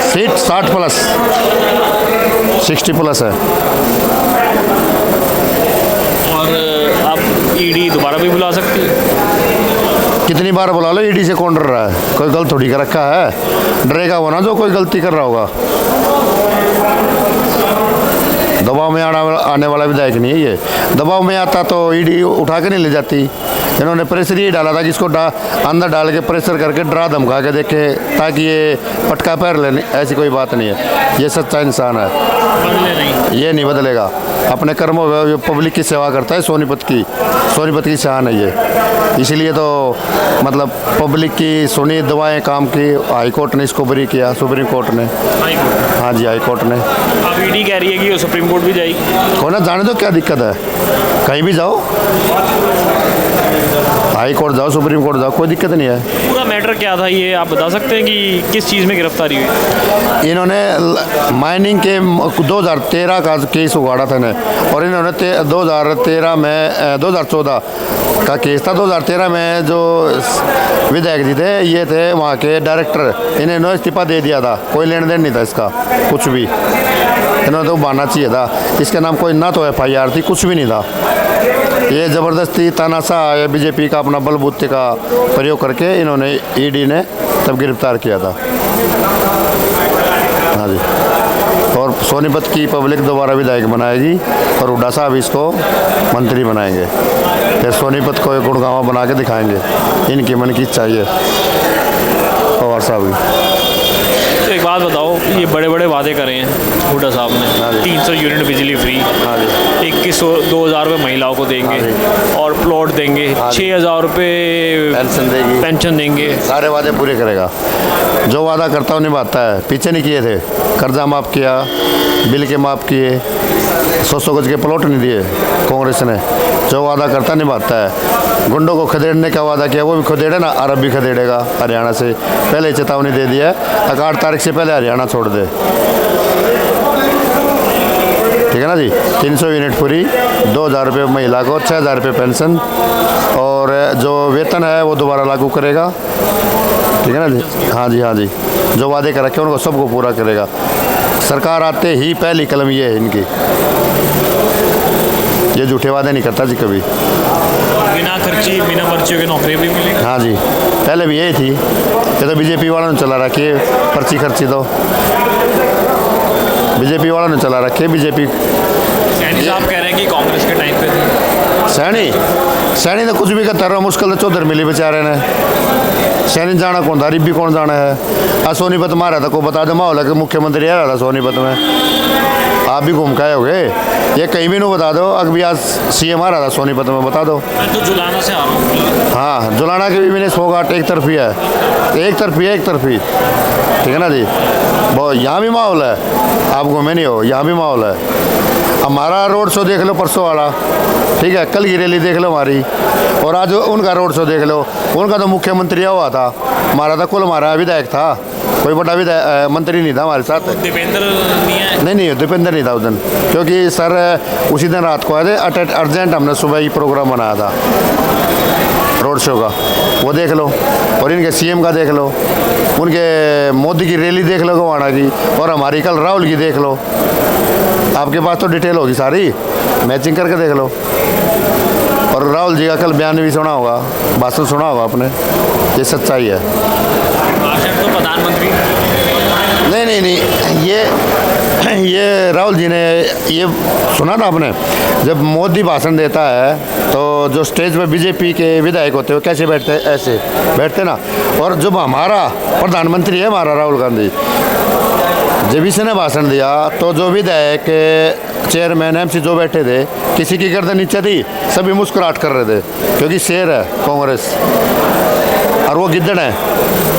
S5: सीट 60 प्लस 60 प्लस है।
S1: और आप ईडी दोबारा भी बुला सकती है?
S5: कितनी बार बुला लो, ईडी से कौन डर रहा है? कोई गलत थोड़ी कर रखा है। डरेगा वो ना जो कोई गलती कर रहा होगा। दबाव में आने वाला विधायक नहीं है ये। दबाव में आता तो ईडी उठा के नहीं ले जाती। इन्होंने प्रेशर ही डाला था कि इसको अंदर डाल के प्रेशर करके डरा धमका के देखे ताकि ये पटका पैर लेने। ऐसी कोई बात नहीं है। ये सच्चा इंसान है, ये नहीं बदलेगा। अपने कर्मों में पब्लिक की सेवा करता है। सोनीपत की शान है ये। इसलिए तो मतलब पब्लिक की सुनी दवाएं काम की। हाई कोर्ट ने इसको बरी किया, सुप्रीम कोर्ट ने। हाँ जी, हाई कोर्ट ने।
S1: अब ईडी कह रही है कि वो सुप्रीम कोर्ट भी जाएगी।
S5: हो ना, जाने दो, क्या दिक्कत है? कहीं भी जाओ, हाई कोर्ट जाओ, सुप्रीम कोर्ट जाओ, कोई दिक्कत नहीं है।
S1: पूरा मैटर क्या था ये आप बता सकते हैं कि किस चीज़ में गिरफ्तारी हुई?
S5: इन्होंने माइनिंग के 2013 का केस उगाड़ा था इन्हें। और इन्होंने 2014 का केस था। 2013 में जो विधायक जी थे, ये थे वहाँ के डायरेक्टर, इन्होंने इस्तीफा दे दिया था। कोई लेन देन नहीं था इसका, कुछ भी। इन्होंने तो बांधना चाहिए था। इसके नाम कोई ना तो FIR थी, कुछ भी नहीं था। ये ज़बरदस्ती तानाशाह या बीजेपी का अपना बलबूते का प्रयोग करके इन्होंने, ईडी ने तब गिरफ्तार किया था। हाँ जी। और सोनीपत की पब्लिक दोबारा विधायक बनाएगी और हुड्डा साहब इसको मंत्री बनाएंगे। फिर सोनीपत को एक गुड़गांव बना के दिखाएंगे। इनकी मन की इच्छा है पवार साहब की।
S1: तो एक बात बताओ, ये बड़े बड़े वादे करे हैं हुड्डा साहब ने। 300 यूनिट बिजली फ्री, 21,000 रुपये महिलाओं को देंगे और प्लॉट देंगे, 6,000 रुपये पेंशन देंगे।
S5: सारे वादे पूरे करेगा। जो वादा करता हूँ निभाता है। पीछे नहीं किए थे, कर्जा माफ़ किया, बिल के माफ़ किए, 100 गज के प्लॉट नहीं दिए कांग्रेस ने। जो वादा करता निभाता है। गुंडों को खदेड़ने का वादा किया, वो भी खदेड़े ना, अरब भी खदेड़ेगा हरियाणा से। पहले चेतावनी दे दिया है, 8 तारीख से पहले हरियाणा छोड़ दे। ठीक है ना जी। 300 यूनिट फ्री, 2,000 रुपये महिला को, 6,000 रुपये पेंशन, और जो वेतन है वो दोबारा लागू करेगा। ठीक है ना जी। हाँ जी, हाँ जी। जो वादे कर रखे उनको सबको पूरा करेगा। सरकार आते ही पहली कलम ये है इनकी। ये झूठे वादे नहीं करता जी कभी।
S1: बिना खर्ची, बिना पर्चियों की नौकरी भी मिलेगी।
S5: हाँ जी, पहले भी यही थी। ये तो बीजेपी वालों ने चला रखी है पर्ची खर्ची। तो बीजेपी वालों ने चला रखी है। बीजेपी
S1: सैनी साहब कह रहे हैं कि कांग्रेस के टाइम पे थे।
S5: सैनी तो कुछ भी करता रहा, मुश्किल तो 74 मिली बेचारे ने। सैनिक जाना कौन था, रिब्बी कौन जाना है। सोनीपत में आ रहा था, को बता दो माहौल है कि मुख्यमंत्री आ रहा था सोनीपत में, आप भी घूम के आए हो गए, ये कहीं भी नहीं बता दो। अभी आज CM आ रहा था सोनीपत में, बता दो।
S1: मैं तो जुलाना से आ रहा हूँ।
S5: हाँ, जुलाना के भी मैंने फोगाट एक तरफी है, एक तरफी, ठीक है ना जी। बहुत यहाँ भी माहौल है, आप घूमे नहीं हो, यहाँ भी माहौल है। हमारा रोड शो देख लो परसों वाला, ठीक है, कल की रैली देख लो हमारी, और आज उनका रोड शो देख लो। उनका तो मुख्यमंत्री हुआ था, हमारा था कुल हमारा विधायक था, कोई बड़ा विधायक मंत्री नहीं था हमारे साथ।
S1: दीपेंद्र
S5: नहीं, दीपेंद्र नहीं था उस दिन, क्योंकि सर उसी दिन रात को आए थे, अर्जेंट हमने सुबह ही प्रोग्राम बनाया था रोड शो का, वो देख लो। और इनके CM का देख लो, उनके मोदी की रैली देख लो गोवाना की, और हमारी कल राहुल की देख लो। आपके पास तो डिटेल होगी सारी, मैचिंग करके देख लो। और राहुल जी का कल बयान भी सुना होगा, भाषण सुना होगा आपने, ये सच्चाई है।
S1: भाषण तो प्रधानमंत्री
S5: नहीं, ये राहुल जी ने ये सुना ना आपने, जब मोदी भाषण देता है तो जो स्टेज पे BJP के विधायक होते हैं कैसे बैठते हैं, ऐसे बैठते ना। और जब हमारा प्रधानमंत्री है हमारा राहुल गांधी, जब इसने भाषण दिया तो जो विधायक चेयरमैन MC जो बैठे थे, किसी की गर्दन नीचे थी, सभी मुस्कुराहट कर रहे थे, क्योंकि शेर है कांग्रेस और वो गिद्दड़ है,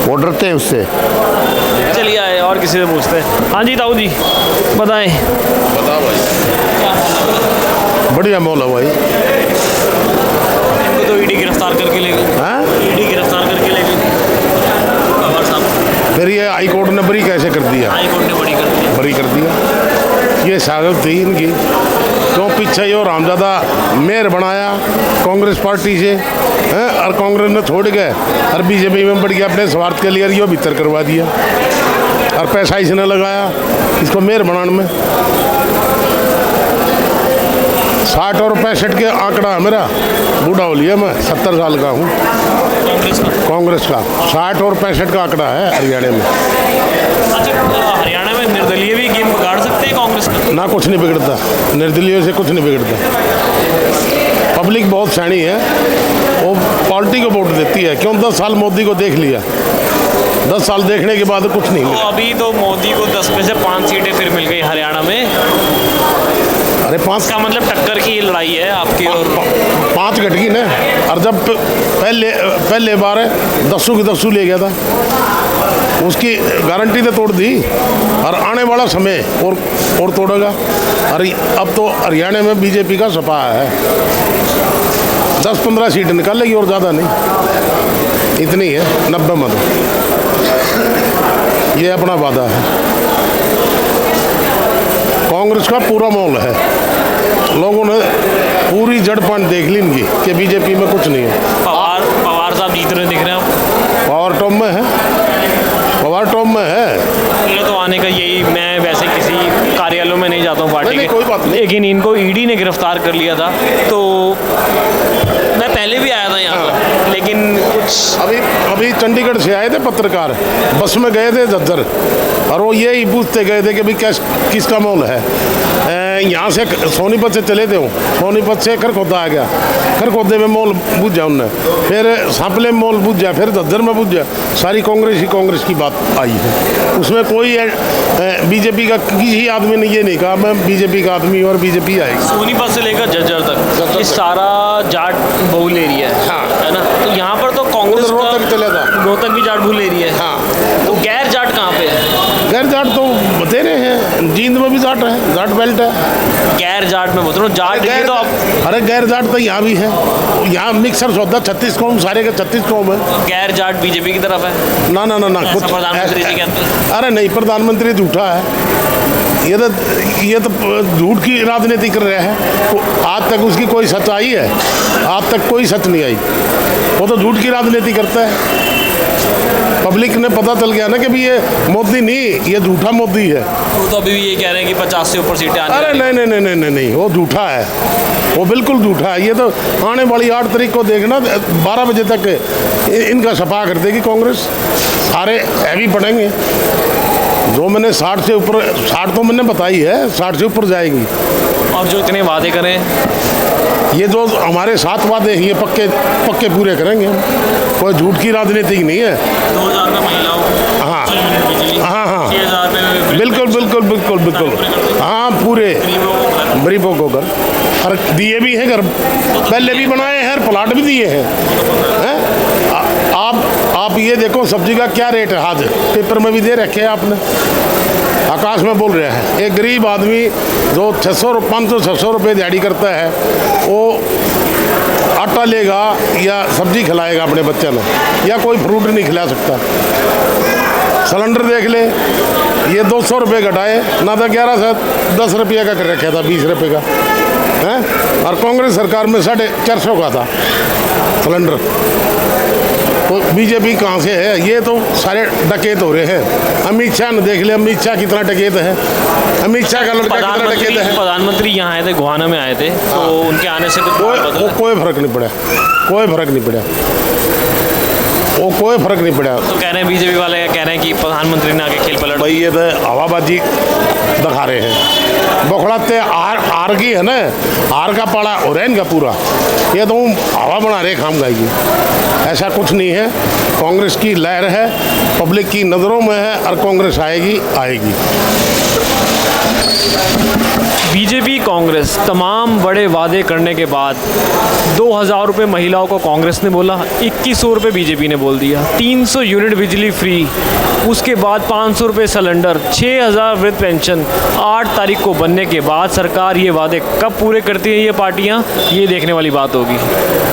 S5: वो डरते हैं उससे।
S1: चलिए आए और किसी से पूछते हैं। हाँ जी ताऊ जी बताएं।
S16: बताओ भाई। बढ़िया मौल है भाई।
S1: इनको तो ED गिरफ्तार करके ले गई।
S16: हाँ,
S1: ED गिरफ्तार करके ले गई पवार साहब।
S16: फिर ये हाई कोर्ट ने बरी कैसे कर दिया?
S1: हाई कोर्ट ने बरी कर दिया।
S16: ये सागत थी इनकी, क्यों पीछे यो रामजादा मेयर बनाया कांग्रेस पार्टी से हैं, और कांग्रेस ने छोड़ गए और BJP में बढ़ गया अपने स्वार्थ के लिए, यो भीतर करवा दिया और पैसा इसने लगाया इसको मेयर बनाने में। 60 और 65 के आंकड़ा है मेरा, बूढ़ा हो लिया मैं, 70 साल का हूँ। कांग्रेस का 60 और 65 का आंकड़ा है हरियाणा में।
S1: अच्छा, हरियाणा में निर्दलीय भी गेम बिगाड़ सकते हैं कांग्रेस का?
S16: ना, कुछ नहीं बिगड़ता, निर्दलीय से कुछ नहीं बिगड़ता। पब्लिक बहुत सैनी है, वो पार्टी को वोट देती है। क्यों? 10 साल मोदी को देख लिया, 10 साल देखने के बाद कुछ नहीं।
S1: तो अभी तो मोदी को 10 में से 5 सीटें फिर मिल गई हरियाणा में।
S16: अरे 5
S1: का मतलब टक्कर की लड़ाई है आपकी, और
S16: 5 घट गई ना। और जब पहले बार 10 की 10 ले गया था, उसकी गारंटी तो तोड़ दी, और आने वाला समय और तोड़ेगा। और अब तो हरियाणा में BJP का सपा है, 10-15 सीट निकालेगी और ज़्यादा नहीं, इतनी है 90 में। ये अपना वादा है। कांग्रेस का पूरा माहौल है, लोगों ने पूरी जड़ पान देख ली इनकी कि BJP में कुछ नहीं है।
S1: पवार साहब जीत रहे दिख रहे हैं।
S16: पावर टॉप में है, पावर टॉप में है।
S1: ये तो आने का यही, मैं वैसे किसी कार्यालयों में नहीं जाता हूँ पार्टी के,
S16: कोई बात नहीं,
S1: लेकिन इनको ED ने गिरफ्तार कर लिया था, तो मैं पहले भी आया था यहाँ पर, लेकिन कुछ
S16: अभी चंडीगढ़ से आए थे पत्रकार, बस में गए थे झज्जर, और वो यही पूछते गए थे कि भाई किसका माहौल है। यहाँ से सोनीपत से चले थे, वो सोनीपत से खरखोदा आ गया, खरखोदे में माहौल बुझा उनने, फिर सांपले में माहौल बुझा, फिर झज्जर में बुझा। सारी कांग्रेस की बात आई है, उसमें कोई BJP का किसी आदमी ने ये नहीं कहा मैं BJP का आदमी और BJP आएगी।
S1: सोनीपत से लेकर झज्जर तक ये सारा जाट बहुल एरिया है,
S16: हाँ,
S1: है ना। तो यहाँ पर तो कांग्रेस रोहतक भी जाट बहुल एरिया है।
S16: हाँ,
S1: तो गैर जाट कहाँ पे है?
S16: गैर जाट तो बतेरे हैं, जींद में भी जाट है, जाट बेल्ट है।
S1: गैर जाट में बोल रहा हूँ, जाट ये तो
S16: अरे गैर जाट तो यहाँ भी है, यहाँ मिक्सर सौदा 36 कौम, सारे के 36 कौम है।
S1: गैर जाट BJP की तरफ है?
S16: ना, कुछ
S1: प्रधानमंत्री जी कहते हैं।
S16: अरे नहीं, प्रधानमंत्री झूठा है, ये तो झूठ की राजनीति कर रहा है। तो आज तक उसकी कोई सच आई है? आज तक कोई सच नहीं आई, वो तो झूठ की राजनीति करता है। पब्लिक ने पता चल गया ना कि भी ये मोदी नहीं, ये झूठा मोदी है।
S1: वो तो अभी भी ये कह रहे हैं कि 50 से ऊपर सीटें आने।
S16: अरे नहीं, वो झूठा है, वो बिल्कुल झूठा है। ये तो आने वाली 8 तारीख को देखना, 12 बजे तक इनका सफा कर देगी कांग्रेस, सारे हैवी पड़ेंगे। जो मैंने 60 से ऊपर, 60 तो मैंने बताई है, 60 से ऊपर जाएगी।
S1: और जो इतने वादे करें
S16: ये जो हमारे साथ वादे हैं ये पक्के पक्के पूरे करेंगे हम, कोई झूठ की राजनीति नहीं है।
S1: 2000 का महिलाओं को
S16: हाँ हाँ हाँ
S1: 6000 में
S16: बिल्कुल बिल्कुल बिल्कुल बिल्कुल हाँ पूरे गरीबों को घर और दिए भी हैं घर, पहले भी बनाए हैं और प्लाट भी दिए हैं। आप ये देखो सब्जी का क्या रेट है, आज पेपर में भी दे रखे हैं आपने, आकाश में बोल रहे हैं। एक गरीब आदमी जो 500-600 रुपये दिहाड़ी करता है वो आटा लेगा या सब्जी खिलाएगा अपने बच्चे को, या कोई फ्रूट नहीं खिला सकता। सिलेंडर देख ले, ये 200 रुपये घटाए ना, था 11 से 10 रुपये का कर रखा था, 20 रुपये का है, और कांग्रेस सरकार में 450 का था सिलेंडर। तो बीजेपी कहाँ से है? ये तो सारे डकैत हो रहे हैं। अमित शाह ने देख लिया, अमित शाह कितना डकैत है, अमित शाह का लड़का कितना डकैत है।
S1: प्रधानमंत्री यहाँ आए थे, गोहाना में आए थे, तो उनके आने से
S16: कोई फर्क नहीं पड़ा, कोई फर्क नहीं पड़ा, वो कोई फर्क नहीं पड़ा।
S1: तो कह रहे हैं बीजेपी वाले कह रहे हैं कि प्रधानमंत्री ने आगे खेल पलट।
S16: भाई ये तो हवाबाजी दिखा रहे हैं, बखड़ाते हार की है ना, हार का पाड़ा हो रहा है इनका पूरा, ये तो हवा बना रहे काम गाएगी। ऐसा कुछ नहीं है, कांग्रेस की लहर है, पब्लिक की नज़रों में है, और कांग्रेस आएगी आएगी।
S1: बीजेपी कांग्रेस तमाम बड़े वादे करने के बाद 2000 रुपये महिलाओं को कांग्रेस ने बोला, 2100 रुपये बीजेपी ने बोल दिया, 300 यूनिट बिजली फ्री, उसके बाद 500 रुपये सिलेंडर, 6000 वृद्ध पेंशन। 8 तारीख को बनने के बाद सरकार ये वादे कब पूरे करती है ये पार्टियां, ये देखने वाली बात होगी।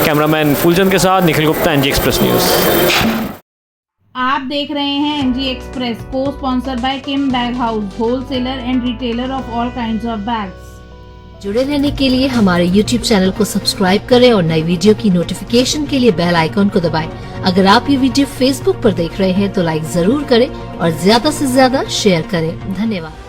S1: कैमरामैन फूलचंद के साथ Nikhil Gupta, NG express news.
S7: आप देख रहे हैं NG एक्सप्रेस को sponsored by Kim bag house, wholesaler and retailer of all kinds of bags.
S11: जुड़े रहने के लिए हमारे YouTube चैनल को सब्सक्राइब करें और नई वीडियो की नोटिफिकेशन के लिए बेल आइकॉन को दबाएं। अगर आप ये वीडियो Facebook पर देख रहे हैं तो लाइक जरूर करें और ज्यादा से ज्यादा शेयर करें। धन्यवाद।